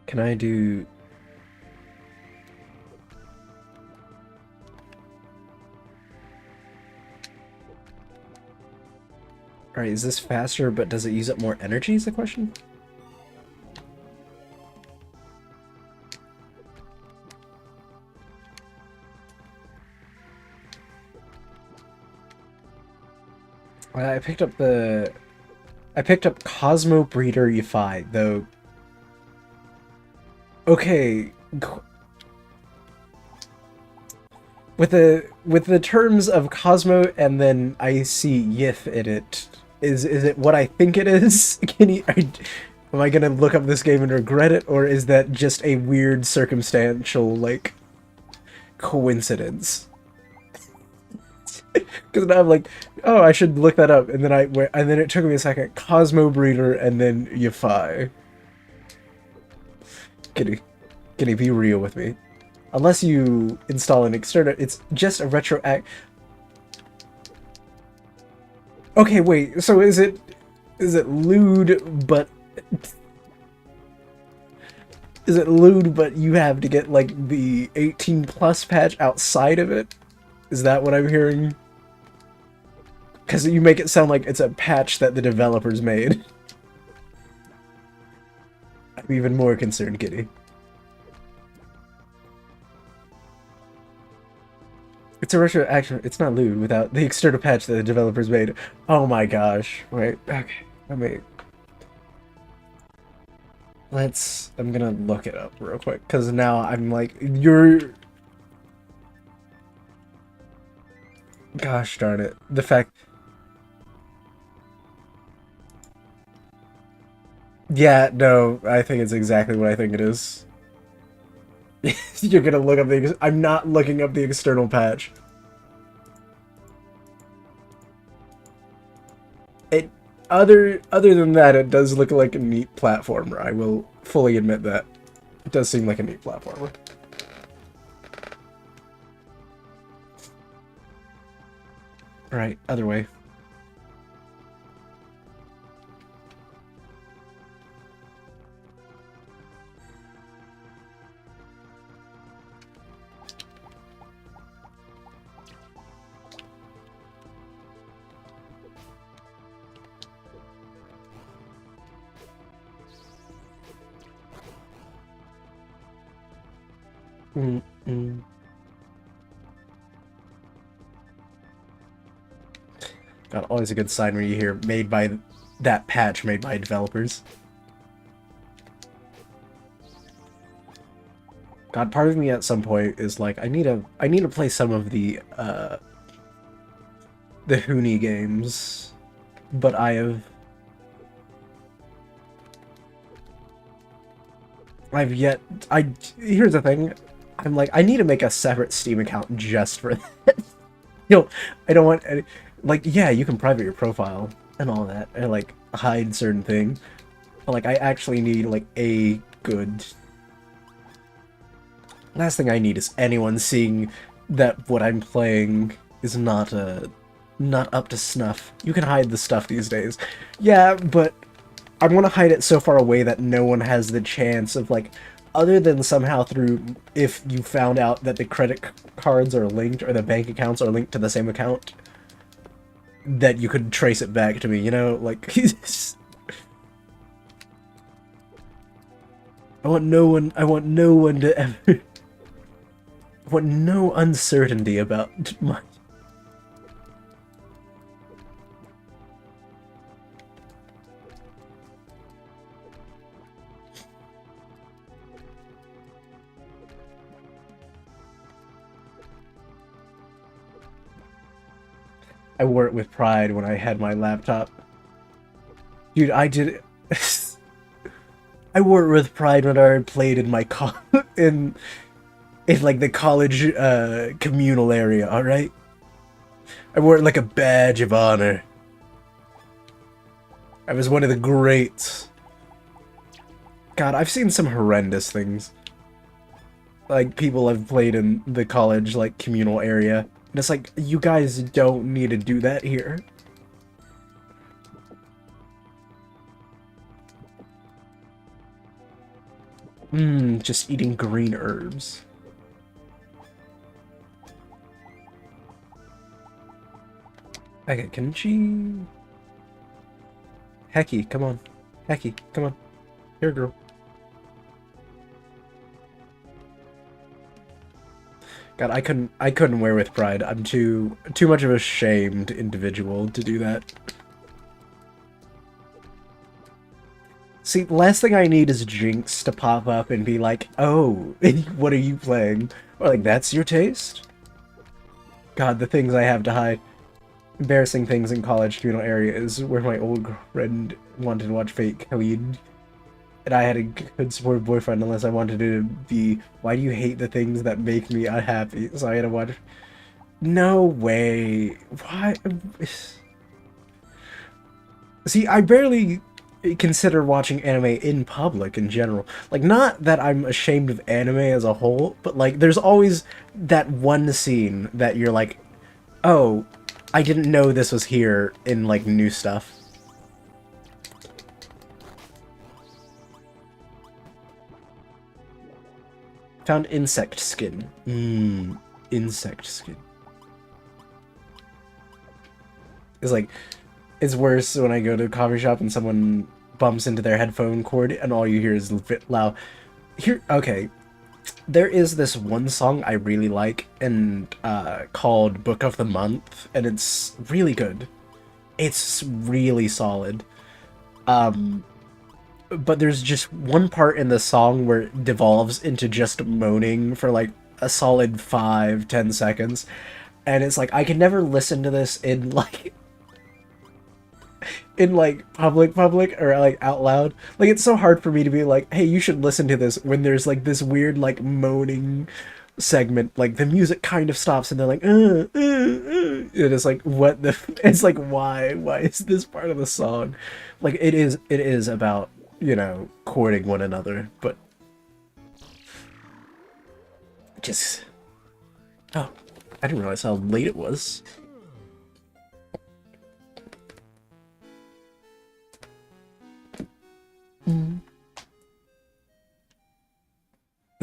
Can I do... Alright, is this faster, but does it use up more energy is the question? I picked up Cosmo Breeder Yafai, though. Okay. With the terms of Cosmo and then I see Yif in it, is it what I think it is? Am I gonna look up this game and regret it, or is that just a weird circumstantial like coincidence? Because now I'm like, oh, I should look that up, and then it took me a second. Cosmo Breeder and then Yafai. Kitty, be real with me. Unless you install an external, it's just a retroact. Okay, wait. So is it lewd, but is it lewd, but you have to get like the 18+ patch outside of it? Is that what I'm hearing? Because you make it sound like it's a patch that the developers made. I'm even more concerned, Kitty. It's a retroaction. It's not lewd without the external patch that the developers made. Oh my gosh. Wait. Okay. I'm gonna look it up real quick, because now I'm like, gosh darn it. The fact... Yeah, no, I think it's exactly what I think it is. You're gonna look up the... I'm not looking up the external patch. Other than that, it does look like a neat platformer. I will fully admit that. It does seem like a neat platformer. Right, other way. Mm-mm. God, always a good sign when you hear made by that patch made by developers. God, part of me at some point is like, I need to play some of the Huni games, but here's the thing, I'm like, I need to make a separate Steam account just for that. I don't want any, like, yeah, you can private your profile and all that, and like hide certain things, but like I actually need like a good. Last thing I need is anyone seeing that what I'm playing is not up to snuff. You can hide the stuff these days. Yeah, but I want to hide it so far away that no one has the chance of, like, other than somehow through, if you found out that the credit cards are linked or the bank accounts are linked to the same account, that you could trace it back to me, you know? Like, I want no one to ever... I want no uncertainty about my... I wore it with pride when I had my laptop. Dude, I did it. I wore it with pride when I played in my in like the college communal area, alright? I wore it like a badge of honor. I was one of the greats. God, I've seen some horrendous things. Like, people have played in the college, like, communal area. And it's like, you guys don't need to do that here. Just eating green herbs. Okay, can she... Hecky, come on. Hecky, come on. Here, girl. God, I couldn't wear with pride. I'm too much of a shamed individual to do that. See, last thing I need is Jinx to pop up and be like, "Oh, what are you playing?" Or like, "That's your taste?" God, the things I have to hide. Embarrassing things in college communal areas where my old friend wanted to watch Fate Khalid. And I had a good supportive boyfriend unless I wanted to be, why do you hate the things that make me unhappy? So I had to watch... No way. Why? See, I barely consider watching anime in public in general. Like, not that I'm ashamed of anime as a whole, but like, there's always that one scene that you're like, oh, I didn't know this was here in, like, new stuff. Found insect skin. Insect skin. It's like, it's worse when I go to a coffee shop and someone bumps into their headphone cord and all you hear is loud. Here, okay. There is this one song I really like and called Book of the Month, and it's really good. It's really solid. But there's just one part in the song where it devolves into just moaning for like a solid 5-10 seconds, and it's like I can never listen to this in like public or like out loud. Like, it's so hard for me to be like, hey, you should listen to this when there's like this weird like moaning segment, like the music kind of stops and they're like and it's like, what the it's like, why is this part of the song? Like, it is about, you know, courting one another, but just, oh, I didn't realize how late it was.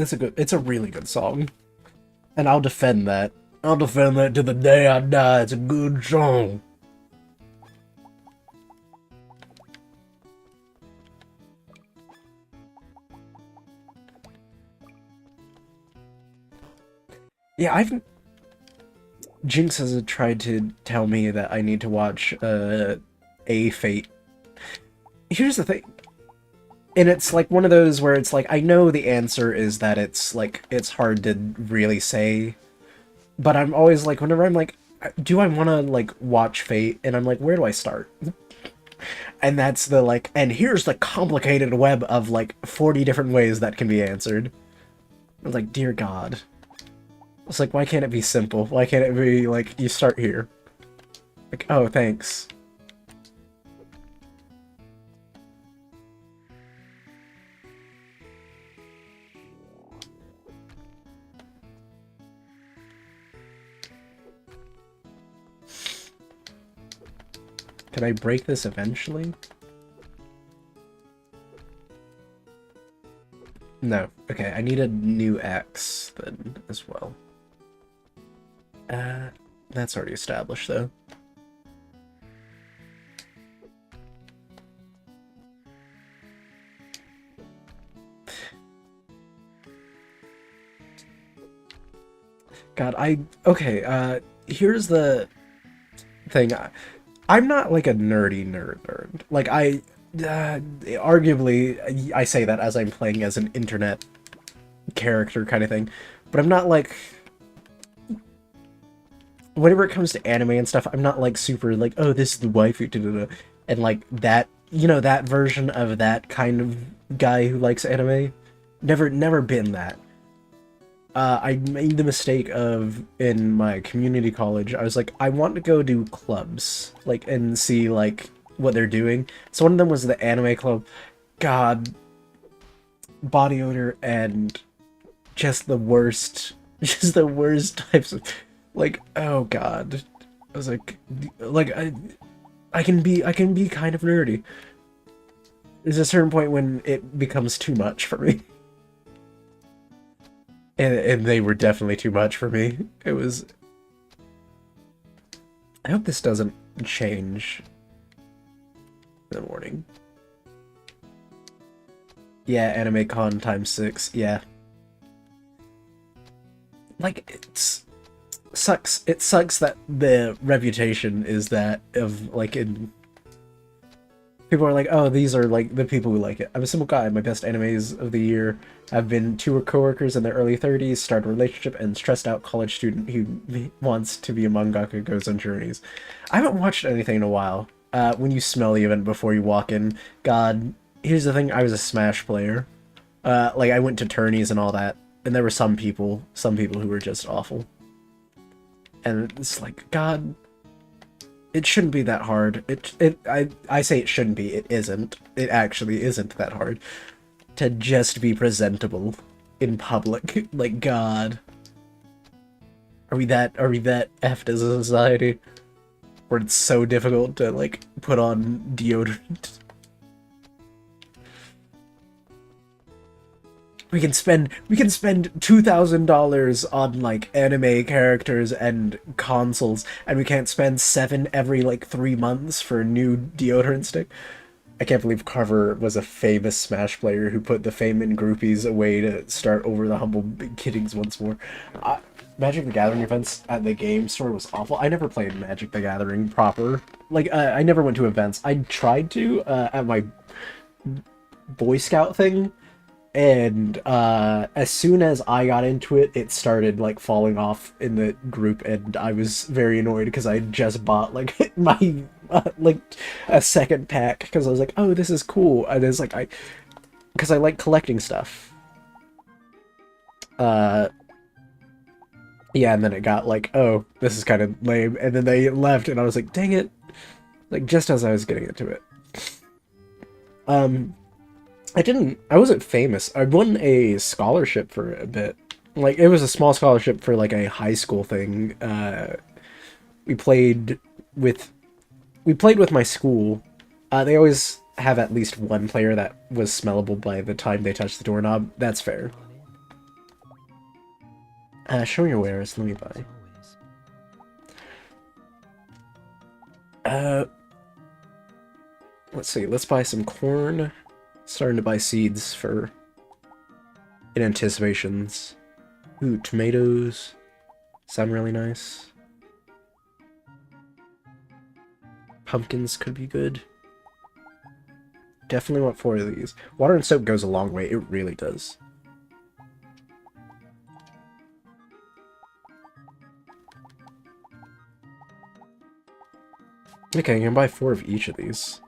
It's a really good song. And I'll defend that. I'll defend that to the day I die. It's a good song. Yeah, I've Jinx has tried to tell me that I need to watch A Fate. Here's the thing. And it's like one of those where it's like I know the answer is that it's like it's hard to really say, but I'm always like whenever I'm like do I want to like watch Fate, and I'm like where do I start? And that's the like and here's the complicated web of like 40 different ways that can be answered. I was like, dear God. It's like, why can't it be simple? Why can't it be like you start here? Like, oh, thanks. Can I break this eventually? No. Okay, I need a new X then as well. That's already established though. God, here's the thing. I'm not like a nerd. Like arguably, I say that as I'm playing as an internet character kind of thing, but I'm not like, whenever it comes to anime and stuff, I'm not like super like, oh, this is the waifu, and like that, you know, that version of that kind of guy who likes anime. Never been that. I made the mistake of, in my community college, I was like, I want to go do clubs, like, and see, like, what they're doing. So one of them was the anime club. God, body odor and just the worst types of, like, oh God. I was like I can be kind of nerdy. There's a certain point when it becomes too much for me. And they were definitely too much for me. It was... I hope this doesn't change in the morning. Yeah, Anime Con times 6, yeah. Like, sucks. It sucks that the reputation is that of, like, in... People are like, oh, these are, like, the people who like it. I'm a simple guy. My best animes of the year have been two coworkers in their early 30s, start a relationship, and stressed out college student who wants to be a mangaka goes on journeys. I haven't watched anything in a while. When you smell the event before you walk in, God, here's the thing, I was a Smash player. Like, I went to tourneys and all that, and there were some people who were just awful. And it's like, God... It shouldn't be that hard. I say it shouldn't be. It isn't. It actually isn't that hard to just be presentable in public. Like, God, are we that effed as a society where it's so difficult to like put on deodorant? We can spend $2,000 on like anime characters and consoles, and we can't spend $7 every like 3 months for a new deodorant stick. I can't believe Carver was a famous Smash player who put the fame and groupies away to start over the humble beginnings once more. Magic the Gathering events at the game store was awful. I never played Magic the Gathering proper. Like, I never went to events. I tried to at my Boy Scout thing. And as soon as I got into it, it started like falling off in the group, and I was very annoyed because I just bought like my like a second pack because I was like, oh, this is cool, and it's like because I like collecting stuff. Yeah, and then it got like, oh, this is kind of lame, and then they left, and I was like, dang it, like just as I was getting into it. I wasn't famous. I won a scholarship for a bit. Like, it was a small scholarship for, like, a high school thing. We played with my school. They always have at least one player that was smellable by the time they touched the doorknob. That's fair. Show me your wares. Let me buy. Let's see. Let's buy some corn. Starting to buy seeds in anticipations. Ooh, tomatoes. sound really nice. Pumpkins could be good. Definitely want 4 of these. Water and soap goes a long way. It really does. Okay, you can buy 4 of each of these.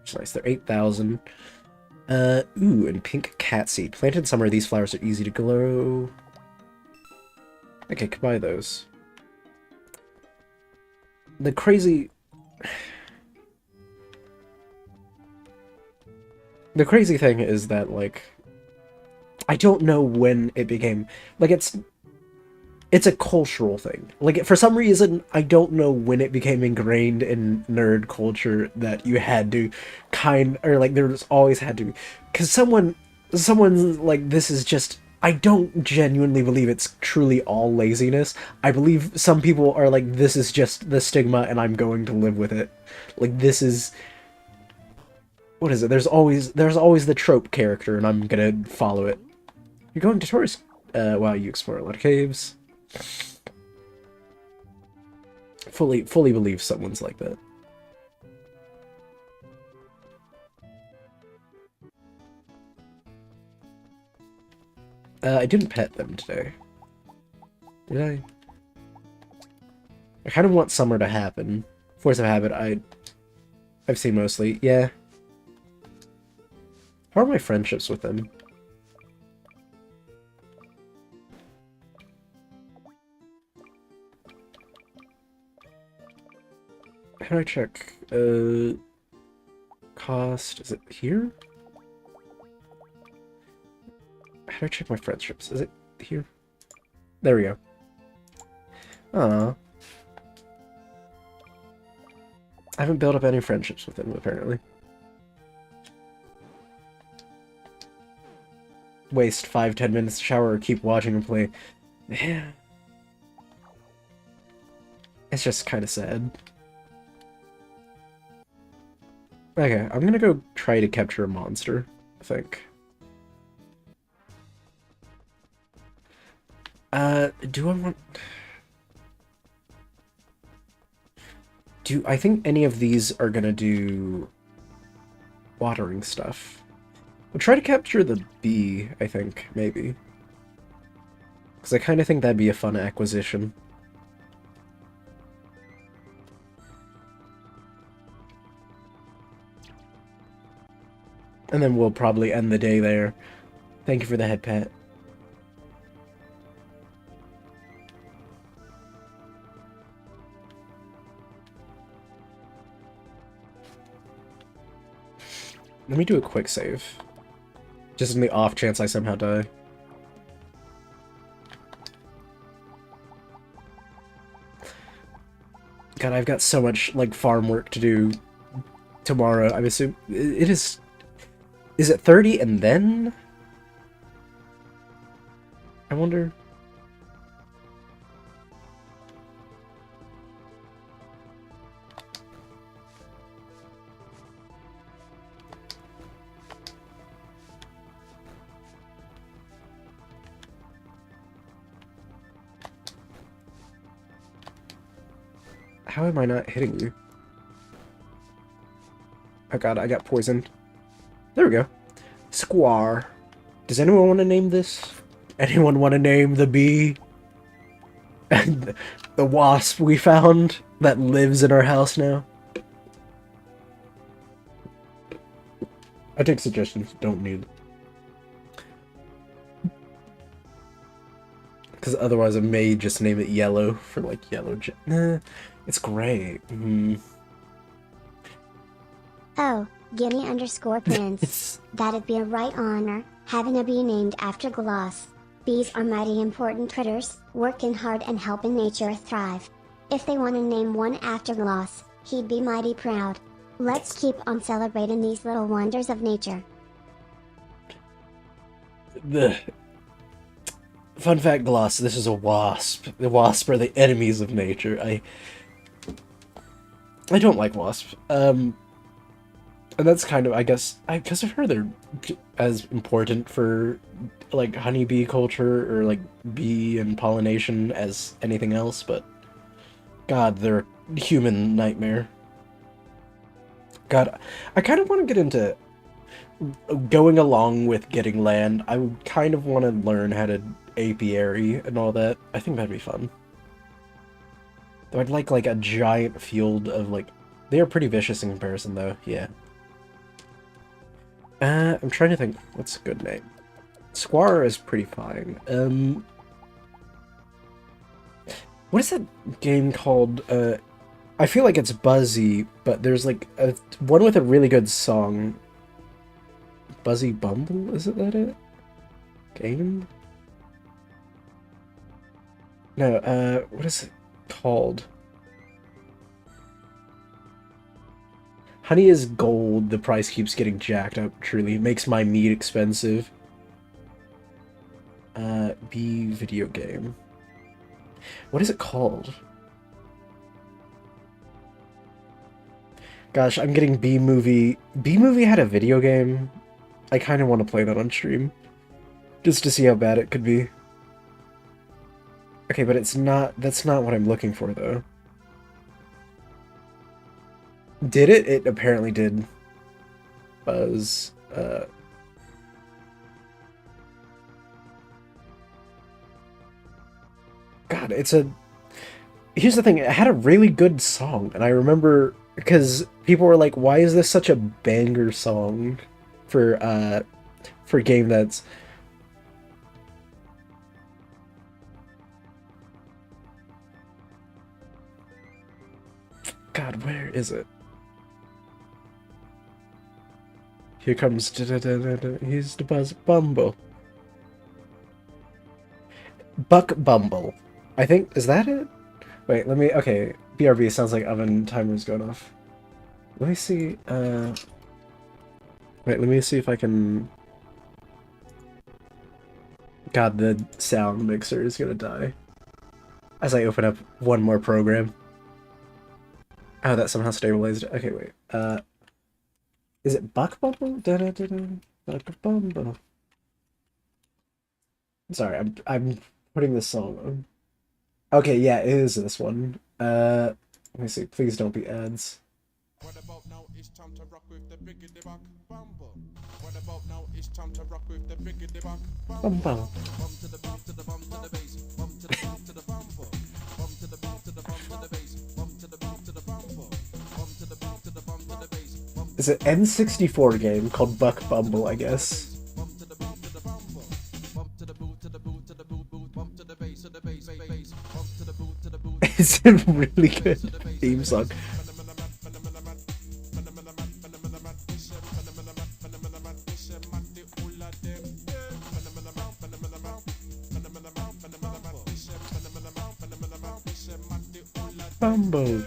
Which is nice. They're 8,000. Ooh, and pink cat seed. Planted in summer, these flowers are easy to grow. Okay, could buy those. The crazy... The crazy thing is that, like, I don't know when it became... Like, it's a cultural thing. Like, for some reason, I don't know when it became ingrained in nerd culture that you had to or, like, there's always had to... Because someone's like, this is just... I don't genuinely believe it's truly all laziness. I believe some people are like, this is just the stigma and I'm going to live with it. Like, this is... What is it? There's always the trope character and I'm gonna follow it. You're going to tourist... wow, you explore a lot of caves. Fully believe someone's like that. I didn't pet them today. Did I? I kind of want summer to happen. Force of habit, I've seen mostly. Yeah. How are my friendships with them? How do I check? Cost, is it here? How do I check my friendships? Is it here? There we go. Aww. I haven't built up any friendships with him, apparently. Waste 5-10 minutes to shower or keep watching him play. Yeah. It's just kind of sad. Okay, I'm gonna go try to capture a monster, I think. Do I want... I think any of these are gonna do watering stuff. We'll try to capture the bee, I think, maybe. Because I kind of think that'd be a fun acquisition. And then we'll probably end the day there. Thank you for the head pat. Let me do a quick save. Just in the off chance I somehow die. God, I've got so much, like, farm work to do tomorrow. I'm assuming... It is... Is it 30 and then? I wonder... How am I not hitting you? Oh god, I got poisoned. There we go. Squar. Does anyone want to name this? Anyone want to name the bee? And the wasp we found that lives in our house now? I take suggestions, don't need. Because otherwise I may just name it Yellow for like yellow. Nah, it's gray. Oh, Gimme_Prince. That'd be a right honor, having a bee named after Gloss. Bees are mighty important critters, working hard and helping nature thrive. If they want to name one after Gloss, he'd be mighty proud. Let's keep on celebrating these little wonders of nature. The fun fact, Gloss, this is a wasp. The wasp are the enemies of nature. I don't like wasps. And that's kind of, I guess, I've heard they're as important for like honeybee culture or like bee and pollination as anything else, but God, they're a human nightmare. God, I kind of want to get into going along with getting land. I would kind of want to learn how to apiary and all that. I think that'd be fun. Though I'd like a giant field of like, they are pretty vicious in comparison though. Yeah. I'm trying to think what's a good name. Squire is pretty fine. What is that game called? I feel like it's Buzzy, but there's like one with a really good song. Buzzy Bumble? Is it? Game? No, what is it called? Honey is gold, the price keeps getting jacked up, truly. It makes my meat expensive. B video game. What is it called? Gosh, I'm getting B-movie. B-movie had a video game. I kind of want to play that on stream. Just to see how bad it could be. Okay, but it's not, that's not what I'm looking for, though. Did it? It apparently did. Buzz, God, it's a... Here's the thing, it had a really good song, and I remember... Because people were like, why is this such a banger song for a game that's... God, where is it? Here comes... He's the Buzz Bumble. Buck Bumble. I think... Is that it? Wait, let me... Okay, BRB sounds like oven timer's going off. Let me see... Wait, let me see if I can... God, the sound mixer is gonna die. As I open up one more program. Oh, that somehow stabilized it. Okay, wait. Is it Buck Bumble? Buck Bumble. Sorry, I'm putting this song on. Okay, yeah, it is this one. Let me see. Please don't be ads. What about now? It's time to rock with the biggity buck bumble. What about now? It's time to rock with the biggity buck bumble. Bumble. Bum to the bum to the bum to the bass. Bum to the bum to the bumble. Bum to the bum to the bum to the bass. Bum to the bum to the bumble. Bum to the bum to the bum to the bass. It's an N64 game called Buck Bumble, I guess. Bum to the bum to the bumble. Bum to the boot to the boot to the boot boot. Bum to the bass to the bass bass. Bum to the boot to the boot. It's a really good theme song. Bumble.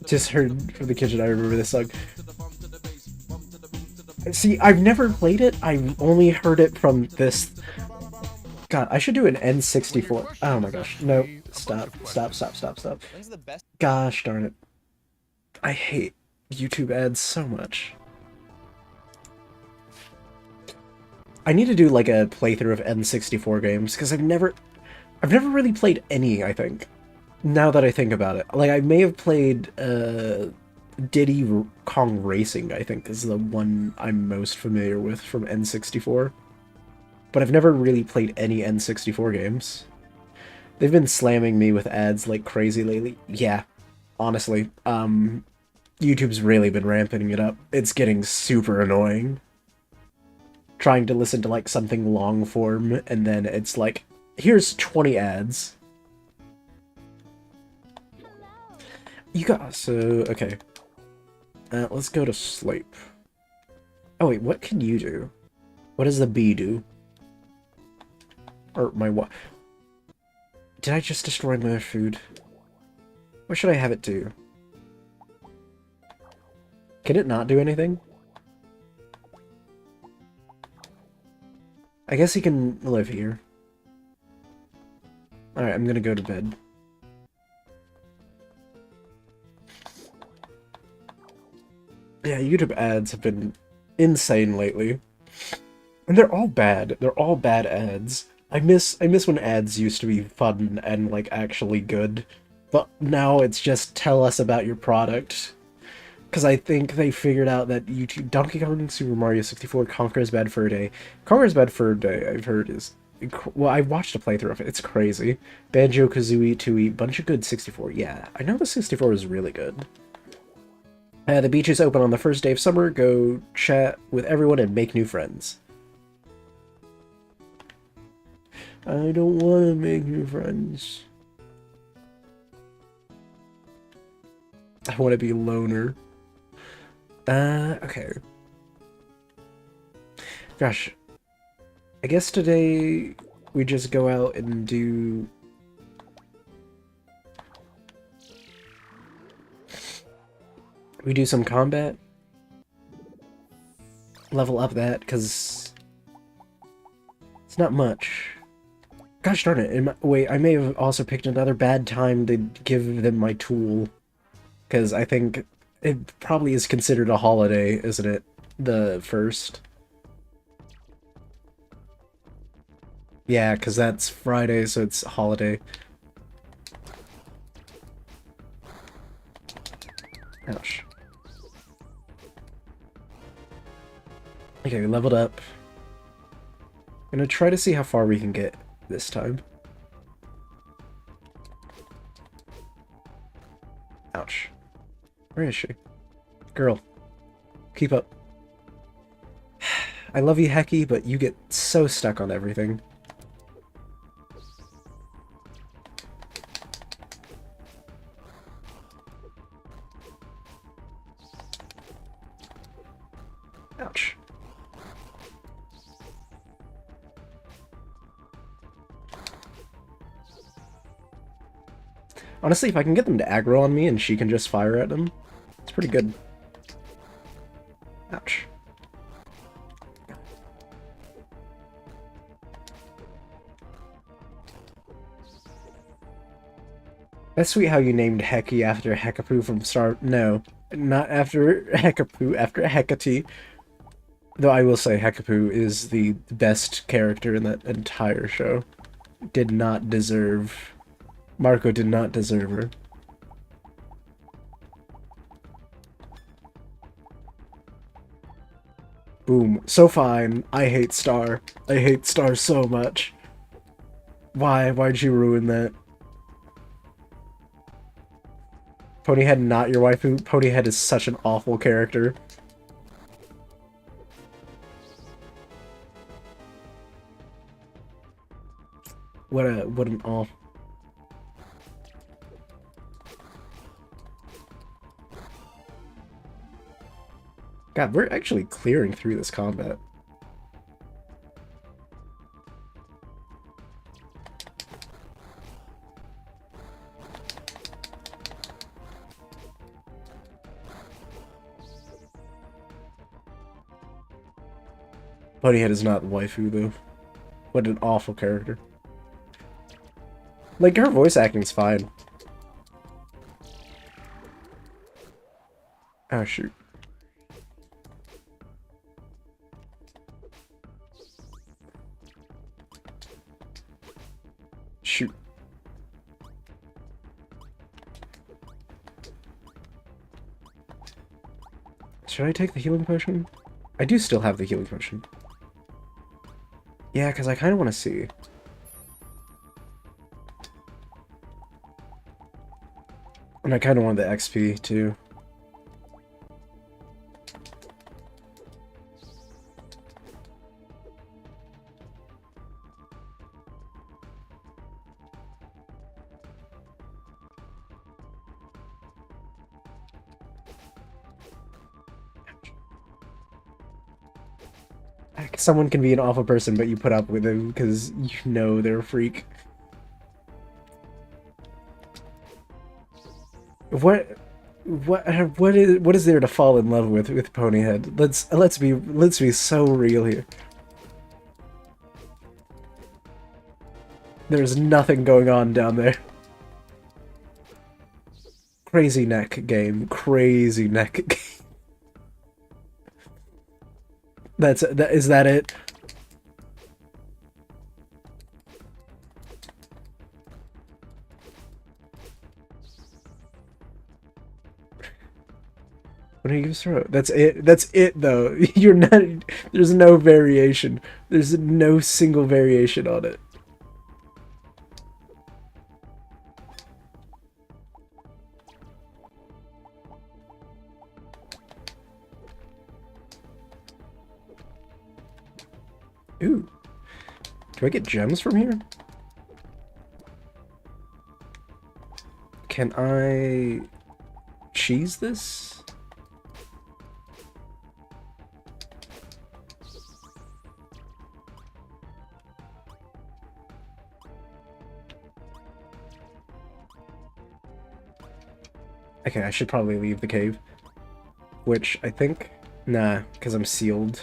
Just heard from the kitchen, I remember this song. See, I've never played it, I've only heard it from this... God, I should do an N64. Oh my gosh, no, stop. Gosh darn it. I hate YouTube ads so much. I need to do like a playthrough of N64 games, because I've never really played any, I think. Now that I think about it. Like, I may have played, Diddy Kong Racing, I think, is the one I'm most familiar with from N64. But I've never really played any N64 games. They've been slamming me with ads like crazy lately. Yeah, honestly. YouTube's really been ramping it up. It's getting super annoying. Trying to listen to, like, something long form, and then it's like, here's 20 ads. You got... So, okay. Let's go to sleep. Oh wait, what can you do? What does the bee do? Or my what? Did I just destroy my food? What should I have it do? Can it not do anything? I guess he can live here. Alright, I'm gonna go to bed. Yeah, YouTube ads have been insane lately. And they're all bad. They're all bad ads. I miss when ads used to be fun and like actually good. But now it's just tell us about your product. Because I think they figured out that YouTube Donkey Kong Super Mario 64 Conker's Bad Fur Day. Conker's Bad Fur Day, I've heard, is... Well, I watched a playthrough of it. It's crazy. Banjo-Kazooie 2E, bunch of good 64. Yeah, I know the 64 is really good. The beach is open on the first day of summer. Go chat with everyone and make new friends. I don't want to make new friends. I want to be a loner. Okay. Gosh. I guess today we just go out and do... We do some combat. Level up that, because... It's not much. Gosh darn it. Wait, I may have also picked another bad time to give them my tool. Because I think it probably is considered a holiday, isn't it? The first. Yeah, because that's Friday, so it's a holiday. Ouch. Okay, we leveled up. I'm gonna try to see how far we can get this time. Ouch. Where is she? Girl. Keep up. I love you, Hecky, but you get so stuck on everything. Ouch. Honestly, if I can get them to aggro on me and she can just fire at them, it's pretty good. Ouch. That's sweet how you named Hecky after Hekapoo from Star... No, not after Hekapoo, after Hecate. Though I will say Hekapoo is the best character in that entire show. Did not deserve... Marco did not deserve her. Boom. So fine. I hate Star. I hate Star so much. Why? Why'd you ruin that? Ponyhead not your waifu? Ponyhead is such an awful character. What an awful... God, we're actually clearing through this combat. Ponyhead is not the waifu, though. What an awful character. Like, her voice acting's fine. Oh, shoot. Shoot. Should I take the healing potion? I do still have the healing potion. Yeah, because I kind of want to see. And I kind of want the XP, too. Someone can be an awful person, but you put up with them because you know they're a freak. What is there to fall in love with Ponyhead? Let's be so real here. There's nothing going on down there. Crazy neck game. Crazy neck game. Is that it? What do you give throw? That's it. That's it though. You're not. There's no variation. There's no single variation on it. Ooh. Do I get gems from here? Can I cheese this? Okay, I should probably leave the cave. Which, I think... Nah, because I'm sealed.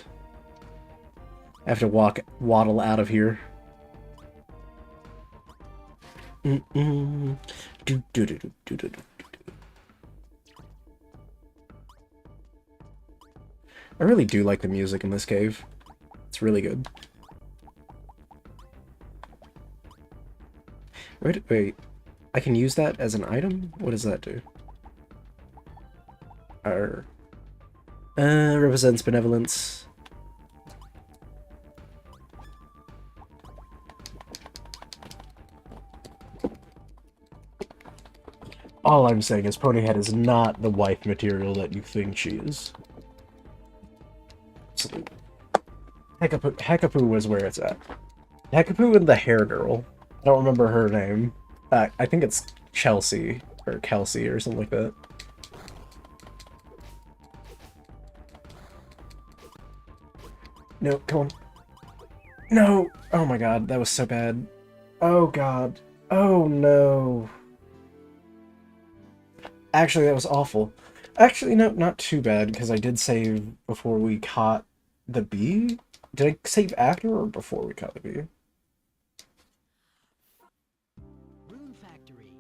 I have to waddle out of here. I really do like the music in this cave. It's really good. Wait. I can use that as an item? What does that do? Represents benevolence. All I'm saying is Ponyhead is not the wife material that you think she is. Hekapoo was where it's at. Hekapoo and the hair girl. I don't remember her name. I think it's Chelsea or Kelsey or something like that. No, come on. No! Oh my god, that was so bad. Oh god. Oh no. Actually, that was awful. Actually, no, not too bad, because I did save before we caught the bee. Did I save after or before we caught the bee? Rune Factory.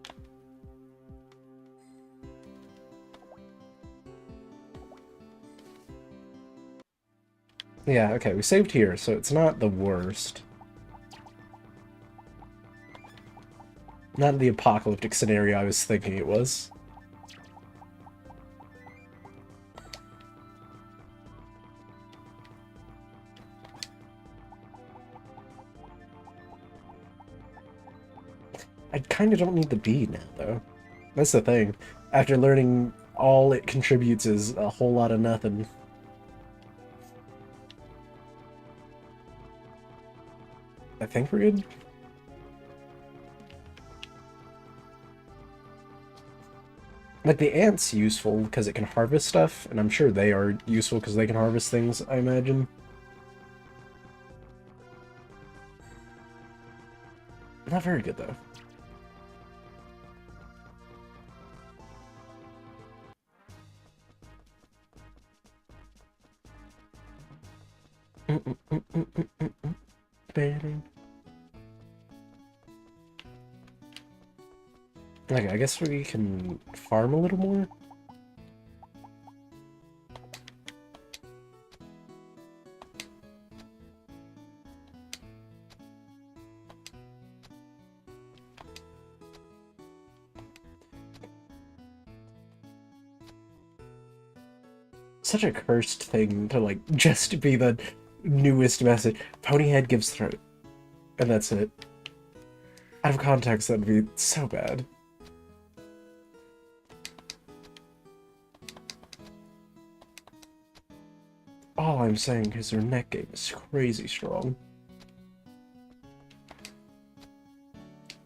Yeah, okay, we saved here, so it's not the worst. Not the apocalyptic scenario I was thinking it was. I kind of don't need the bee now, though. That's the thing. After learning all it contributes is a whole lot of nothing. I think we're good. Like, the ant's useful because it can harvest stuff, and I'm sure they are useful because they can harvest things, I imagine. Not very good, though. Okay, I guess we can farm a little more. Such a cursed thing to, like, just be the newest message. Ponyhead gives throat. And that's it. Out of context, that'd be so bad. All I'm saying is their neck game is crazy strong.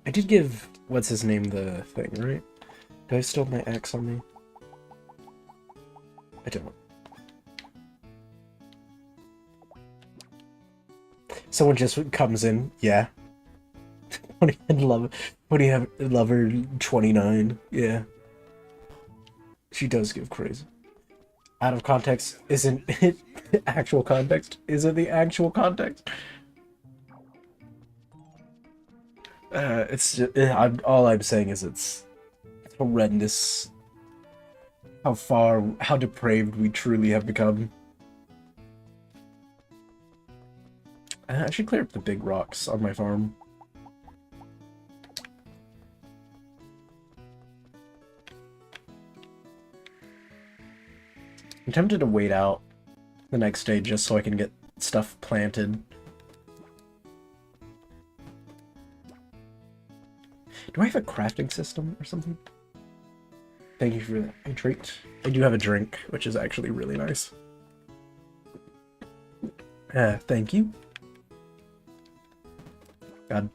I did give, what's his name, the thing, right? Do I still have my axe on me? I don't. Someone just comes in, yeah. Ponyhead lover 29, yeah. She does give crazy. Out of context isn't it actual context? Is it the actual context? It's just, all I'm saying is it's horrendous. How depraved we truly have become. I should clear up the big rocks on my farm. I'm tempted to wait out the next day just so I can get stuff planted. Do I have a crafting system or something? Thank you for that treat. I do have a drink, which is actually really nice. Thank you. God.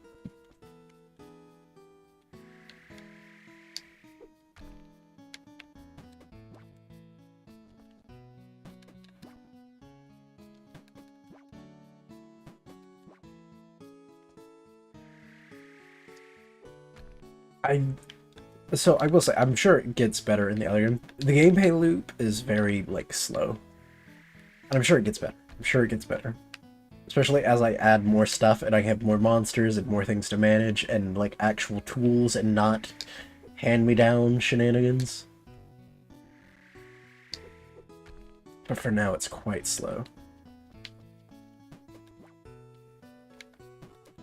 So I will say, I'm sure it gets better in the other game. The gameplay loop is very, like, slow. And I'm sure it gets better. I'm sure it gets better. Especially as I add more stuff and I have more monsters and more things to manage and, like, actual tools and not hand-me-down shenanigans. But for now, it's quite slow.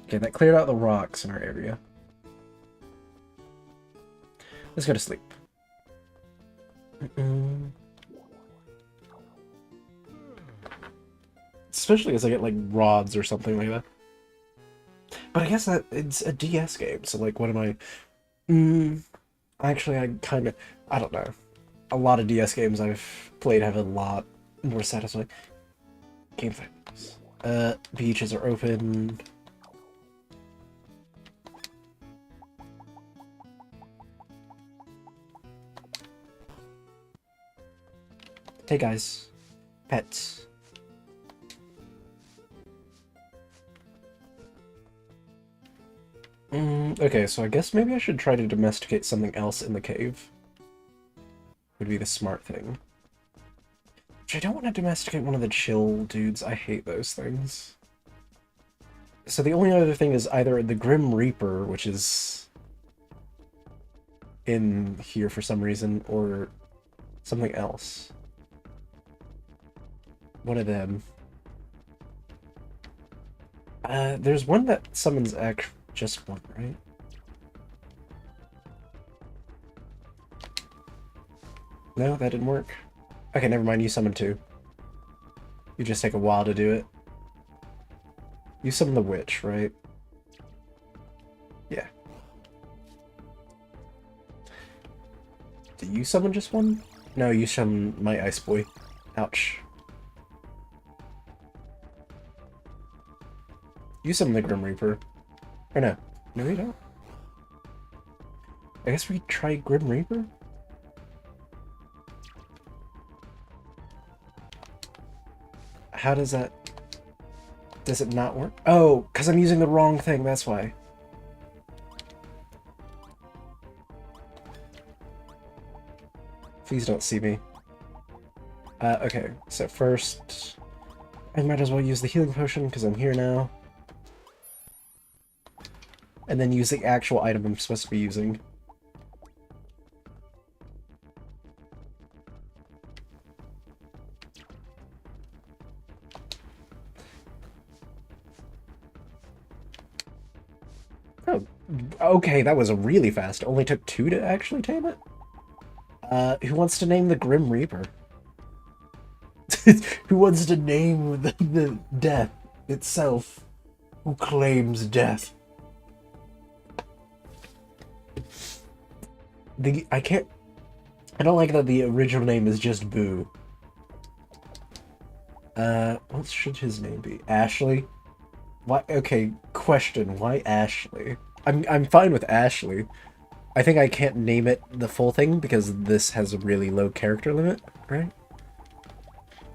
Okay, that cleared out the rocks in our area. Let's go to sleep. Especially as I get, like, rods or something like that. But I guess that it's a DS game, so, like, what am I... Actually, I kind of... I don't know. A lot of DS games I've played have a lot more satisfying gameplay. Beaches are open. Hey guys, pets. Okay, so I guess maybe I should try to domesticate something else in the cave. Would be the smart thing. Which I don't want to domesticate one of the chill dudes. I hate those things. So the only other thing is either the Grim Reaper, which is in here for some reason, or something else. One of them. There's one that summons just one, right? No, that didn't work. Okay, never mind, you summon two. You just take a while to do it. You summon the witch, right? Yeah. Did you summon just one? No, you summon my ice boy. Ouch. You summon the Grim Reaper. Or no. No, you don't. I guess we try Grim Reaper? How does that... Does it not work? Oh, because I'm using the wrong thing, that's why. Please don't see me. Okay, so first... I might as well use the healing potion, because I'm here now. And then use the actual item I'm supposed to be using. Oh, okay, that was really fast. Only took 2 to actually tame it? Who wants to name the Grim Reaper? Who wants to name the death itself? Who claims death? I don't like that the original name is just Boo. What should his name be? Ashley? Why? Okay, question. Why Ashley? I'm fine with Ashley. I think I can't name it the full thing because this has a really low character limit, right?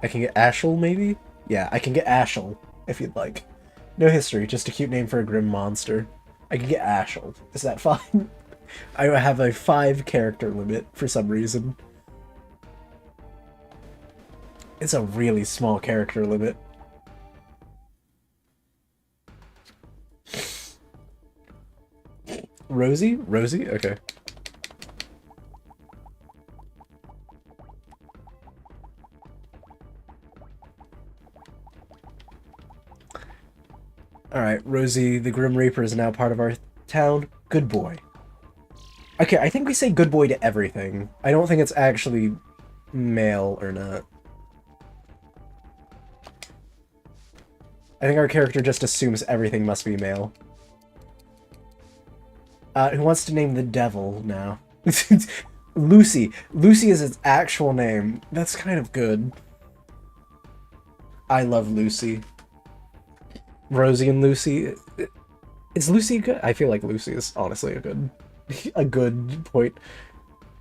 I can get Ashel, maybe? Yeah, I can get Ashel, if you'd like. No history, just a cute name for a grim monster. I can get Ashel. Is that fine? I have a 5 character limit for some reason. It's a really small character limit. Rosie? Rosie? Okay. Alright, Rosie the Grim Reaper is now part of our town. Good boy. Okay, I think we say good boy to everything. I don't think it's actually male or not. I think our character just assumes everything must be male. Who wants to name the devil now? Lucy. Lucy is its actual name. That's kind of good. I love Lucy. Rosie and Lucy. Is Lucy good? I feel like Lucy is honestly a good point.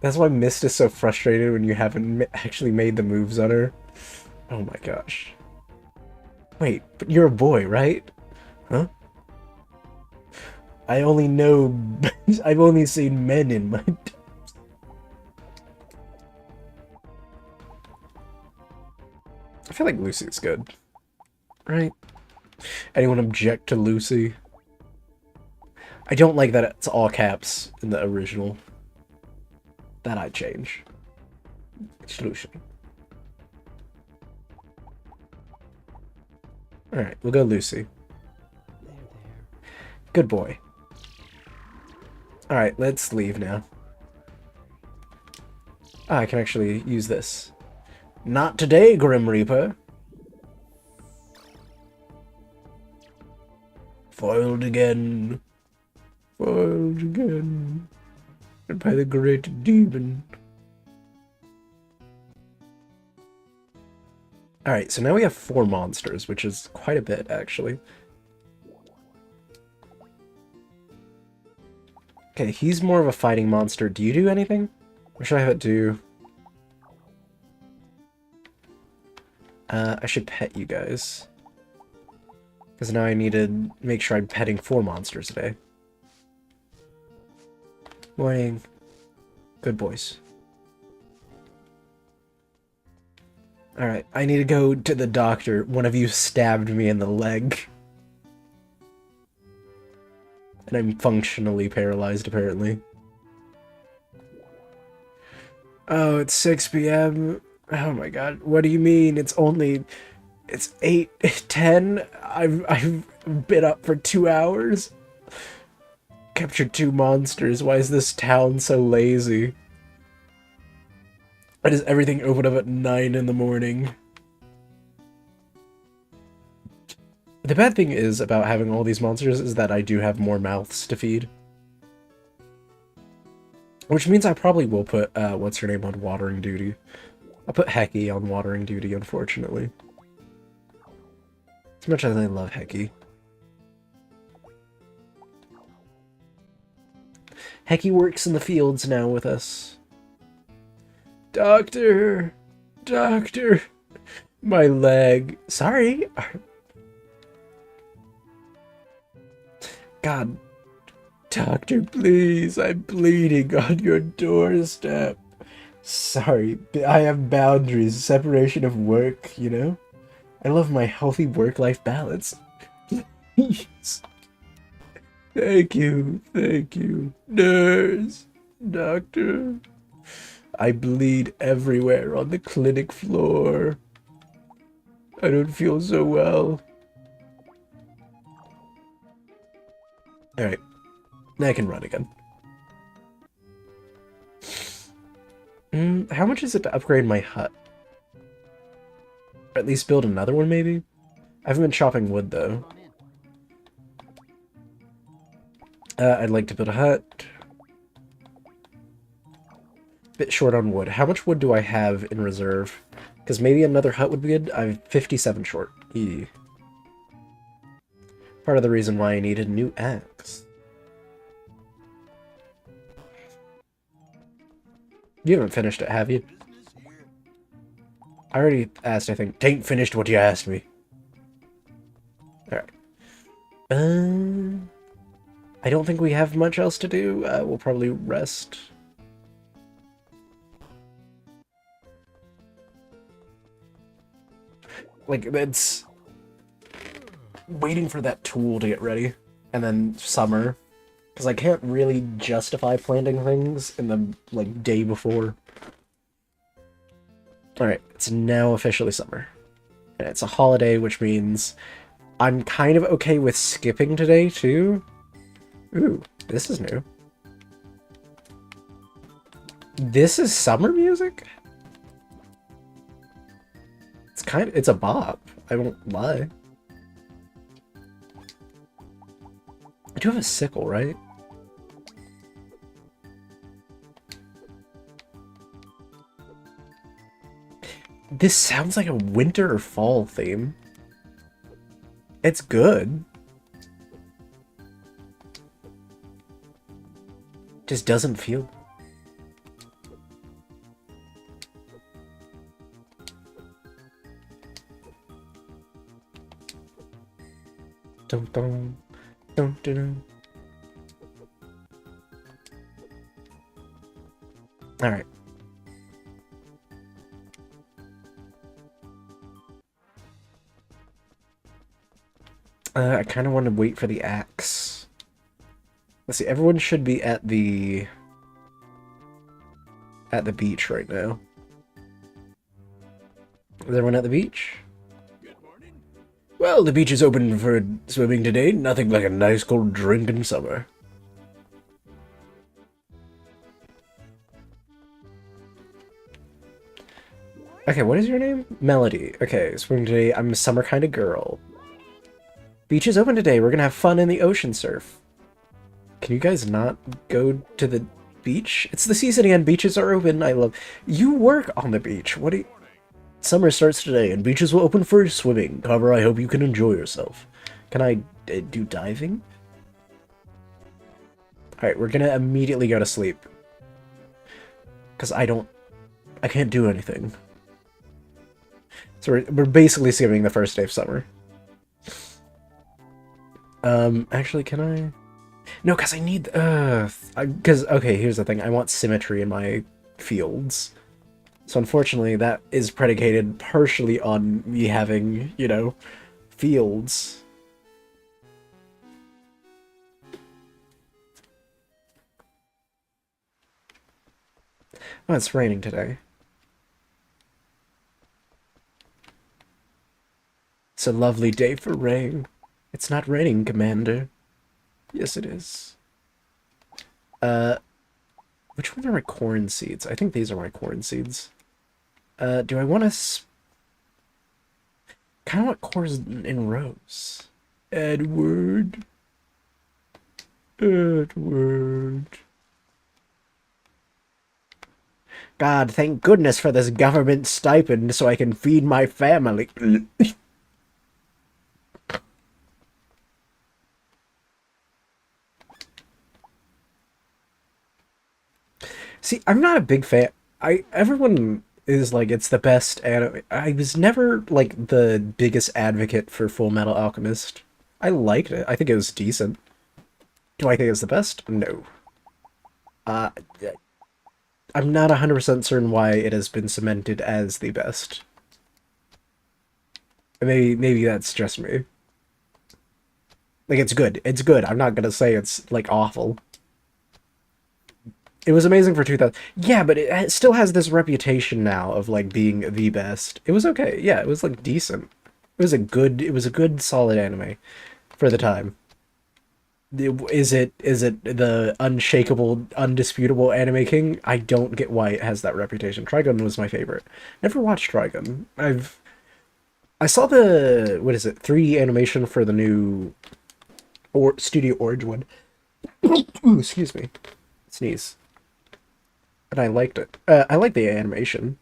That's why Mist is so frustrated when you haven't actually made the moves on her. Oh my gosh. Wait, but you're a boy, right? Huh? I only know... I've only seen men in my... I feel like Lucy's good. Right? Anyone object to Lucy? I don't like that it's all caps in the original. That I'd change. It's Lucy. Alright, we'll go Lucy. Good boy. Alright, let's leave now. Ah, I can actually use this. Not today, Grim Reaper. Foiled again. Foiled again. And by the great demon. Alright, so now we have 4 monsters, which is quite a bit, actually. Okay, he's more of a fighting monster. Do you do anything? What should I have it do? I should pet you guys. Because now I need to make sure I'm petting 4 monsters a day. Morning. Good boys. Alright, I need to go to the doctor. One of you stabbed me in the leg. And I'm functionally paralyzed, apparently. Oh, it's 6 p.m. Oh my god, what do you mean? It's 8:10? I've been up for 2 hours? Captured 2 monsters. Why is this town so lazy? Why does everything open up at 9 in the morning? The bad thing is about having all these monsters is that I do have more mouths to feed. Which means I probably will put, what's her name on watering duty. I'll put Hecky on watering duty, unfortunately. As much as I love Hecky. Hecky works in the fields now with us. Doctor! Doctor! My leg. Sorry. God. Doctor, please. I'm bleeding on your doorstep. Sorry, I have boundaries. Separation of work, you know? I love my healthy work-life balance. Please. Thank you. Thank you. Nurse. Doctor. I bleed everywhere on the clinic floor. I don't feel so well. Alright. Now I can run again. How much is it to upgrade my hut? Or at least build another one, maybe? I haven't been chopping wood, though. I'd like to build a hut. Bit short on wood. How much wood do I have in reserve? Because maybe another hut would be good. I'm 57 short. Eee. Part of the reason why I needed a new axe. You haven't finished it, have you? I already asked, I think. Tain't finished what you asked me. Alright. I don't think we have much else to do. We'll probably rest. Like, it's waiting for that tool to get ready. And then summer. Because I can't really justify planting things in the, like, day before. Alright, it's now officially summer. And it's a holiday, which means I'm kind of okay with skipping today, too. Ooh, this is new. This is summer music? It's a bop. I won't lie. I do have a sickle, right? This sounds like a winter or fall theme. It's good. Just doesn't feel. Dun dun dun dun dun. All right. I kind of want to wait for the axe. Let's see. Everyone should be at the beach right now. Is everyone at the beach? Well, the beach is open for swimming today. Nothing like a nice cold drink in summer. Okay, what is your name? Melody. Okay, swimming today. I'm a summer kind of girl. Beach is open today. We're gonna have fun in the ocean surf. Can you guys not go to the beach? It's the season again. Beaches are open. I love... You work on the beach. What do you... Summer starts today, and beaches will open for swimming. However, I hope you can enjoy yourself. Can I do diving? Alright, we're gonna immediately go to sleep. Because I can't do anything. So we're basically skipping the first day of summer. Actually, can I... No, because I need... Because, okay, here's the thing. I want symmetry in my fields. So unfortunately, that is predicated partially on me having, you know, fields. Oh, it's raining today. It's a lovely day for rain. It's not raining, Commander. Yes, it is. Which ones are my corn seeds? I think these are my corn seeds. Do I want to... kind of want corn in rows. Edward. Edward. God, thank goodness for this government stipend so I can feed my family. See, I'm not a big fan. Everyone is like, it's the best anime. I was never like the biggest advocate for Full Metal Alchemist. I liked it. I think it was decent. Do I think it's the best? No. I'm not 100% certain why it has been cemented as the best. Maybe that's just me. Like, it's good. It's good. I'm not gonna say it's like awful. It was amazing for 2000. Yeah, but it still has this reputation now of like being the best. It was okay. Yeah, it was like decent. It was a good solid anime for the time. Is it the unshakable, undisputable anime king? I don't get why it has that reputation. Trigun was my favorite. Never watched Trigun. I saw the, what is it, 3D animation for the new Studio Orange one. Ooh, excuse me. Sneeze. And I liked it. I like the animation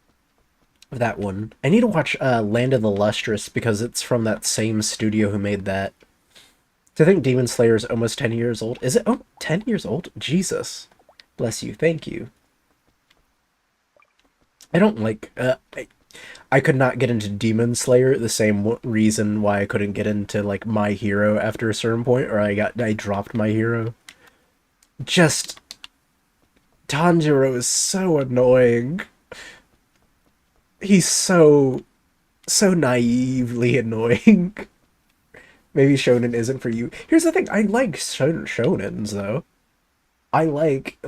of that one. I need to watch Land of the Lustrous because it's from that same studio who made that. So I think Demon Slayer is almost 10 years old. Is it? Oh, 10 years old? Jesus. Bless you. Thank you. I don't like... I could not get into Demon Slayer the same reason why I couldn't get into, like, My Hero after a certain point, or I dropped My Hero. Just... Tanjiro is so annoying. He's so naively annoying. Maybe shonen isn't for you. Here's the thing, I like shonens though. I like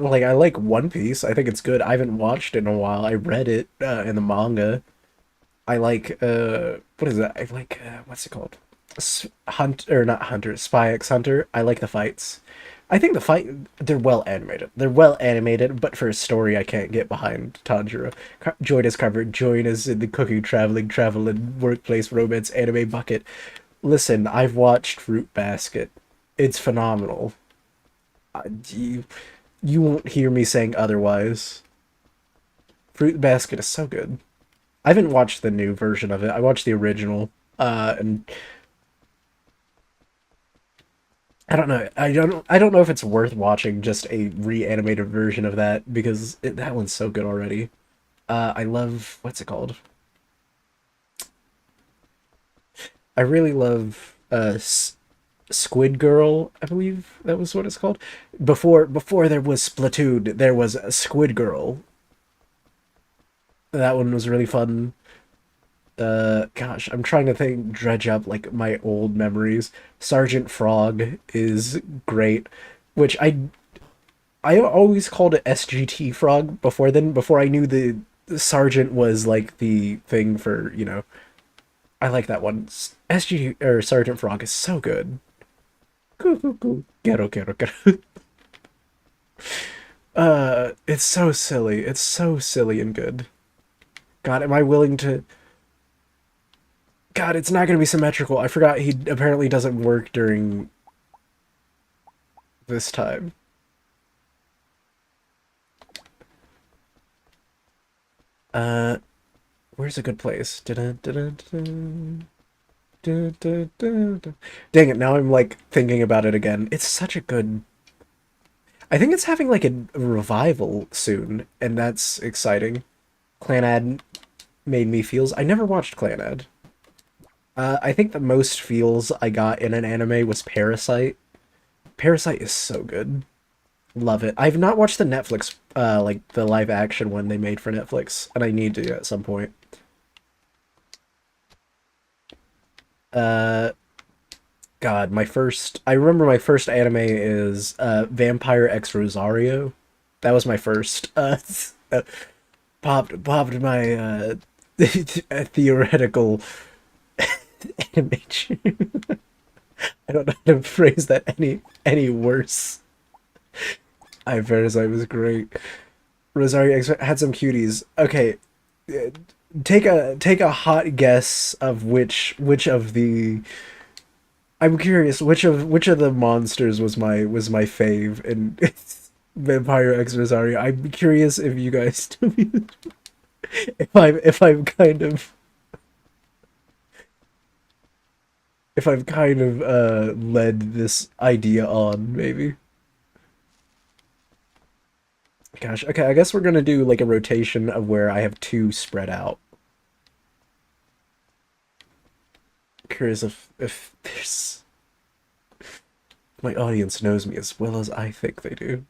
One Piece. I think it's good. I haven't watched it in a while. I read it in the manga. I like what is that? I like what's it called? Hunt or not Hunter, Spy X Hunter. I like the fights. I think they're well animated. They're well animated, but for a story, I can't get behind Tanjiro. Join is covered. Join is in the cooking, traveling, workplace, romance, anime bucket. Listen, I've watched Fruit Basket. It's phenomenal. You won't hear me saying otherwise. Fruit Basket is so good. I haven't watched the new version of it. I watched the original. And I don't know. I don't know if it's worth watching just a reanimated version of that because that one's so good already. I love what's it called? I really love Squid Girl, I believe that was what it's called. Before there was Splatoon, there was Squid Girl. That one was really fun. Gosh, I'm trying to dredge up like my old memories. Sergeant Frog is great, which I always called it SGT Frog before I knew the Sergeant was like the thing for, I like that one. SGT or Sergeant Frog is so good. Coo, coo, coo. Ghetto. It's so silly. It's so silly and good. God, am I willing to... God, it's not going to be symmetrical. I forgot he apparently doesn't work during this time. Where's a good place? Dun-dun-dun-dun-dun. Dun-dun-dun-dun. Dang it, now I'm like thinking about it again. It's such a good... I think it's having like a revival soon, and that's exciting. Clanad made me feels. I never watched Clanad. I think the most feels I got in an anime was Parasite. Parasite is so good. Love it. I've not watched the Netflix, like the live action one they made for Netflix, and I need to at some point. God, I remember my first anime is Vampire X Rosario. That was my first. Popped my theoretical animation. I don't know how to phrase that any worse. Parasite was great. Rosario X had some cuties. Okay, take a hot guess of which of the. I'm curious which of the monsters was my fave in Vampire X Rosario. I'm curious if you guys if I've kind of led this idea on, maybe. Gosh, okay, I guess we're gonna do like a rotation of where I have two spread out. Curious if there's my audience knows me as well as I think they do.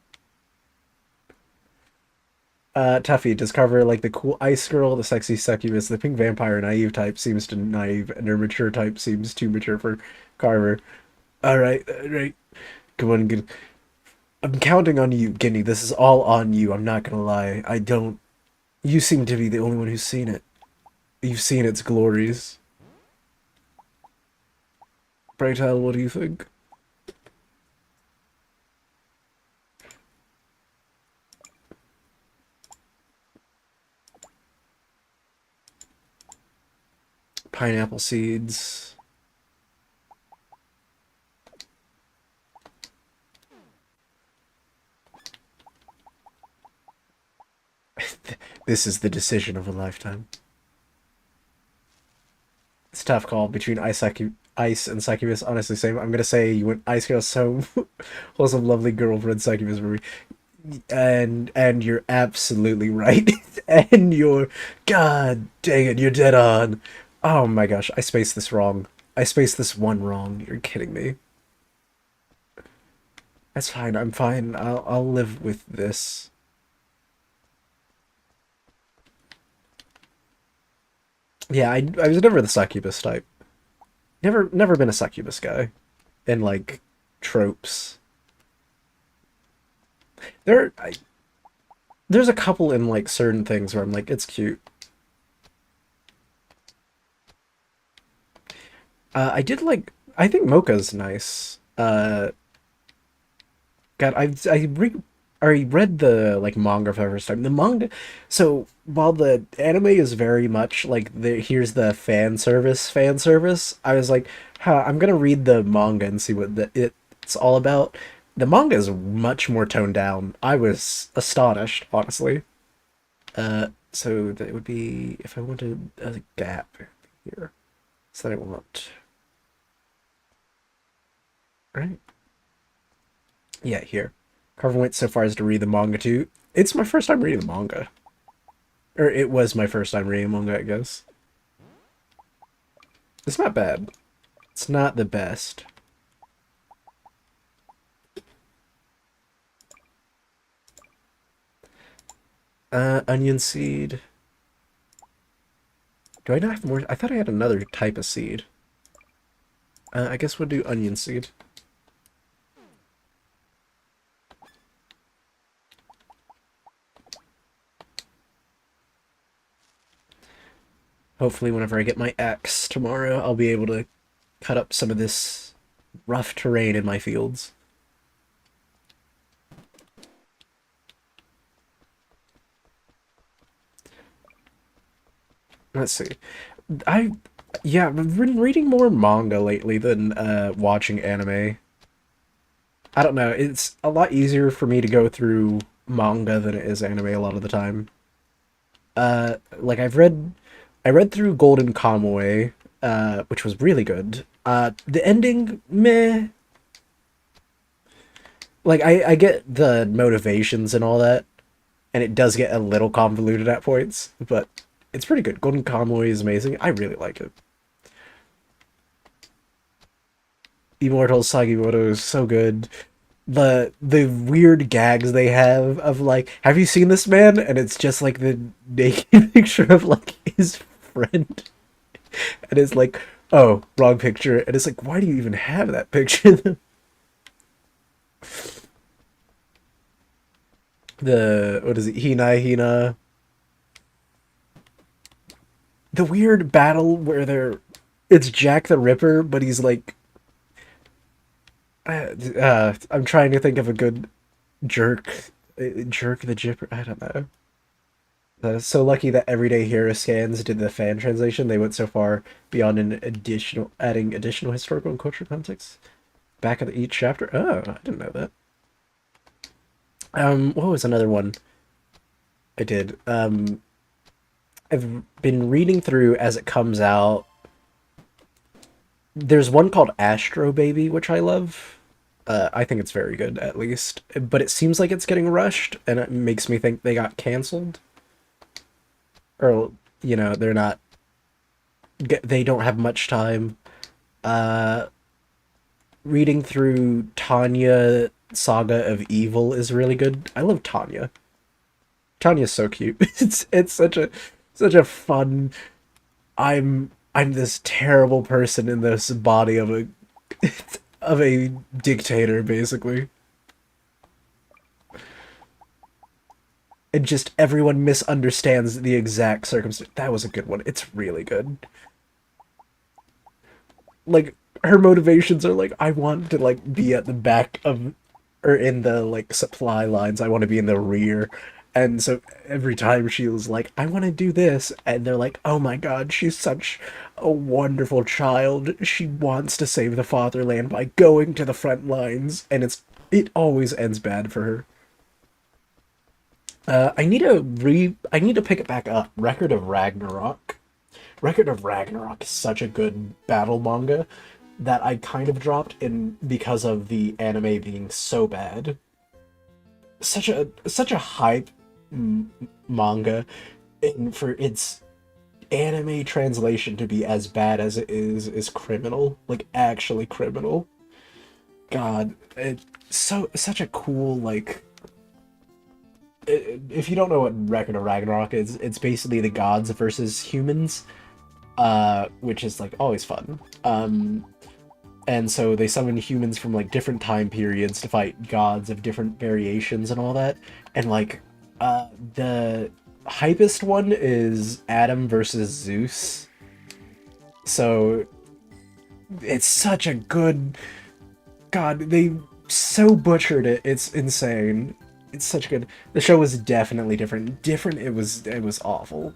Tuffy, discover like the cool ice girl, the sexy succubus, the pink vampire naive type seems too naive, and her mature type seems too mature for Carver. Alright. Come on, good. I'm counting on you, Guinea. This is all on you. I'm not gonna lie. You seem to be the only one who's seen it. You've seen its glories. Pray tell, what do you think? Pineapple seeds. This is the decision of a lifetime. It's a tough call between ice and succubus. Honestly, same. I'm gonna say you went ice girl, so wholesome, lovely girlfriend succubus for me. And you're absolutely right. And you're, God dang it, you're dead on. Oh my gosh, I spaced this wrong. I spaced this one wrong. You're kidding me. That's fine. I'm fine. I'll live with this. Yeah, I was never the succubus type. Never been a succubus guy. In like tropes. There's a couple in like certain things where I'm like, it's cute. I did like. I think Mocha's nice. God, I read the like manga for the first time. The manga, so while the anime is very much like here's the fan service. I was like, huh, I'm gonna read the manga and see what it's all about. The manga is much more toned down. I was astonished, honestly. So that would be if I wanted a gap here. So that I want. Right? Yeah, here. Carver went so far as to read the manga too. It's my first time reading the manga. Or it was my first time reading manga, I guess. It's not bad. It's not the best. Onion seed. Do I not have more? I thought I had another type of seed. I guess we'll do onion seed. Hopefully whenever I get my axe tomorrow, I'll be able to cut up some of this rough terrain in my fields. Let's see. Yeah, I've been reading more manga lately than watching anime. I don't know, it's a lot easier for me to go through manga than it is anime a lot of the time. Like I read through Golden Kamuy, which was really good. The ending, meh. Like I get the motivations and all that, and it does get a little convoluted at points, but it's pretty good. Golden Kamuy is amazing. I really like it. Immortal Sagimoto is so good. The weird gags they have like, have you seen this man? And it's just like the naked picture of like his friend. And it's like, oh, wrong picture. And it's like, why do you even have that picture? The what is it? Hina. The weird battle where it's Jack the Ripper, but he's like I'm trying to think of a good jerk the Jipper. I don't know. So lucky that Everyday Hero Scans did the fan translation. They went so far beyond adding additional historical and cultural context back at each chapter. Oh, I didn't know that. What was another one I did? I've been reading through as it comes out. There's one called Astro Baby, which I love. I think it's very good, at least. But it seems like it's getting rushed, and it makes me think they got canceled. Or, they're not... They don't have much time. Reading through Tanya Saga of Evil is really good. I love Tanya. Tanya's so cute. It's such a fun... I'm this terrible person in this body of a of a dictator, basically. And just everyone misunderstands the exact circumstance. That was a good one. It's really good. Like, her motivations are like, I want to like be at the back of or in the like supply lines. I want to be in the rear. And so every time she was like, I want to do this, and they're like, oh my god, she's such a wonderful child. She wants to save the fatherland by going to the front lines, and it always ends bad for her. I need to pick it back up. Record of Ragnarok. Record of Ragnarok is such a good battle manga that I kind of dropped in because of the anime being so bad. Such a hype manga, and for its anime translation to be as bad as it is criminal, like actually criminal. God, it's such a cool like. If you don't know what Record of Ragnarok is, it's basically the gods versus humans, which is like always fun. And so they summon humans from like different time periods to fight gods of different variations and all that. And like the hypest one is Adam versus Zeus. So it's such a good. God, they so butchered it. It's insane. It's such good. The show was definitely different. Different. It was awful.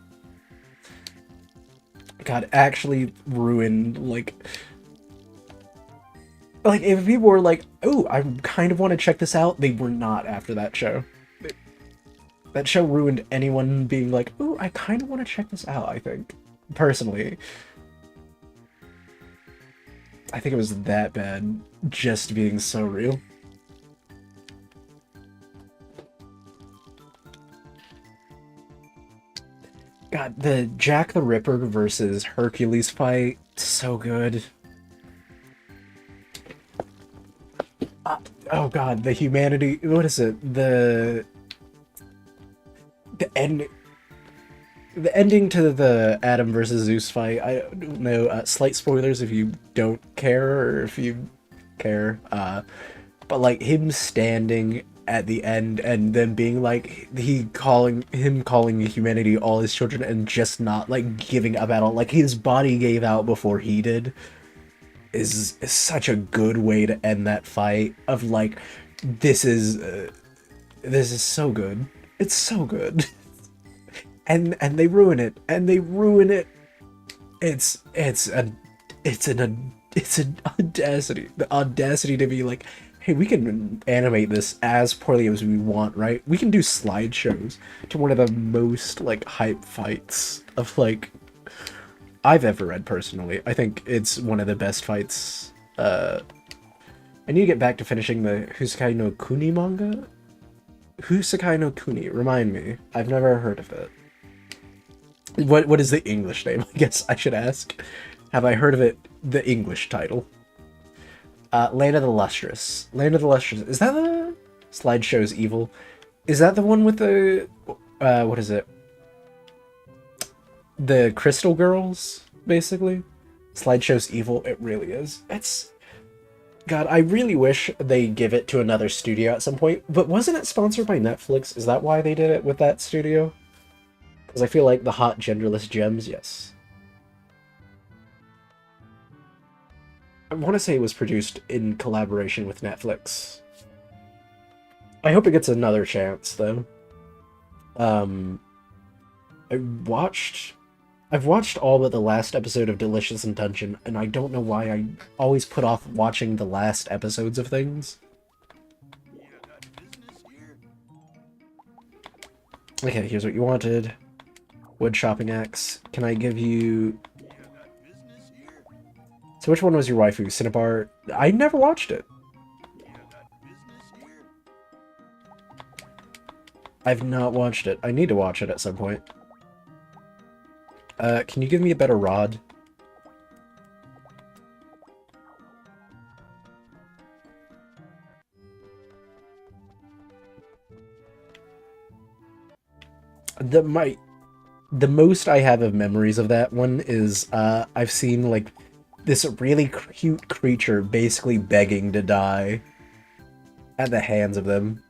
God, actually ruined like if people were like, "Oh, I kind of want to check this out," they were not after that show. That show ruined anyone being like, "Oh, I kind of want to check this out." I think, personally, I think it was that bad, just being so real. God, the Jack the Ripper versus Hercules fight, so good. Oh god, the humanity. What is it? The end. The ending to the Adam versus Zeus fight. I don't know. Slight spoilers if you don't care or if you care. But like him standing at the end and then being like calling humanity all his children and just not like giving up at all. Like his body gave out before he did. Is such a good way to end that fight. Of like, this is so good. It's so good. and they ruin it. And they ruin it. It's an audacity. The audacity to be like, hey, we can animate this as poorly as we want, right? We can do slideshows to one of the most like hype fights of like I've ever read personally. I think it's one of the best fights. I need to get back to finishing the Husakai no Kuni manga. Husakai no Kuni, remind me. I've never heard of it. What is the English name? I guess I should ask. Have I heard of it? The English title. Land of the Lustrous. Land of the Lustrous. Is that the Slideshow's Evil? Is that the one with the what is it? The Crystal Girls, basically. Slideshow's Evil. It really is. It's God, I really wish they give it to another studio at some point. But wasn't it sponsored by Netflix? Is that why they did it with that studio? Because I feel like the Hot Genderless Gems, yes. I want to say it was produced in collaboration with Netflix. I hope it gets another chance, though. I've watched all but the last episode of Delicious in Dungeon, and I don't know why I always put off watching the last episodes of things. Okay, here's what you wanted. Wood chopping axe. Can I give you... So which one was your waifu? Cinnabar? I never watched it. I've not watched it. I need to watch it at some point. Can you give me a better rod? The most I have of memories of that one is I've seen like this really cute creature basically begging to die at the hands of them.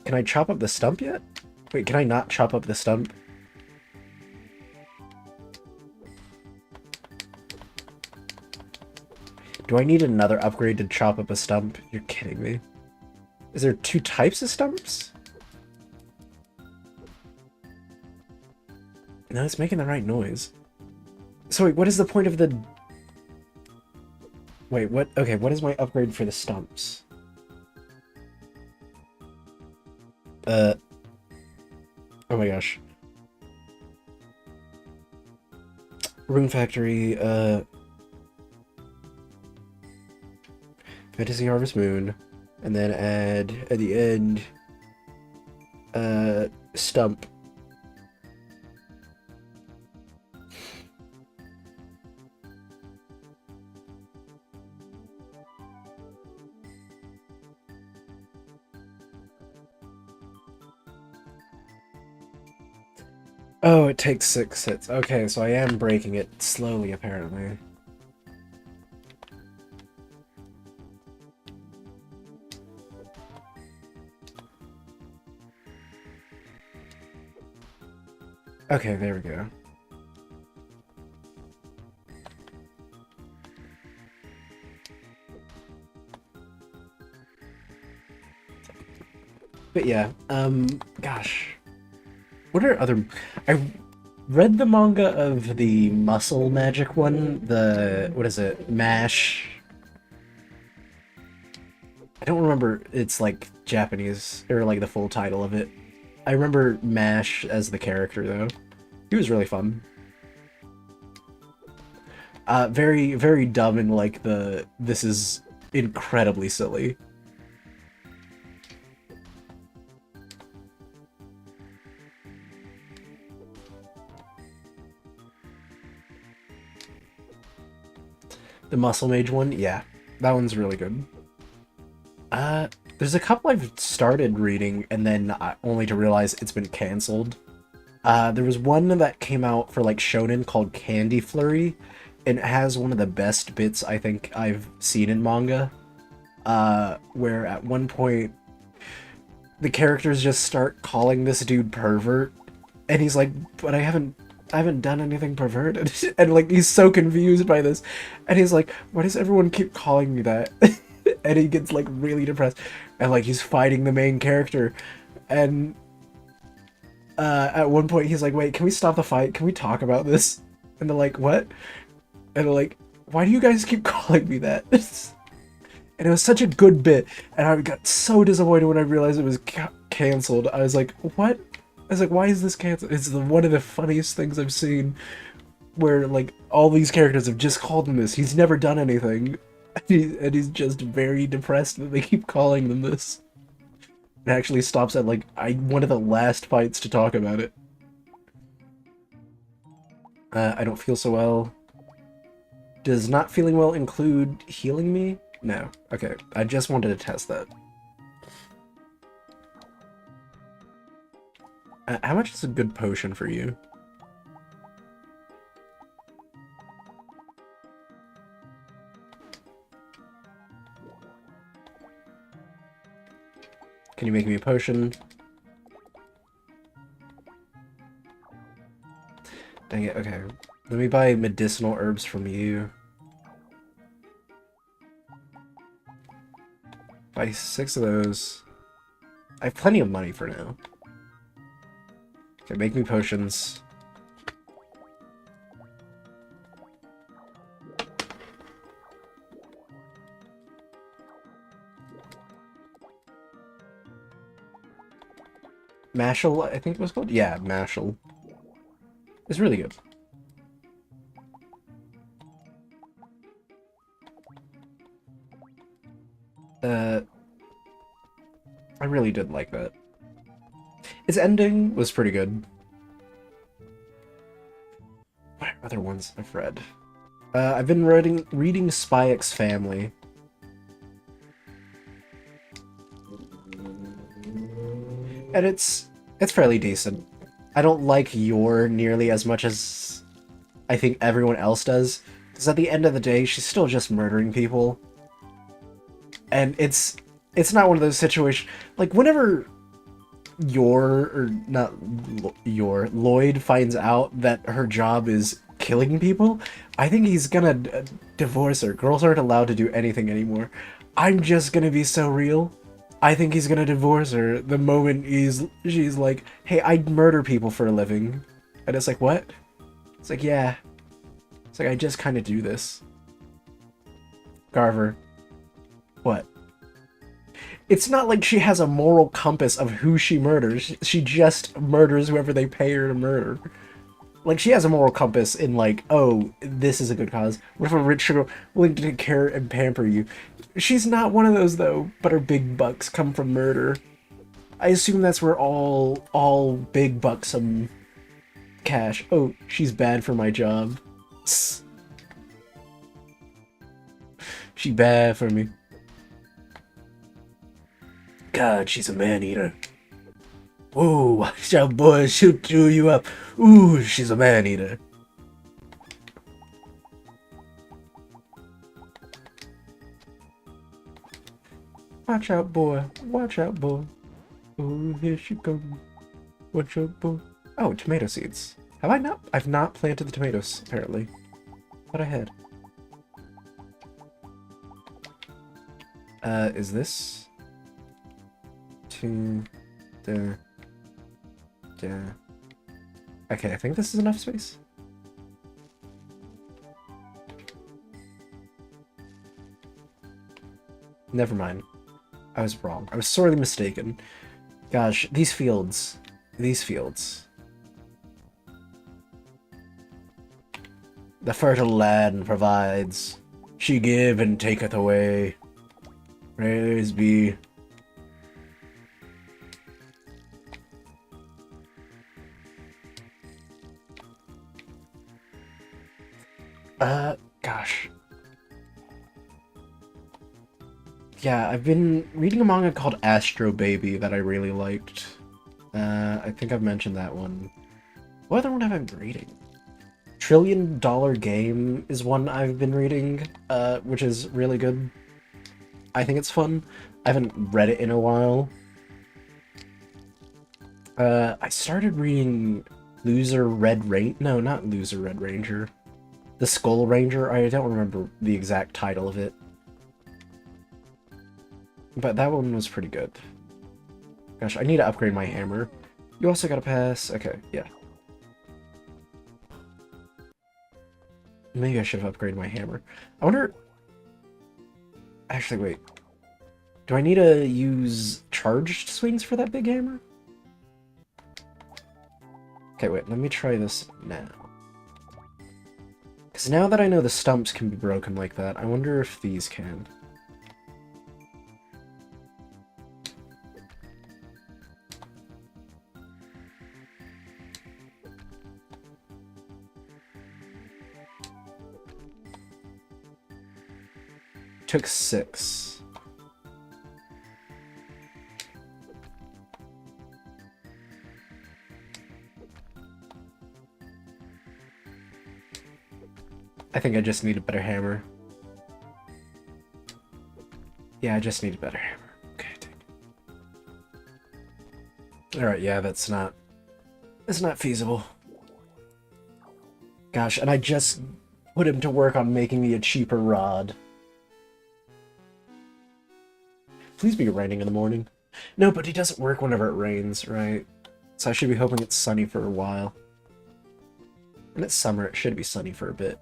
Can I chop up the stump yet? Wait, can I not chop up the stump? Do I need another upgrade to chop up a stump? You're kidding me. Is there 2 types of stumps? No, it's making the right noise. So wait, what is the point of the... Wait, what? Okay, what is my upgrade for the stumps? Oh my gosh. Rune Factory, Fantasy Harvest Moon, and then add, at the end, Stump. Oh, it takes 6 hits. Okay, so I am breaking it slowly, apparently. Okay, there we go. But yeah, gosh. What are other... I read the manga of the muscle magic one, the... what is it? MASH... I don't remember its, like, Japanese, or, like, the full title of it. I remember MASH as the character, though. He was really fun. Very, very dumb and, like, this is incredibly silly. The Muscle Mage one? Yeah. That one's really good. There's a couple I've started reading, and then only to realize it's been canceled. There was one that came out for, like, Shonen called Candy Flurry, and it has one of the best bits I think I've seen in manga. Where at one point, the characters just start calling this dude pervert, and he's like, but I haven't done anything perverted. And like, he's so confused by this, and he's like, why does everyone keep calling me that? And he gets like really depressed, and like he's fighting the main character, and at one point he's like, wait, can we stop the fight? Can we talk about this? And they're like, what? And they're like, why do you guys keep calling me that? And it was such a good bit, and I got so disappointed when I realized it was canceled. I was like, what? I was like, why is this canceled? It's one of the funniest things I've seen, where like all these characters have just called him this. He's never done anything, and he's just very depressed that they keep calling them this. It actually stops at like one of the last fights to talk about it. I don't feel so well. Does not feeling well include healing me? No. Okay, I just wanted to test that. How much is a good potion for you? Can you make me a potion? Dang it, okay. Let me buy medicinal herbs from you. Buy 6 of those. I have plenty of money for now. Okay, make me potions. Mashal, I think it was called? Yeah, Mashal. It's really good. I really did like that. Its ending was pretty good. What are other ones I've read? I've been reading Spy X Family. And it's fairly decent. I don't like Yor nearly as much as I think everyone else does, because at the end of the day, she's still just murdering people. And it's not one of those situations, like whenever Lloyd finds out that her job is killing people, I think he's gonna divorce her. Girls aren't allowed to do anything anymore. I'm just gonna be so real. I think he's gonna divorce her the moment she's like, hey, I murder people for a living. And it's like, what? It's like, yeah. It's like, I just kind of do this. Garver. What? It's not like she has a moral compass of who she murders. She just murders whoever they pay her to murder. Like, she has a moral compass in, like, oh, this is a good cause. What if a rich girl willing to take care and pamper you? She's not one of those, though, but her big bucks come from murder. I assume that's where all big bucksome cash. Oh, she's bad for my job. She bad for me. God, she's a man-eater. Ooh, watch out, boy, she'll chew you up. Ooh, she's a man-eater. Watch out, boy. Watch out, boy. Oh, here she comes. Watch out, boy. Oh, tomato seeds. Have I not? I've not planted the tomatoes, apparently. But I had. Is this? Yeah. Okay, I think this is enough space. Never mind. I was wrong. I was sorely mistaken. Gosh, these fields. These fields. The fertile land provides. She give and taketh away. Praise be. Gosh. Yeah, I've been reading a manga called Astro Baby that I really liked. I think I've mentioned that one. What other one have I been reading? $1 Trillion Game is one I've been reading, which is really good. I think it's fun. I haven't read it in a while. I started reading Loser Red Ranger. No, not Loser Red Ranger. The Skull Ranger. I don't remember the exact title of it. But that one was pretty good. Gosh, I need to upgrade my hammer. You also gotta pass. Okay, yeah. Maybe I should have upgraded my hammer. I wonder... Actually, wait. Do I need to use charged swings for that big hammer? Okay, wait, let me try this now. Because now that I know the stumps can be broken like that, I wonder if these can. Took 6. I think I just need a better hammer. Yeah, I just need a better hammer. Okay, alright, yeah, that's not feasible. Gosh, and I just put him to work on making me a cheaper rod. Please be raining in the morning. No, but he doesn't work whenever it rains, right? So I should be hoping it's sunny for a while. When it's summer, it should be sunny for a bit.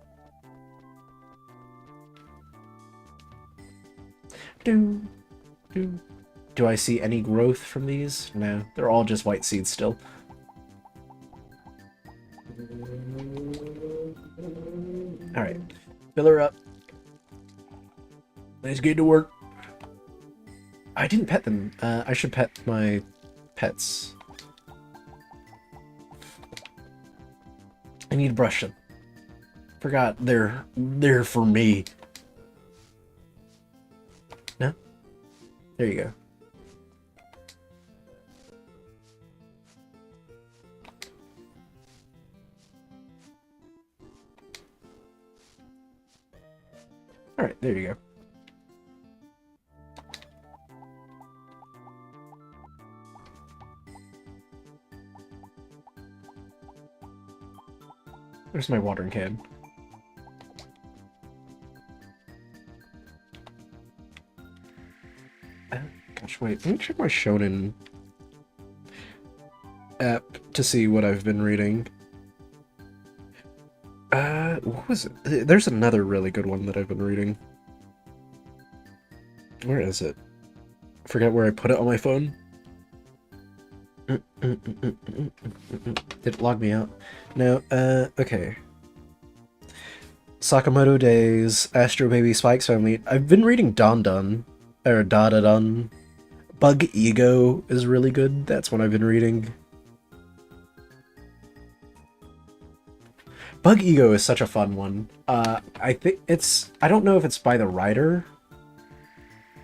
Do I see any growth from these? No, they're all just white seeds still. Alright, fill her up. Let's get to work. I didn't pet them. I should pet my pets. I need to brush them. Forgot they're for me. No? There you go. Alright, there you go. There's my watering can. Gosh, wait, let me check my Shonen app to see what I've been reading. What was it? There's another really good one that I've been reading. Where is it? Forget where I put it on my phone. Did it log me out? No, okay. Sakamoto Days, Astro Baby, Spike's Family. I've been reading Don, or Dada. Bug Ego is really good. That's what I've been reading. Bug Ego is such a fun one. I think it's... I don't know if it's by the writer,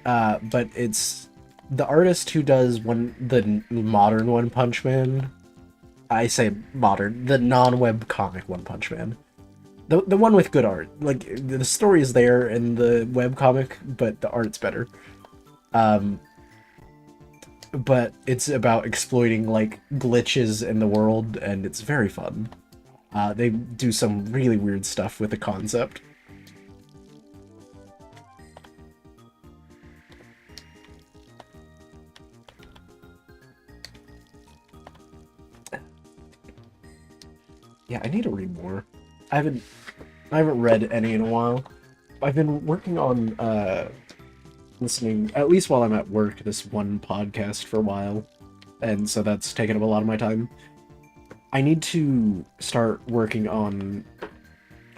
but it's the artist who does the modern One Punch Man. I say modern, the non-web comic One Punch Man. The one with good art. Like, the story is there in the web comic, but the art's better. But it's about exploiting, like, glitches in the world, and it's very fun. They do some really weird stuff with the concept. Yeah, I need to read more. I haven't read any in a while. I've been working on listening, at least while I'm at work, this one podcast for a while, and so that's taken up a lot of my time. I need to start working on...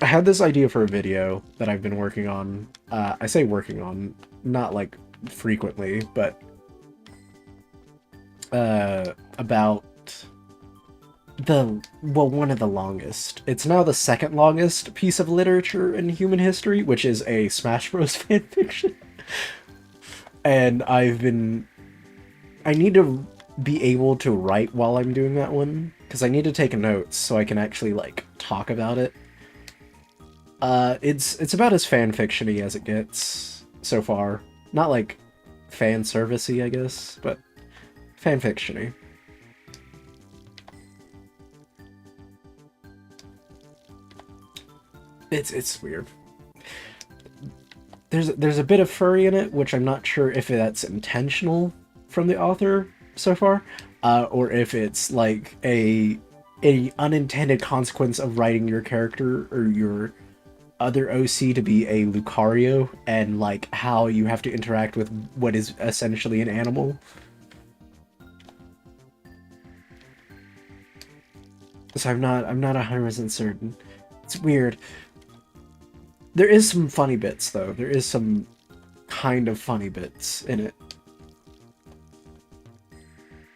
I had this idea for a video that I've been working on. I say working on, not like frequently, but about one of the longest. It's now the second longest piece of literature in human history, which is a Smash Bros. Fanfiction. And I need to be able to write while I'm doing that one, because I need to take notes so I can actually, like, talk about it. It's about as fanfiction-y as it gets so far. Not, like, fan service-y, I guess, but fanfiction-y. It's weird. There's a bit of furry in it, which I'm not sure if that's intentional from the author so far, or if it's like a unintended consequence of writing your character or your other OC to be a Lucario, and like how you have to interact with what is essentially an animal. So I'm not 100% certain. It's weird. There is some funny bits, though. There is some kind of funny bits in it.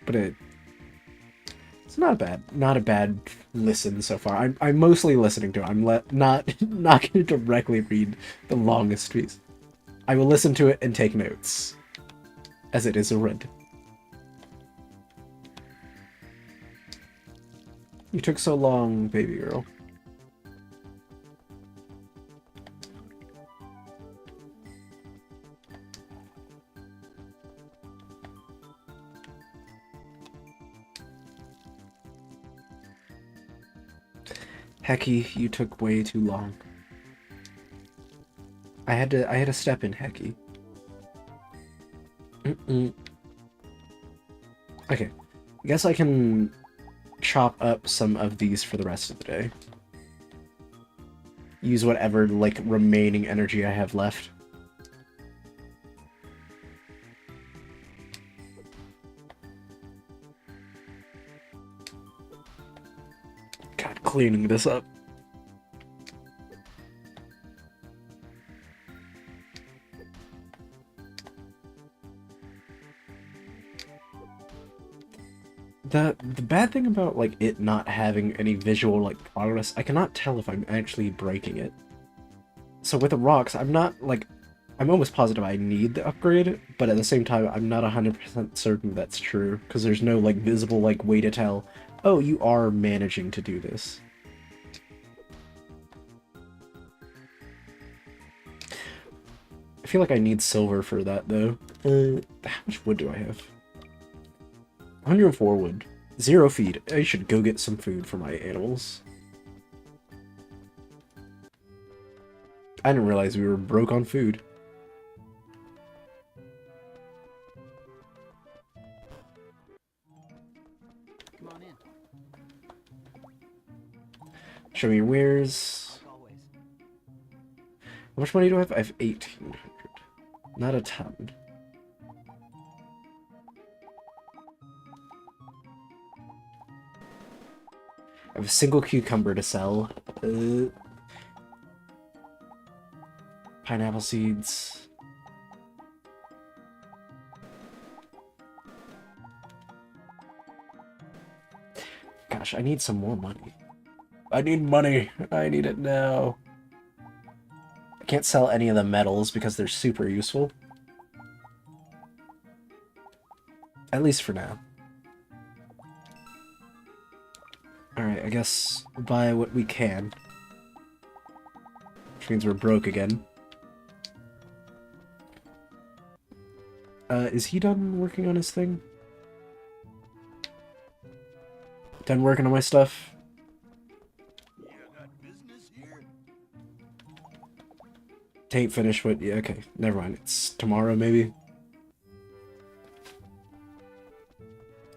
But it's not a bad listen so far. I'm mostly listening to it. I'm not going to directly read the longest piece. I will listen to it and take notes, as it is a read. You took so long, baby girl. Hecky, you took way too long. I had to step in, Hecky. Okay, I guess I can chop up some of these for the rest of the day. Use whatever, like, remaining energy I have left. God, cleaning this up. The bad thing about, like, it not having any visual, like, progress, I cannot tell if I'm actually breaking it. So with the rocks, I'm not, like, I'm almost positive I need the upgrade, but at the same time, I'm not 100% certain that's true, because there's no, like, visible, like, way to tell, oh, you are managing to do this. I feel like I need silver for that, though. How much wood do I have? 104 wood. 0 feed. I should go get some food for my animals. I didn't realize we were broke on food. Come on in. Show me your wares. Like always. How much money do I have? I have 1,800. Not a ton. I have a single cucumber to sell. Pineapple seeds. Gosh, I need some more money. I need money. I need it now. I can't sell any of the metals because they're super useful. At least for now. Alright, I guess we'll buy what we can. Which means we're broke again. Is he done working on his thing? Done working on my stuff? Tape finished with... Yeah, okay. Never mind. It's tomorrow, maybe?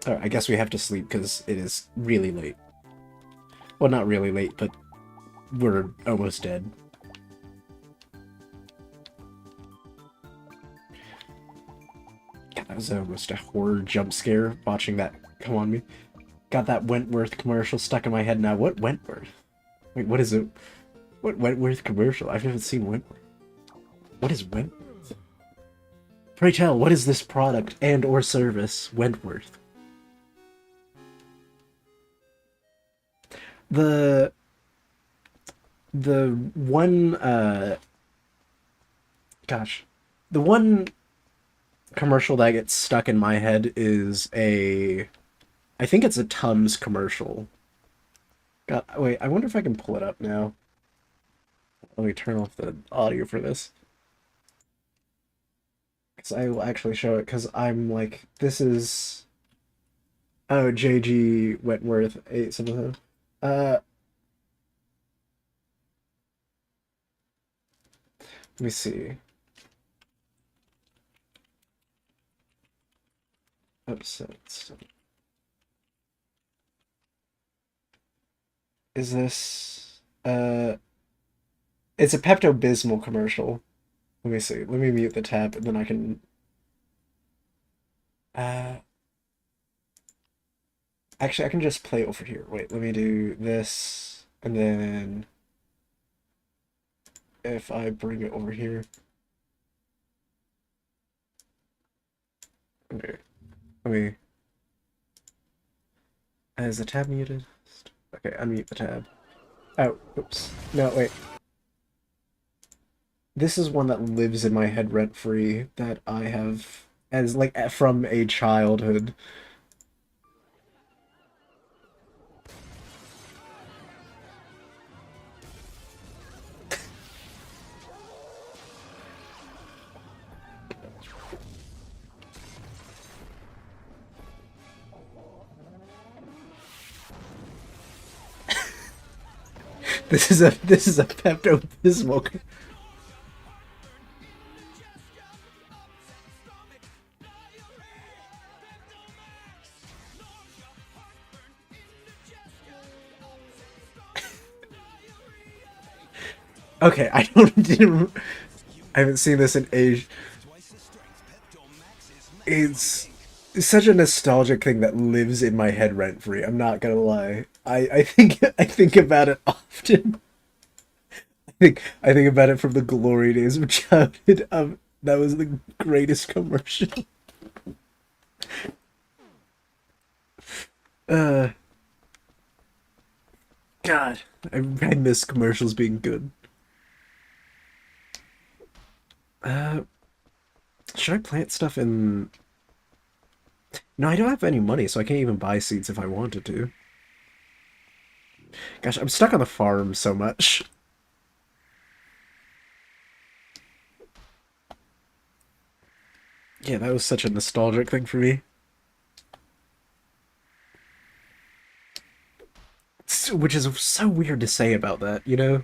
Alright, I guess we have to sleep because it is really late. Well, not really late, but we're almost dead. God, that was almost a horror jump scare watching that come on me. Got that Wentworth commercial stuck in my head now. What Wentworth? Wait, what is it? What Wentworth commercial? I've never seen Wentworth. What is Wentworth? Pray tell, what is this product and or service, Wentworth? The one gosh, the one commercial that gets stuck in my head is I think it's a Tums commercial. God, wait, I wonder if I can pull it up now. Let me turn off the audio for this. Because I will actually show it, because I'm like, this is... Oh, J.G. Wentworth, 877. Let me see. Upsets. Is this... It's a Pepto-Bismol commercial. Let me see. Let me mute the tab, and then I can... Actually, I can just play over here. Wait, let me do this, and then... If I bring it over here... Okay. Let me... Is the tab muted? Okay, unmute the tab. Oh, oops. No, wait. This is one that lives in my head rent-free that I have as like from a childhood. This is a Pepto-Bismol. Okay, I haven't seen this in age. It's such a nostalgic thing that lives in my head rent free. I'm not gonna lie. I think about it often. I think about it from the glory days of childhood. That was the greatest commercial. God, I miss commercials being good. Should I plant stuff in... No, I don't have any money, so I can't even buy seeds if I wanted to. Gosh, I'm stuck on the farm so much. Yeah, that was such a nostalgic thing for me. Which is so weird to say about that, you know?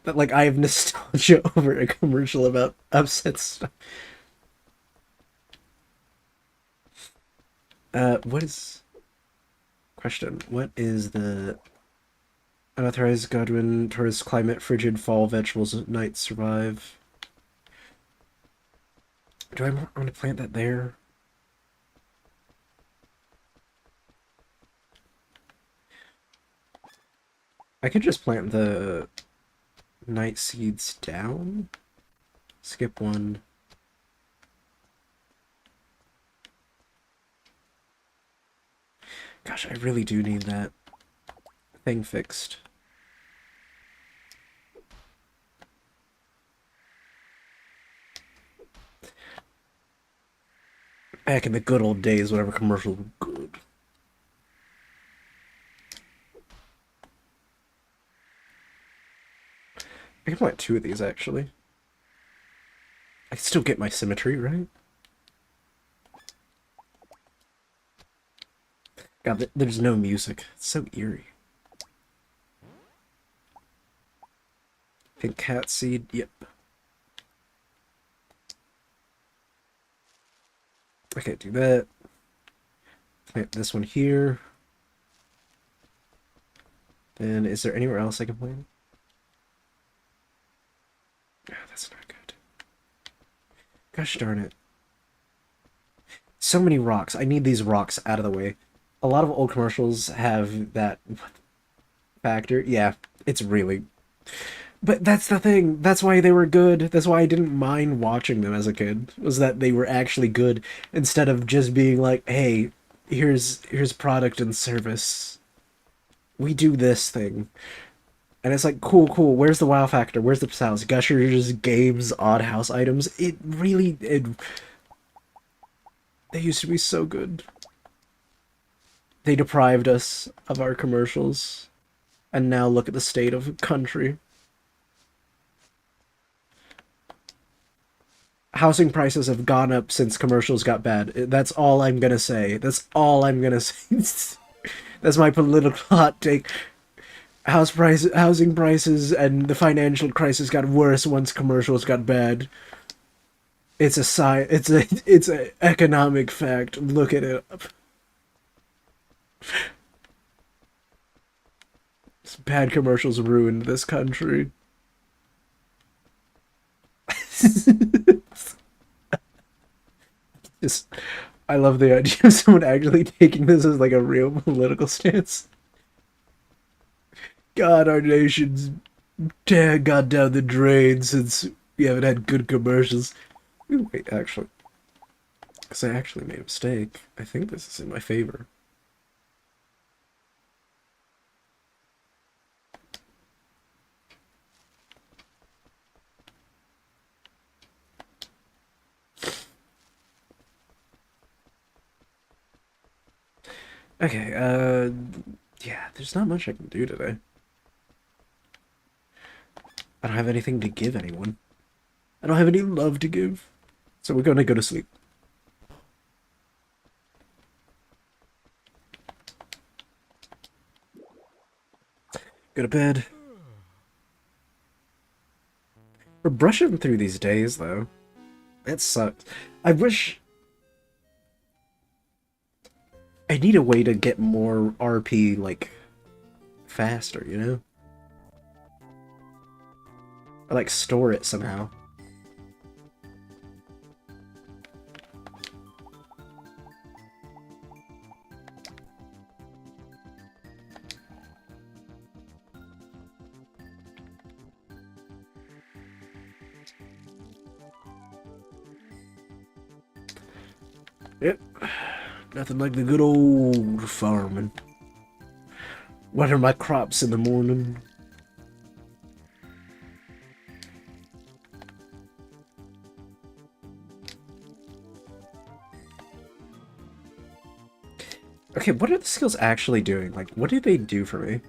That, like, I have nostalgia over a commercial about upset stuff. What is... Question. What is the... Unauthorized Godwin, tourist climate, frigid fall, vegetables at night survive? Do I want to plant that there? I could just plant the night seeds down. Skip one. Gosh, I really do need that thing fixed. Back in the good old days, whatever commercials were good. I can plant two of these, actually. I can still get my symmetry, right? God, there's no music. It's so eerie. Pink cat seed, yep. Okay, do that. Plant this one here. Then is there anywhere else I can play? Oh, that's not good. Gosh darn it. So many rocks. I need these rocks out of the way. A lot of old commercials have that factor. Yeah, it's really... But that's the thing. That's why they were good. That's why I didn't mind watching them as a kid. Was that they were actually good instead of just being like, "Hey, here's product and service. We do this thing." And it's like, cool, cool. Where's the wow factor? Where's the sounds? Gushers, games, odd house items. It really, they used to be so good. They deprived us of our commercials. And now look at the state of country. Housing prices have gone up since commercials got bad. That's all I'm gonna say. That's all I'm gonna say. That's my political hot take. Housing prices and the financial crisis got worse once commercials got bad. It's it's a economic fact. Look it up. Bad commercials ruined this country. Just, I love the idea of someone actually taking this as like a real political stance. God, our nation's gone down the drain since we haven't had good commercials. Ooh, wait, actually, because I actually made a mistake. I think this is in my favor. Okay, yeah, there's not much I can do today. I don't have anything to give anyone. I don't have any love to give. So we're gonna go to sleep. Go to bed. We're brushing through these days, though. It sucks. I wish... I need a way to get more RP, like, faster, you know? Or, like, store it somehow. Yep. Nothing like the good old farming. Water my crops in the morning. Okay, what are the skills actually doing? Like, what do they do for me?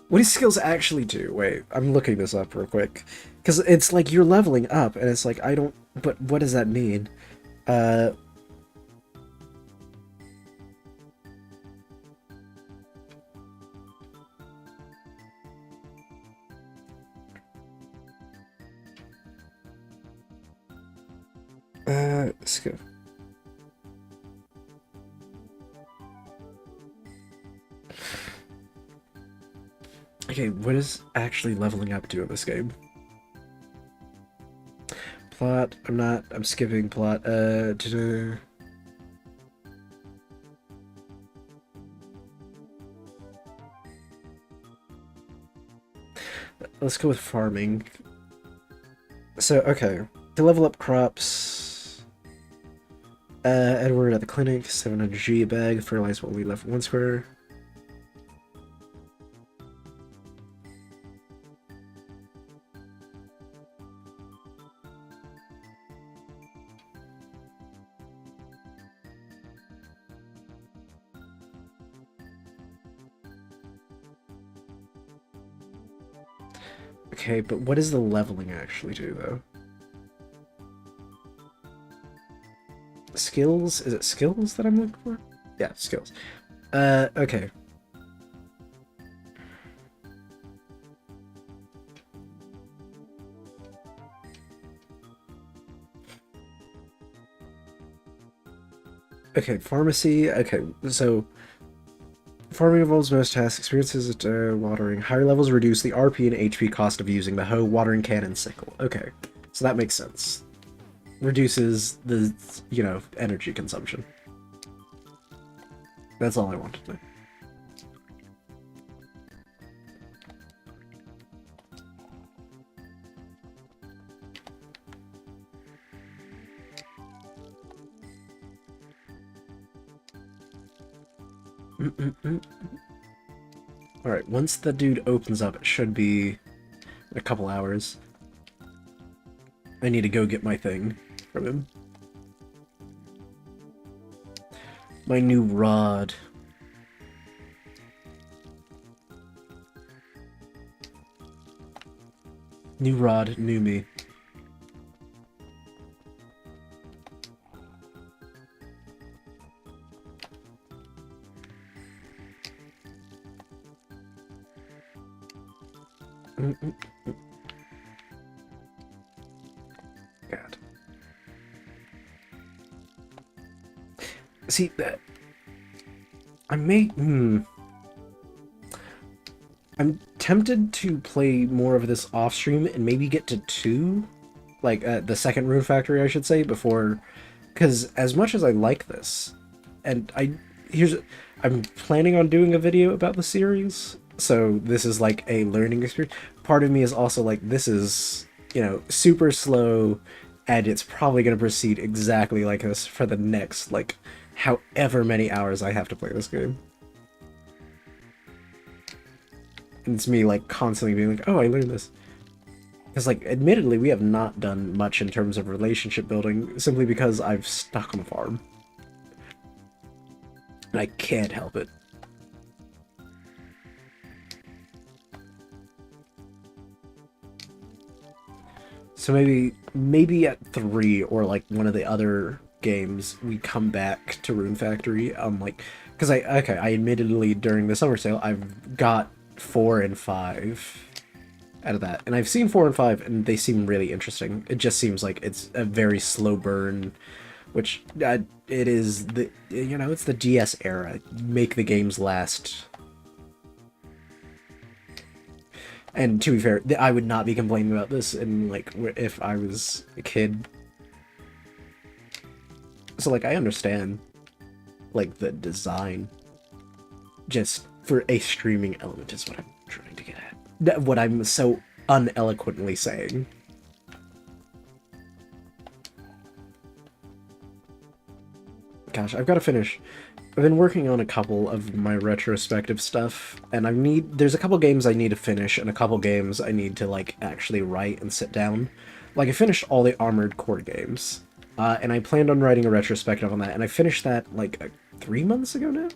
What do skills actually do? Wait, I'm looking this up real quick. Because it's like you're leveling up, and it's like, I don't... But what does that mean? Let's go. Okay, what does actually leveling up do in this game? Plot, I'm skipping plot, let's go with farming. So, okay, to level up crops, Edward at the clinic, 700G a bag, fertilize what we left 1 square. Okay, but what does the leveling actually do, though? Skills? Is it skills that I'm looking for? Yeah, skills. Okay. Okay, pharmacy. Okay, so Farming involves most tasks. Experiences at watering. Higher levels reduce the RP and HP cost of using the hoe, watering can, and sickle. Okay, so that makes sense. Reduces the, energy consumption. That's all I wanted to know. Alright, once the dude opens up, it should be a couple hours. I need to go get my thing from him. My new rod. New rod, new me. God. See that I'm tempted to play more of this off stream and maybe get to 2, like the second Rune Factory, I should say, before, because as much as I like this, and I'm planning on doing a video about the series. So this is like a learning experience. Part of me is also like, this is, super slow, and it's probably going to proceed exactly like this for the next, like, however many hours I have to play this game. And it's me, like, constantly being like, oh, I learned this. Because, like, admittedly, we have not done much in terms of relationship building, simply because I've stuck on a farm. And I can't help it. So maybe at 3 or like one of the other games we come back to Rune Factory. Because I admittedly during the summer sale I've got 4 and 5 out of that, and I've seen 4 and 5 and they seem really interesting. It just seems like it's a very slow burn, which it is it's the DS era. Make the games last. And to be fair, I would not be complaining about this in, like, if I was a kid. So, like, I understand, like, the design. Just for a streaming element is what I'm trying to get at. What I'm so uneloquently saying. Gosh, I've got to finish. I've been working on a couple of my retrospective stuff, and there's a couple games I need to finish, and a couple games I need to, like, actually write and sit down. Like, I finished all the Armored Core games, and I planned on writing a retrospective on that, and I finished that, like, 3 months ago now?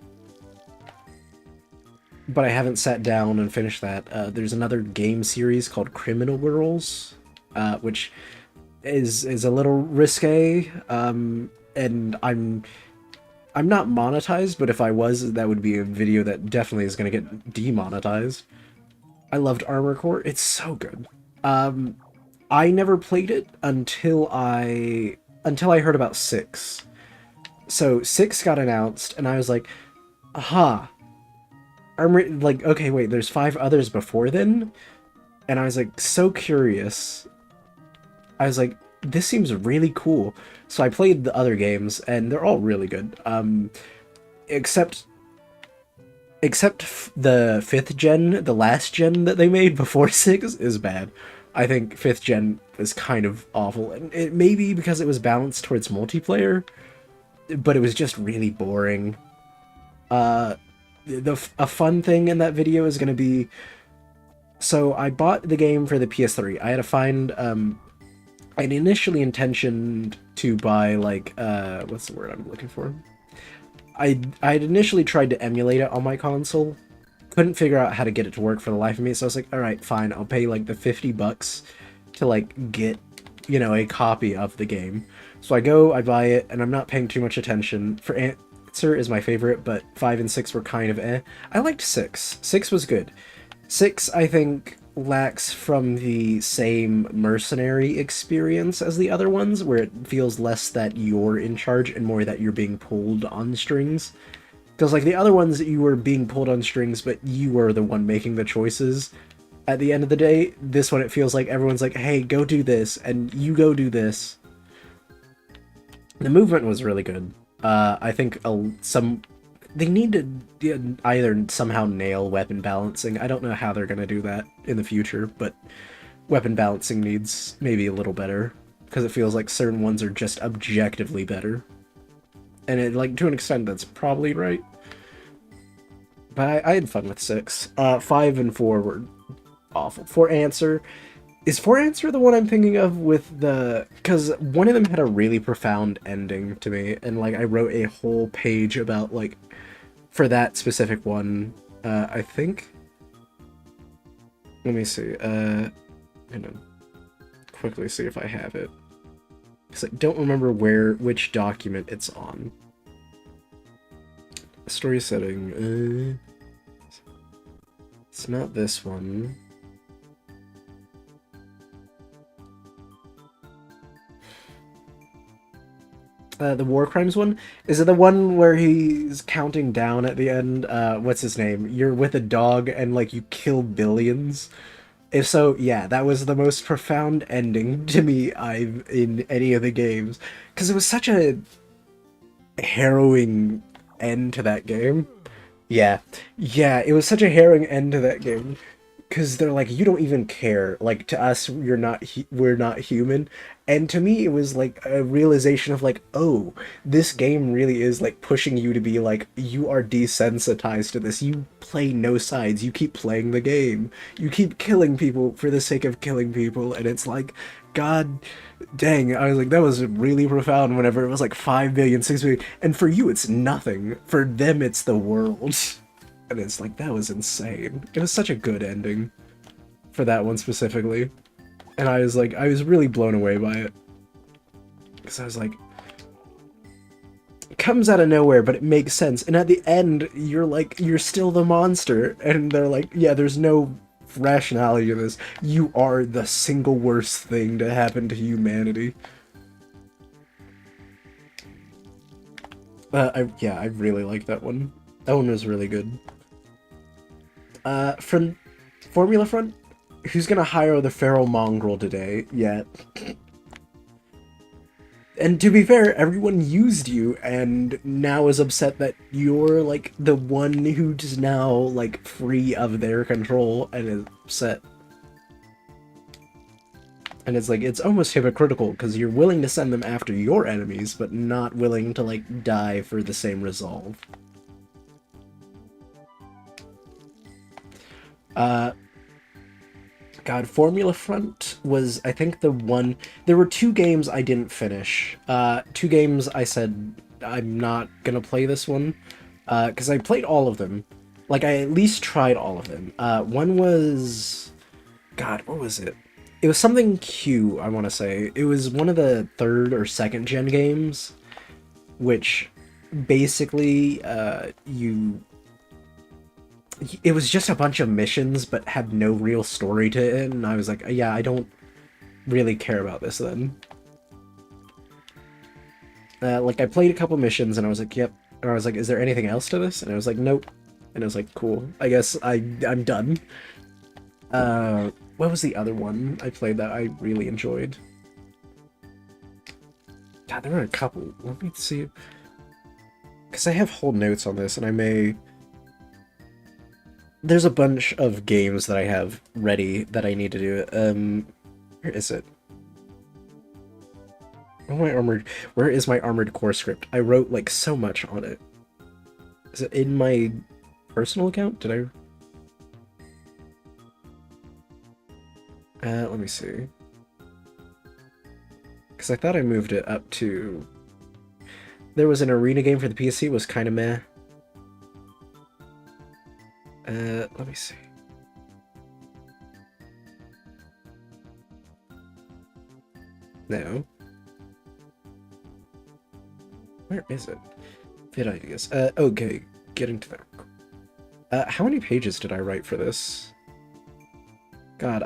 But I haven't sat down and finished that. There's another game series called Criminal Girls, which is a little risque, and I'm not monetized, but if I was, that would be a video that definitely is going to get demonetized. I loved Armored Core. It's so good. I never played it until I heard about 6. So 6 got announced, and I was like, aha. Okay, wait, there's 5 others before then? And I was like, so curious. I was like, this seems really cool. So I played the other games, and they're all really good. Except the 5th gen, the last gen that they made before 6 is bad. I think 5th gen is kind of awful, and it may be because it was balanced towards multiplayer, but it was just really boring. A fun thing in that video is going to be, so I bought the game for the PS3. I had to find, I'd initially intentioned to buy, like, what's the word I'm looking for? I'd initially tried to emulate it on my console. Couldn't figure out how to get it to work for the life of me, so I was like, alright, fine, I'll pay, like, the $50 to, like, get, a copy of the game. So I go, I buy it, and I'm not paying too much attention. For Answer is my favorite, but 5 and 6 were kind of eh. I liked 6. 6 was good. 6, I think, lacks from the same mercenary experience as the other ones, where it feels less that you're in charge and more that you're being pulled on strings. Because, like, the other ones, you were being pulled on strings, but you were the one making the choices. At the end of the day, this one, it feels like everyone's like, hey, go do this, and you go do this. The movement was really good. I think they need to either somehow nail weapon balancing. I don't know how they're going to do that in the future, but weapon balancing needs maybe a little better, because it feels like certain ones are just objectively better. And it, like, to an extent, that's probably right. But I had fun with 6. 5 and 4 were awful. For Answer... Is For Answer the one I'm thinking of with the... Because one of them had a really profound ending to me, and, like, I wrote a whole page about, like, for that specific one, I think... Let me see, I'm gonna quickly see if I have it. Because I don't remember which document it's on. Story setting, it's not this one. The War Crimes one? Is it the one where he's counting down at the end? What's his name? You're with a dog and, like, you kill billions? If so, yeah, that was the most profound ending to me in any of the games. Because it was such a harrowing end to that game. Yeah, it was such a harrowing end to that game. Because they're like, you don't even care. Like, to us, we're not human. And to me, it was like a realization of like, oh, this game really is like pushing you to be like, you are desensitized to this. You play no sides. You keep playing the game. You keep killing people for the sake of killing people. And it's like, God dang. I was like, that was really profound whenever it was like 5 billion, 6 billion. And for you, it's nothing. For them, it's the world. And it's like, that was insane. It was such a good ending for that one specifically. And I was like, I was really blown away by it. Because I was like, it comes out of nowhere, but it makes sense. And at the end, you're like, you're still the monster. And they're like, yeah, there's no rationality to this. You are the single worst thing to happen to humanity. I really like that one. That one was really good. From Formula Front, who's gonna hire the feral mongrel today? Yeah. And to be fair, everyone used you and now is upset that you're, like, the one who's now, like, free of their control and is upset. And it's like, it's almost hypocritical, because you're willing to send them after your enemies, but not willing to, like, die for the same resolve. God, Formula Front was, I think, the one... There were 2 games I didn't finish. 2 games I said, I'm not gonna play this one. Because I played all of them. Like, I at least tried all of them. One was... God, what was it? It was something Q, I want to say. It was one of the 3rd or 2nd gen games. Which, basically, it was just a bunch of missions, but had no real story to it, and I was like, yeah, I don't really care about this then. Like, I played a couple missions, and I was like, yep. And I was like, is there anything else to this? And I was like, nope. And I was like, cool. I guess I'm done. What was the other one I played that I really enjoyed? God, there were a couple. Let me see. Because I have whole notes on this, and I may... There's a bunch of games that I have ready that I need to do. Where is it? Where is my Armored Core script? I wrote, like, so much on it. Is it in my personal account? Did I... let me see. Because I thought I moved it up to... There was an arena game for the PC, it was kind of meh. Let me see. No. Where is it? Vid ideas. Okay, getting to that. How many pages did I write for this? God,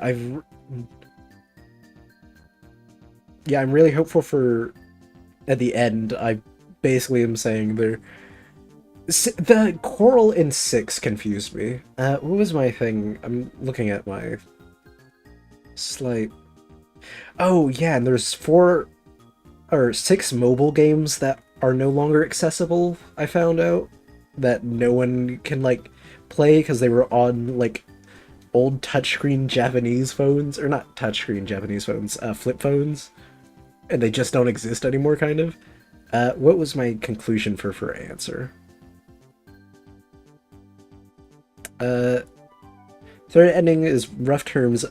yeah, I'm really hopeful for... At the end, I basically am saying The coral in 6 confused me. What was my thing? I'm looking at my slight. Oh yeah, and there's 4 or 6 mobile games that are no longer accessible. I found out that no one can like play because they were on like old touchscreen Japanese phones, or not touchscreen Japanese phones, flip phones, and they just don't exist anymore. Kind of. What was my conclusion for answer? Third ending is rough terms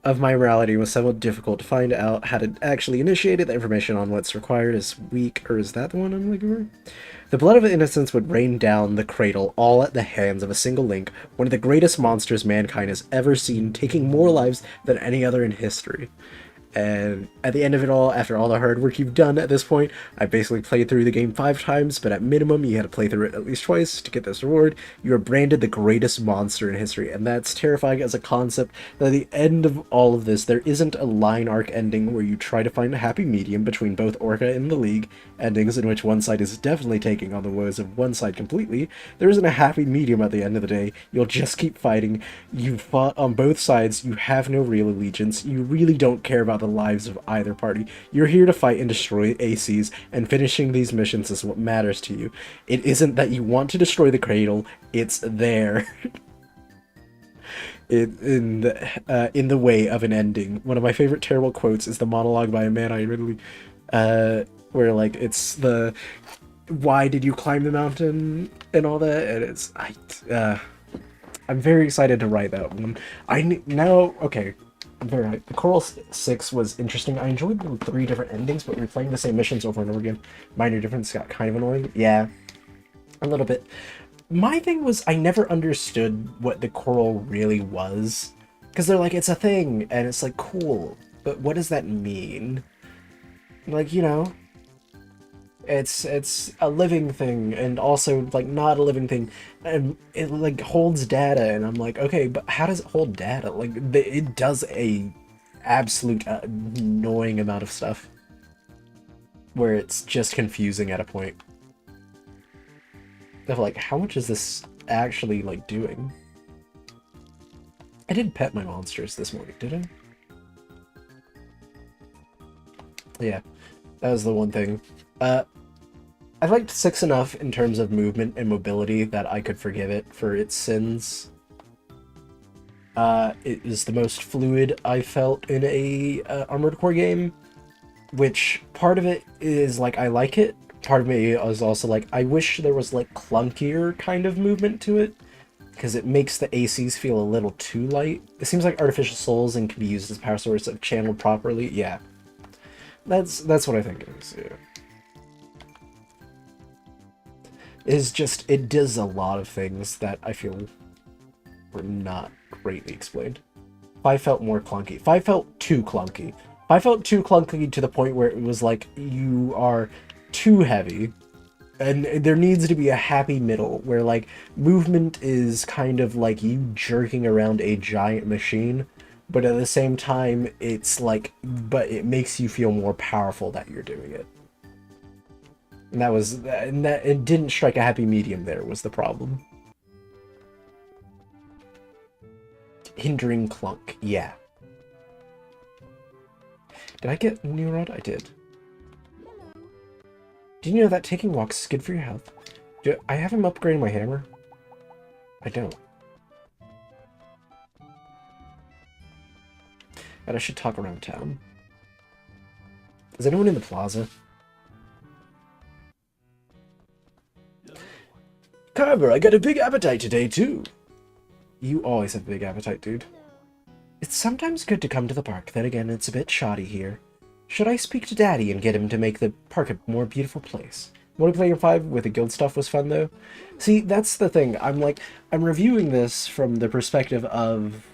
of my morality was somewhat difficult to find out how to actually initiate it. The information on what's required is weak, or is that the one I'm looking for? The blood of innocence would rain down the cradle, all at the hands of a single Link, one of the greatest monsters mankind has ever seen, taking more lives than any other in history. And at the end of it all, after all the hard work you've done at this point, I basically played through the game 5 times, but at minimum you had to play through it at least twice to get this reward. You are branded the greatest monster in history, and that's terrifying as a concept that at the end of all of this, there isn't a line arc ending where you try to find a happy medium between both Orca and the League, endings in which one side is definitely taking on the woes of one side completely. There isn't a happy medium at the end of the day. You'll just keep fighting. You've fought on both sides, you have no real allegiance, you really don't care about the lives of either party. You're here to fight and destroy ACs, and finishing these missions is what matters to you. It isn't that you want to destroy the cradle, it's there. In the way of an ending. One of my favorite terrible quotes is the monologue by a man I really, where like it's the why did you climb the mountain and all that, and it's I'm very excited to write that one. Okay, I'm very hyped. The Coral 6 was interesting. I enjoyed the 3 different endings, but replaying the same missions over and over again, minor difference, got kind of annoying. Yeah, a little bit. My thing was I never understood what the Coral really was, because they're like, it's a thing, and it's like, cool, but what does that mean? Like, you know, it's a living thing, and also like not a living thing, and it like holds data, and I'm like, okay, but how does it hold data? Like it does a absolute annoying amount of stuff where it's just confusing at a point of like, how much is this actually like doing? I did pet my monsters this morning, did I? Yeah, that was the one thing. I liked 6 enough in terms of movement and mobility that I could forgive it for its sins. It is the most fluid I felt in a Armored Core game, which part of it is like I like it, part of me is also like I wish there was like clunkier kind of movement to it, because it makes the ACs feel a little too light. It seems like artificial souls and can be used as power source if channeled properly. Yeah, that's what I think it is. Yeah. Is just, it does a lot of things that I feel were not greatly explained. 5 felt more clunky. 5 felt too clunky. 5 felt too clunky to the point where it was like, you are too heavy, and there needs to be a happy middle, where like, movement is kind of like you jerking around a giant machine, but at the same time, it's like, but it makes you feel more powerful that you're doing it. And that it didn't strike a happy medium there was the problem. Hindering clunk, yeah. Did I get new rod? I did. Did you know that taking walks is good for your health? Do I have him upgrading my hammer? I don't. And I should talk around town. Is anyone in the plaza? Carver, I got a big appetite today, too. You always have a big appetite, dude. It's sometimes good to come to the park, then again, it's a bit shoddy here. Should I speak to Daddy and get him to make the park a more beautiful place? Multiplayer 5 with the guild stuff was fun, though. See, that's the thing. I'm reviewing this from the perspective of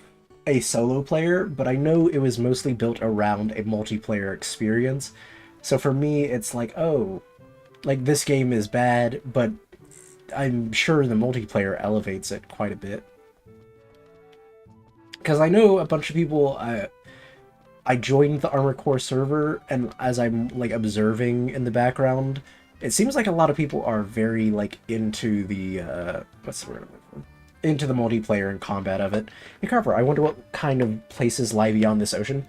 a solo player, but I know it was mostly built around a multiplayer experience. So for me, it's like, oh, like, this game is bad, but I'm sure the multiplayer elevates it quite a bit. Because I know a bunch of people, I joined the Armored Core server, and as I'm like observing in the background, It seems like a lot of people are very like into the what's the word I'm looking for? Into the multiplayer and combat of it. Hey Carver, I wonder what kind of places lie beyond this ocean.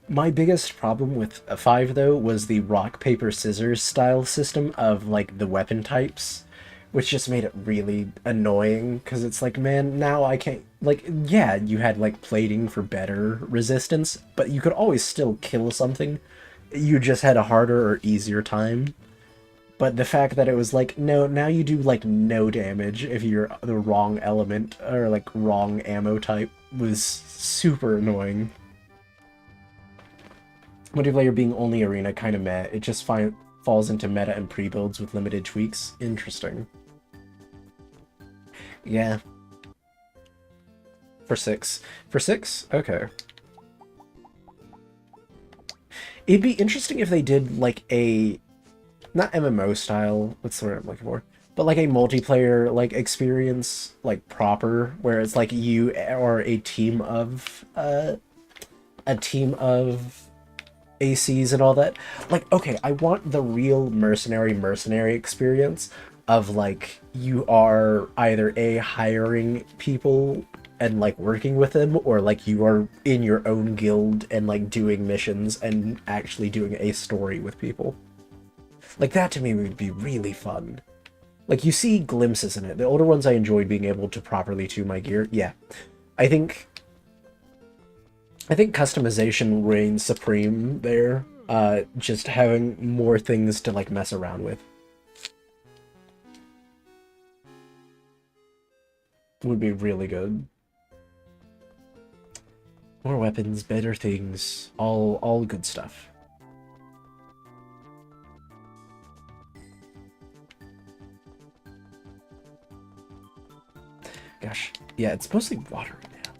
My biggest problem with 5 though was the rock paper scissors style system of like the weapon types, which just made it really annoying because it's like, man, now I can't, like, yeah, you had like plating for better resistance, but you could always still kill something. You just had a harder or easier time. But the fact that it was like, no, now you do like no damage if you're the wrong element or like wrong ammo type was super annoying. Multiplayer being only arena kind of meh. It just falls into meta and pre-builds with limited tweaks. Interesting. Yeah. For 6. For 6? Okay. It'd be interesting if they did like a, not MMO style, what's the word I'm looking for? But like a multiplayer like experience, like proper, where it's like you or a team of ACs and all that. Like, okay, I want the real mercenary experience of like you are either a hiring people and like working with them, or like you are in your own guild and like doing missions and actually doing a story with people. Like that to me would be really fun. Like you see glimpses in it. The older ones I enjoyed being able to properly tune my gear. Yeah. I think customization reigns supreme there. Just having more things to like mess around with would be really good. More weapons, better things, all good stuff. Gosh, yeah, it's mostly water now.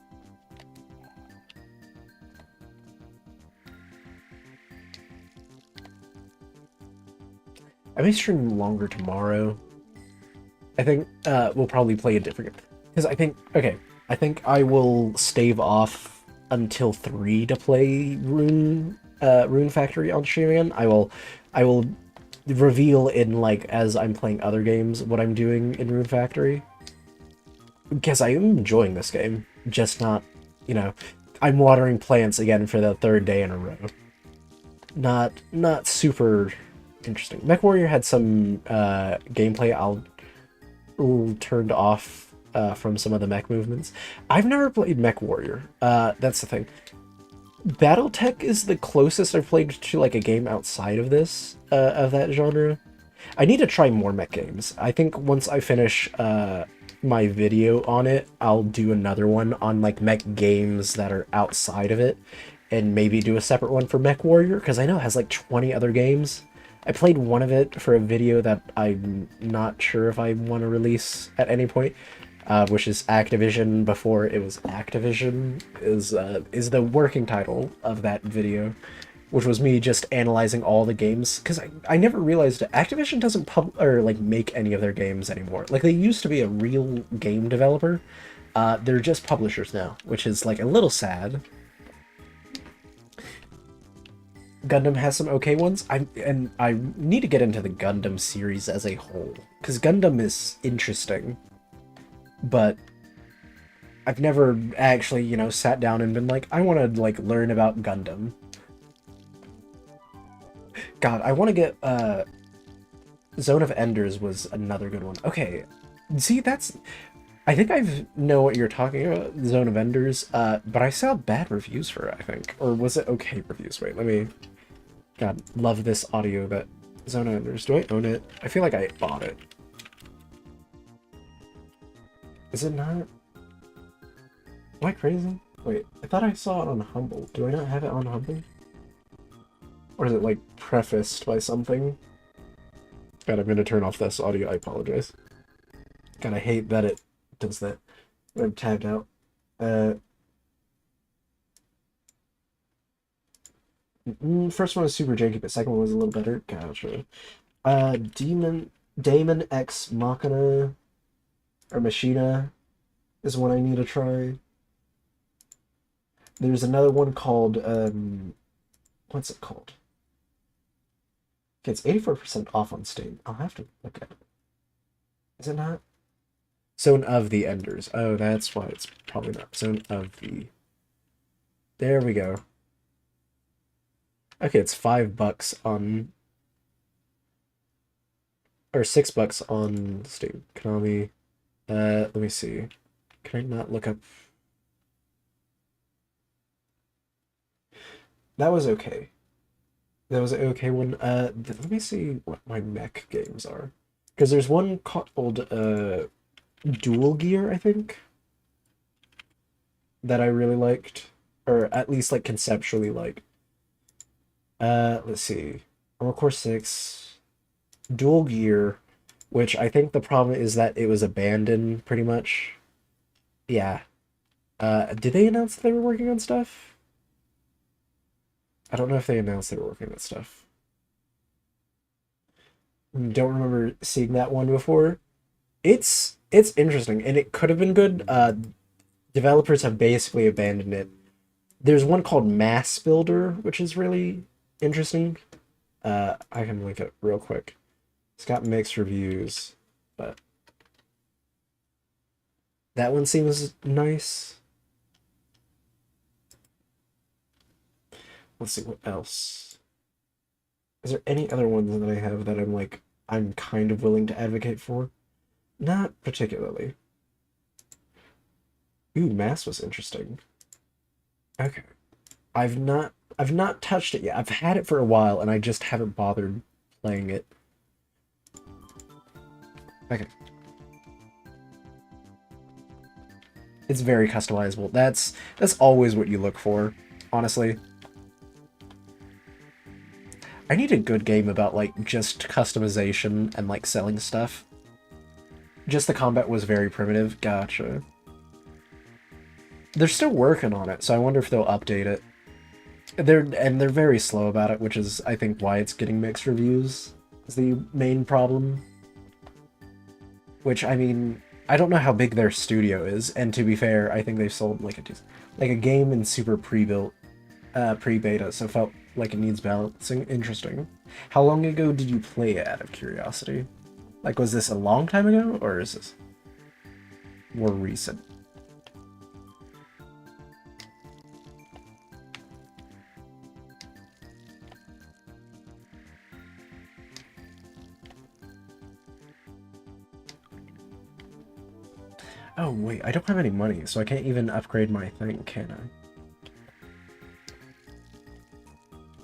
I may stream longer tomorrow. I think we'll probably play a different, because I think I will stave off until 3 to play Rune Factory on stream again. I will reveal in like as I'm playing other games what I'm doing in Rune Factory. Because I am enjoying this game, just not, you know, I'm watering plants again for the 3rd day in a row. Not super interesting. MechWarrior had some gameplay I'll turned off from some of the mech movements. I've never played MechWarrior. That's the thing. BattleTech is the closest I've played to like a game outside of this, of that genre. I need to try more mech games. I think once I finish my video on it, I'll do another one on like mech games that are outside of it, and maybe do a separate one for MechWarrior, because I know it has like 20 other games. I played one of it for a video that I'm not sure if I want to release at any point, which is Activision before it was Activision, is the working title of that video, which was me just analyzing all the games, because I never realized that Activision doesn't make any of their games anymore. Like, they used to be a real game developer. They're just publishers now, which is like a little sad. Gundam has some okay ones. I need to get into the Gundam series as a whole, because Gundam is interesting, but I've never actually, you know, sat down and been like, I want to like learn about Gundam. God, I want to get Zone of Enders was another good one. Okay, see, I think I know what you're talking about, Zone of Enders, but I saw bad reviews for it, I think. Or was it okay reviews? Wait, let me... God, love this audio, but Zone of Enders, do I own it? I feel like I bought it. Is it not? Am I crazy? Wait, I thought I saw it on Humble. Do I not have it on Humble? Or is it, like, prefaced by something? God, I'm gonna turn off this audio, I apologize. God, I hate that it does that. I'm tabbed out. First one was super janky, but second one was a little better. Gotcha. Daemon X Machina, or Machina, is one I need to try. There's another one called, what's it called? Okay, it's 84% off on Steam. I'll have to look at it. Is it not? Zone of the Enders. Oh, that's why it's probably not. Zone of the... There we go. Okay, it's $5 on... Or $6 on Steam. Konami. Let me see. Can I not look up... That was okay. That was an okay one. Let me see what my mech games are. Because there's one called, Dual Gear, I think, that I really liked. Or at least, like, conceptually like. Let's see. Armored Core 6, Dual Gear, which I think the problem is that it was abandoned, pretty much. Yeah. Did they announce that they were working on stuff? I don't know if they announced they were working on stuff. Don't remember seeing that one before. It's interesting, and it could have been good. Developers have basically abandoned it. There's one called Mass Builder, which is really interesting. I can link it real quick. It's got mixed reviews, but that one seems nice. Let's see what else. Is there any other ones that I have that I'm kind of willing to advocate for? Not particularly. Ooh, Mass was interesting. Okay. I've not touched it yet. I've had it for a while and I just haven't bothered playing it. Okay. It's very customizable. That's always what you look for, honestly. I need a good game about, like, just customization and, like, selling stuff. Just the combat was very primitive. Gotcha. They're still working on it, so I wonder if they'll update it. They're very slow about it, which is, I think, why it's getting mixed reviews, is the main problem. Which, I mean, I don't know how big their studio is, and to be fair, I think they've sold, like, a game in super pre-built, pre-beta, so it felt like it needs balancing. Interesting. How long ago did you play it, out of curiosity? Like, was this a long time ago, or is this more recent? Oh, wait, I don't have any money, so I can't even upgrade my thing, can I?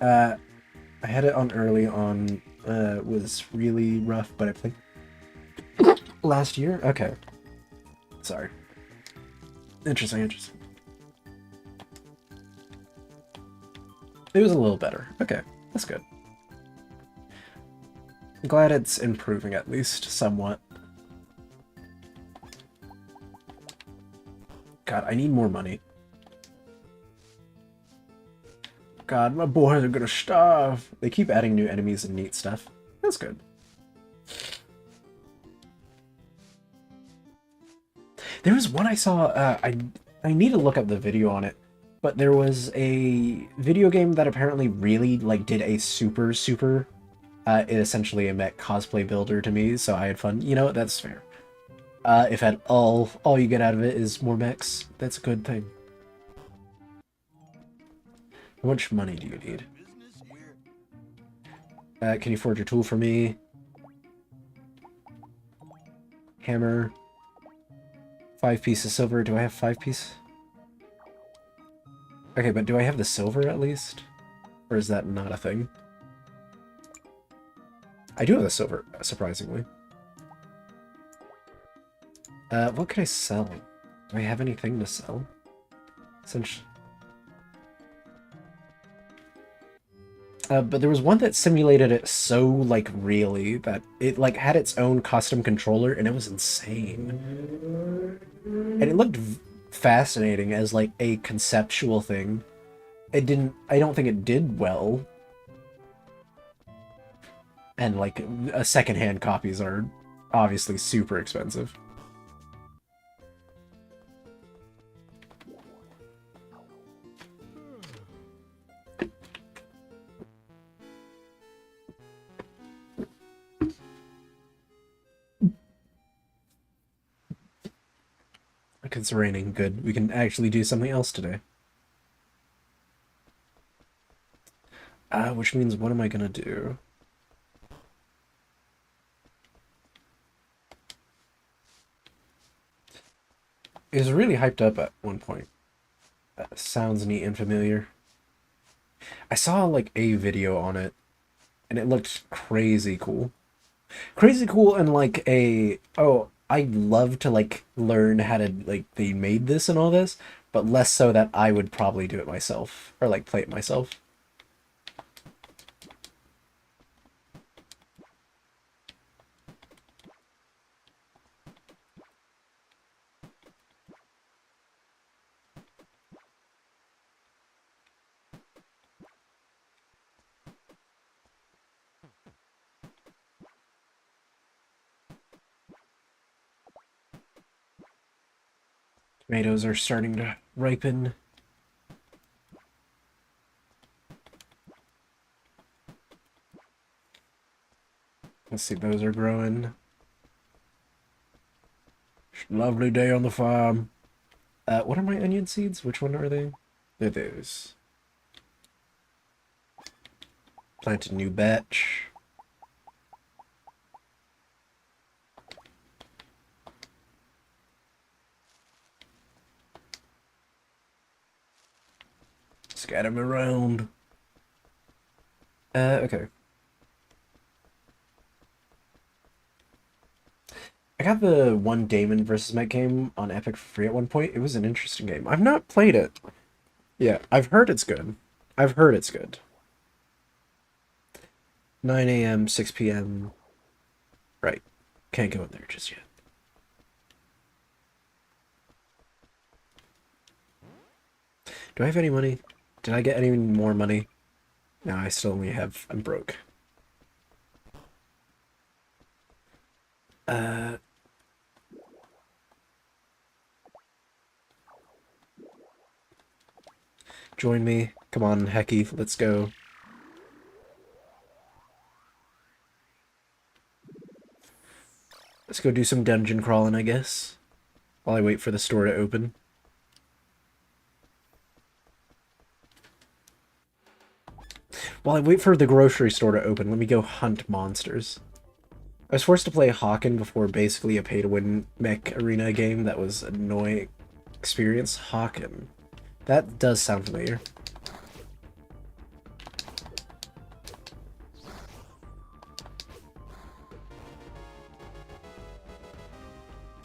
I had it on early on, was really rough, but I played last year? Okay. Sorry. Interesting. It was a little better. Okay, that's good. I'm glad it's improving at least, somewhat. God, I need more money. God, my boys are gonna starve. They keep adding new enemies and neat stuff. That's good. There was one I saw, I need to look up the video on it, but there was a video game that apparently really, like, did a super, it essentially a mech cosplay builder to me, so I had fun. You know what, that's fair. If at all you get out of it is more mechs, that's a good thing. How much money do you need? Can you forge a tool for me? Hammer. 5 pieces of silver. Do I have 5 pieces? Okay, but do I have the silver at least? Or is that not a thing? I do have the silver, surprisingly. What can I sell? Do I have anything to sell? Essentially. But there was one that simulated it so, like, really, that it, like, had its own custom controller, and it was insane. And it looked fascinating as, like, a conceptual thing. I don't think it did well. And, like, secondhand copies are obviously super expensive. Look, it's raining. Good. We can actually do something else today. Which means what am I gonna do? It was really hyped up at one point. Sounds neat and familiar. I saw like a video on it, and it looked crazy cool. Crazy cool and like I'd love to like learn how to like they made this and all this, but less so that I would probably do it myself or like play it myself. Tomatoes are starting to ripen. Let's see, those are growing. Lovely day on the farm. What are my onion seeds? Which one are they? They're those. Plant a new batch. Scatter them around. Okay. I got the one Damon versus Mech game on Epic for free at one point. It was an interesting game. I've not played it. Yeah, I've heard it's good. I've heard it's good. 9 a.m., 6 p.m. Right. Can't go in there just yet. Do I have any money? Did I get any more money? No, I still only have... I'm broke. Join me. Come on, Hecky, let's go. Let's go do some dungeon crawling, I guess. While I wait for the store to open. While I wait for the grocery store to open, let me go hunt monsters. I was forced to play Hawken before basically a pay-to-win mech arena game that was an annoying experience. Hawken. That does sound familiar.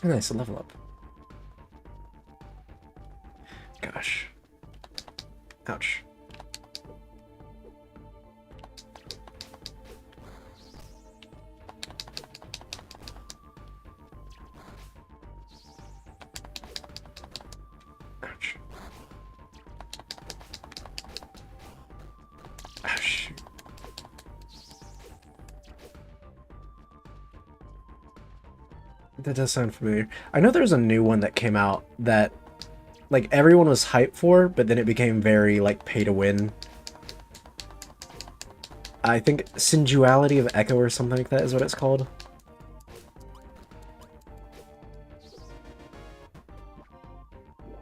Nice, a level up. Gosh. Ouch. Ouch. Oh, shoot. That does sound familiar. I know there's a new one that came out that, like, everyone was hyped for, but then it became very, like, pay-to-win. I think Sensuality of Echo or something like that is what it's called.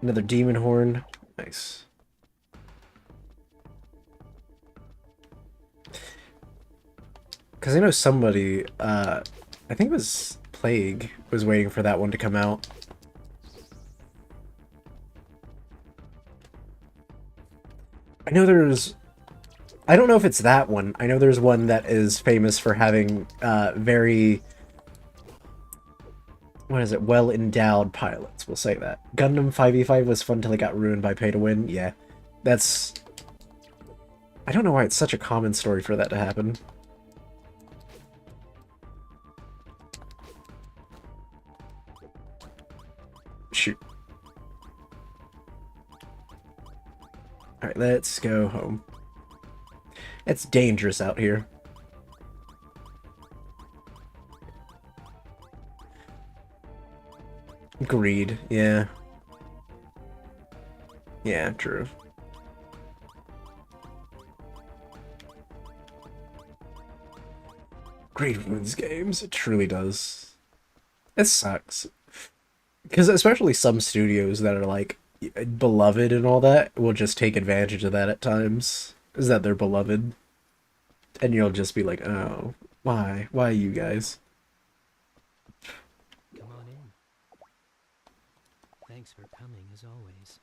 Another demon horn. Nice. Because I know somebody, I think it was Plague, was waiting for that one to come out. I know there's... I don't know if it's that one. I know there's one that is famous for having very... What is it? Well-endowed pilots, we'll say that. Gundam 5v5 was fun till it got ruined by pay-to-win. Yeah, that's... I don't know why it's such a common story for that to happen. Shoot. Alright, let's go home. It's dangerous out here. Greed, yeah. Yeah, true. Greed wins games, it truly does. It sucks. Because especially some studios that are like beloved and all that will just take advantage of that at times. Is that they're beloved, and you'll just be like, oh, why you guys? Come on in. Thanks for coming, as always.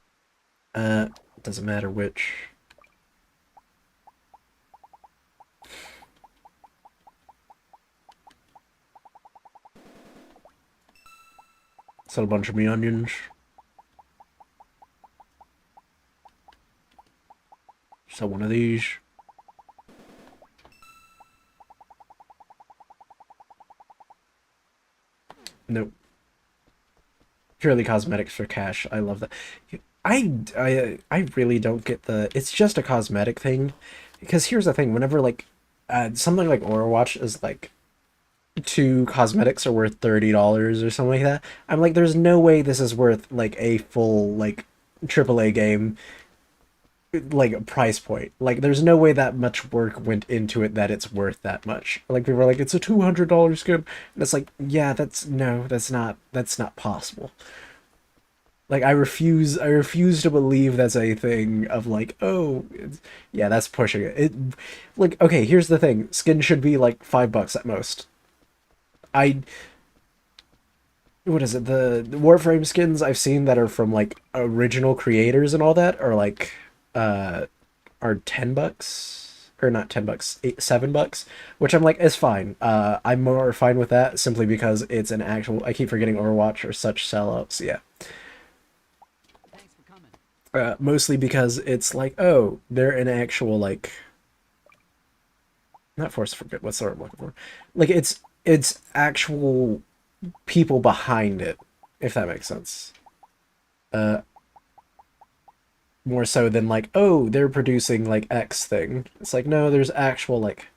Doesn't matter which. Sell a bunch of me onions. Sell one of these. Nope. Purely cosmetics for cash. I love that. I really don't get the. It's just a cosmetic thing, because here's the thing. Whenever like, something like Overwatch is like, two cosmetics are worth $30 or something like that. I'm like, there's no way this is worth like a full like AAA game like price point. Like, there's no way that much work went into it that it's worth that much. Like, people are like, it's a $200 skin, and it's like, yeah, that's not possible. Like, I refuse to believe that's a thing of like, oh, yeah, that's pushing it. Like, okay, here's the thing: skin should be like $5 at most. I what is it? The Warframe skins I've seen that are from like original creators and all that uh are $10, or not $10, $7, which I'm like, is fine. I'm more fine with that simply because it's an actual. I keep forgetting Overwatch are such sellouts. Yeah. Thanks for coming. Mostly because it's like, oh, they're an actual like, not force for good. What's the word I'm looking for? Like, it's actual people behind it, if that makes sense. Uh, More so than like, oh, they're producing like X thing. It's like, no, there's actual like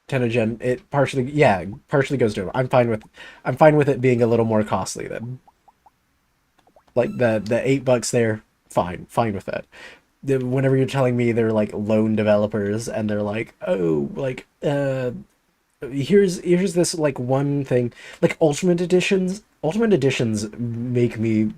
Tenogen. It partially, yeah, partially goes to it. I'm fine with it being a little more costly then. Like the $8 there, fine with that. Whenever you're telling me they're like lone developers and they're like, oh, like here's this like one thing, like ultimate editions make me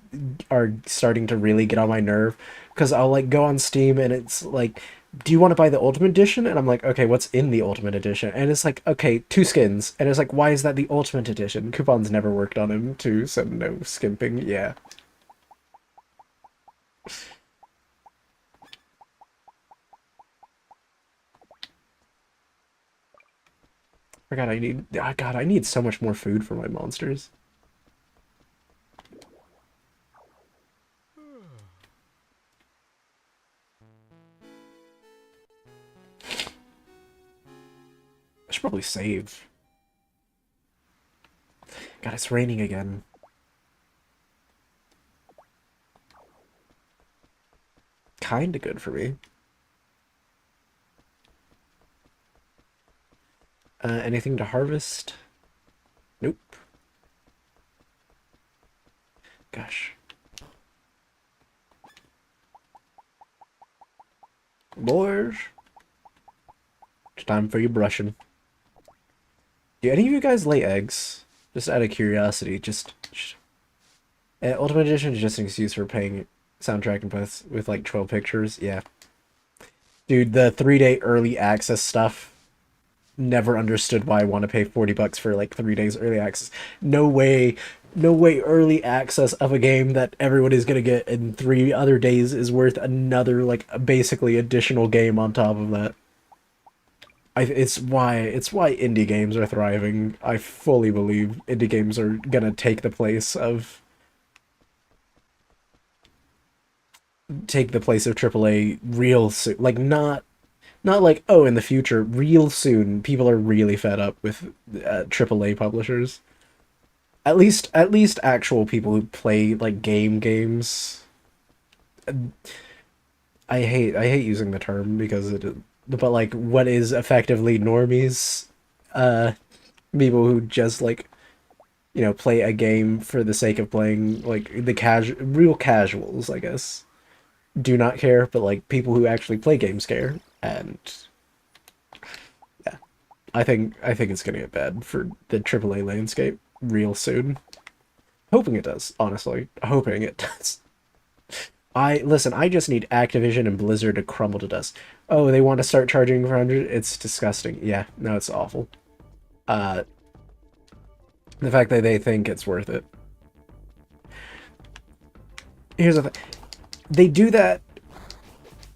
are starting to really get on my nerve, because I'll like go on Steam and it's like, do you want to buy the ultimate edition? And I'm like, okay, what's in the ultimate edition? And it's like, okay, two skins. And it's like, why is that the ultimate edition? Coupon's never worked on him too, so no skimping. Yeah. I need so much more food for my monsters. I should probably save. God, it's raining again. Kinda good for me. Anything to harvest? Nope. Gosh. Boys, it's time for your brushing. Do any of you guys lay eggs? Just out of curiosity, Ultimate Edition is just an excuse for paying soundtrack and with like 12 pictures. Yeah. Dude, the 3-day early access stuff. Never understood why I want to pay $40 for like 3 days early access. No way early access of a game that everyone is gonna get in 3 other days is worth another like basically additional game on top of that. It's why indie games are thriving. I fully believe indie games are gonna take the place of AAA real soon. Like, not like, oh, in the future, real soon. People are really fed up with AAA publishers. At least actual people who play like games. I hate using the term because but like, what is effectively normies, uh people who just like, play a game for the sake of playing, like the real casuals, I guess, do not care, but like people who actually play games care. And yeah, I think it's gonna get bad for the AAA landscape. real soon. Hoping it does, honestly. Hoping it does. Listen, I just need Activision and Blizzard to crumble to dust. Oh, they want to start charging for 100? It's disgusting. Yeah, no, it's awful. The fact that they think it's worth it. Here's the thing. They do that,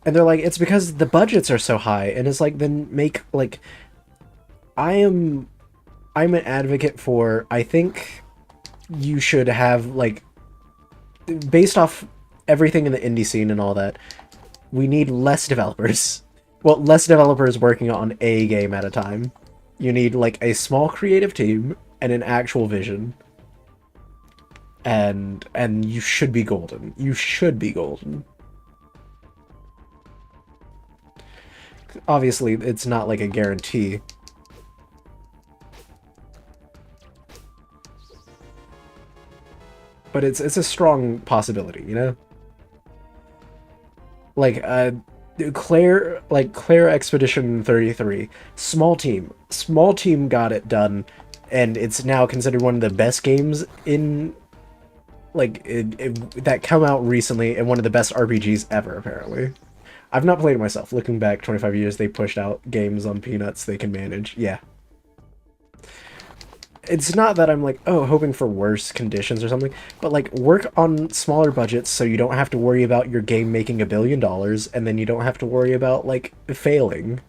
and they're like, it's because the budgets are so high, and it's like, then make, like, I'm an advocate for, I think you should have, like, based off everything in the indie scene and all that, we need less developers. Well, less developers working on a game at a time. You need, like, a small creative team and an actual vision. And you should be golden. You should be golden. Obviously, it's not like a guarantee. But it's a strong possibility, you know? Like, Claire Expedition 33, small team got it done, and it's now considered one of the best games in, like, that come out recently, and one of the best RPGs ever, apparently. I've not played it myself. Looking back 25 years, they pushed out games on Peanuts they can manage. Yeah. It's not that I'm like, oh, hoping for worse conditions or something, but like, work on smaller budgets so you don't have to worry about your game making $1 billion, and then you don't have to worry about, like, failing.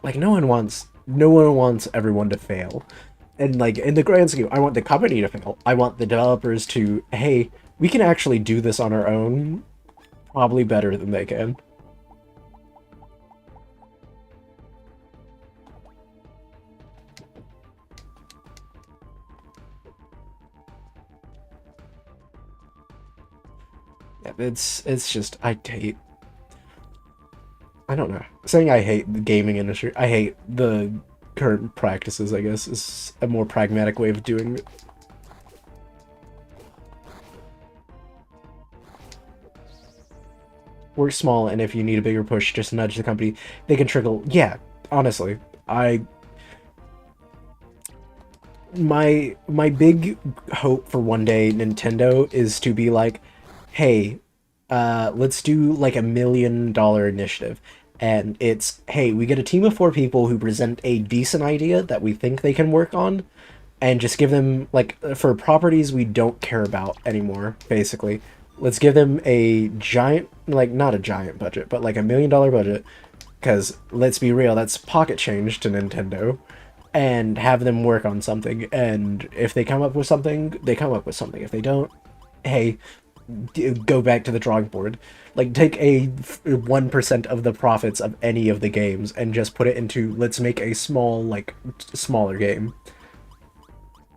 Like, no one wants everyone to fail. And, like, in the grand scheme, I want the company to fail. I want the developers to, hey, we can actually do this on our own, probably better than they can. It's just, I don't know. Saying I hate the gaming industry, I hate the current practices, I guess, is a more pragmatic way of doing it. Work small, and if you need a bigger push, just nudge the company. They can trickle. Yeah, honestly, my big hope for one day Nintendo is to be like, hey, let's do like $1 million initiative. And it's, hey, we get a team of 4 people who present a decent idea that we think they can work on, and just give them, like, for properties we don't care about anymore, basically. Let's give them a giant, like, not a giant budget, but like $1 million budget, because let's be real, that's pocket change to Nintendo, and have them work on something. And if they come up with something, they come up with something. If they don't, hey, go back to the drawing board. Like, take a 1% of the profits of any of the games and just put it into, let's make a small, like, smaller game.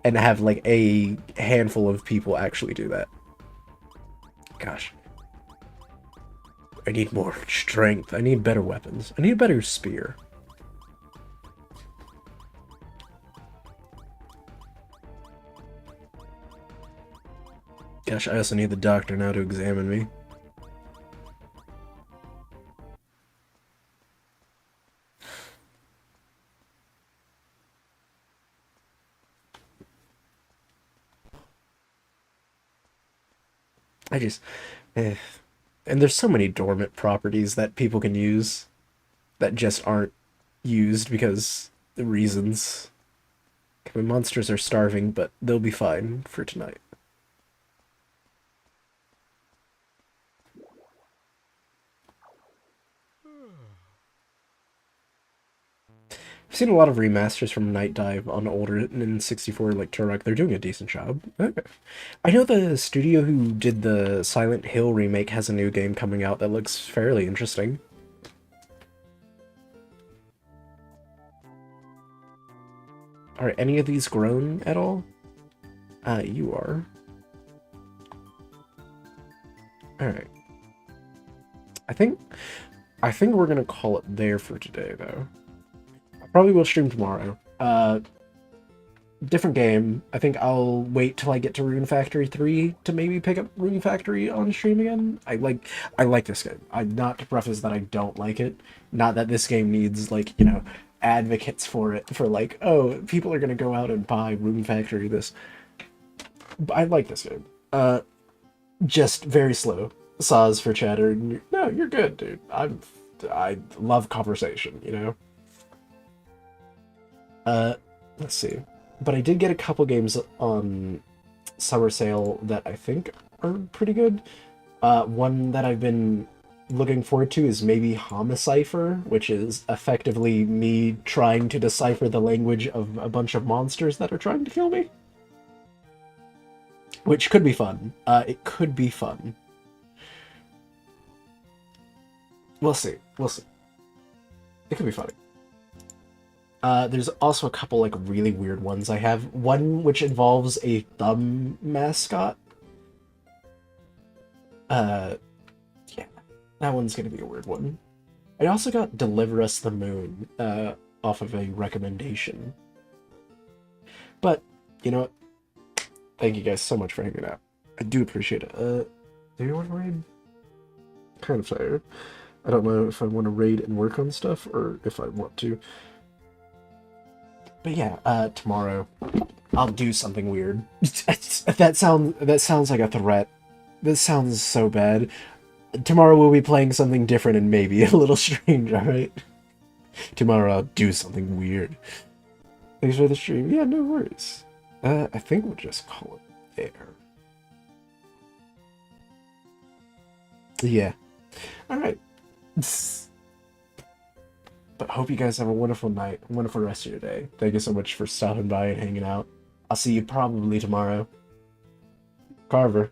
And have, like, a handful of people actually do that. Gosh. I need more strength. I need better weapons. I need a better spear. Gosh, I also need the doctor now to examine me. And there's so many dormant properties that people can use that just aren't used because the reasons. My monsters are starving, but they'll be fine for tonight. I've seen a lot of remasters from Night Dive on older N64, like Turok. They're doing a decent job. Okay. I know the studio who did the Silent Hill remake has a new game coming out that looks fairly interesting. Are any of these grown at all? You are. Alright. I think we're gonna call it there for today, though. Probably will stream tomorrow. Different game. I think I'll wait till I get to Rune Factory 3 to maybe pick up Rune Factory on stream again. I like this game. I'm not to preface that I don't like it. Not that this game needs, like, you know, advocates for it, for like, oh, people are gonna go out and buy Rune Factory this. But I like this game. Just very slow. Saws for chatter. No, you're good, dude. I love conversation, you know? Let's see. But I did get a couple games on summer sale that I think are pretty good. One that I've been looking forward to is maybe Homicipher, which is effectively me trying to decipher the language of a bunch of monsters that are trying to kill me. Which could be fun. It could be fun. We'll see. We'll see. It could be funny. There's also a couple like really weird ones I have. One which involves a thumb mascot. Yeah, that one's gonna be a weird one. I also got Deliver Us the Moon off of a recommendation. But, you know what? Thank you guys so much for hanging out. I do appreciate it. Do you want to raid? Kind of tired. I don't know if I want to raid and work on stuff or if I want to. But yeah, tomorrow I'll do something weird. That sounds like a threat. This sounds so bad. Tomorrow we'll be playing something different and maybe a little strange, alright? Tomorrow I'll do something weird. Thanks for the stream. Yeah, no worries. I think we'll just call it there. Yeah. Alright. But hope you guys have a wonderful night, a wonderful rest of your day. Thank you so much for stopping by and hanging out. I'll see you probably tomorrow. Carver.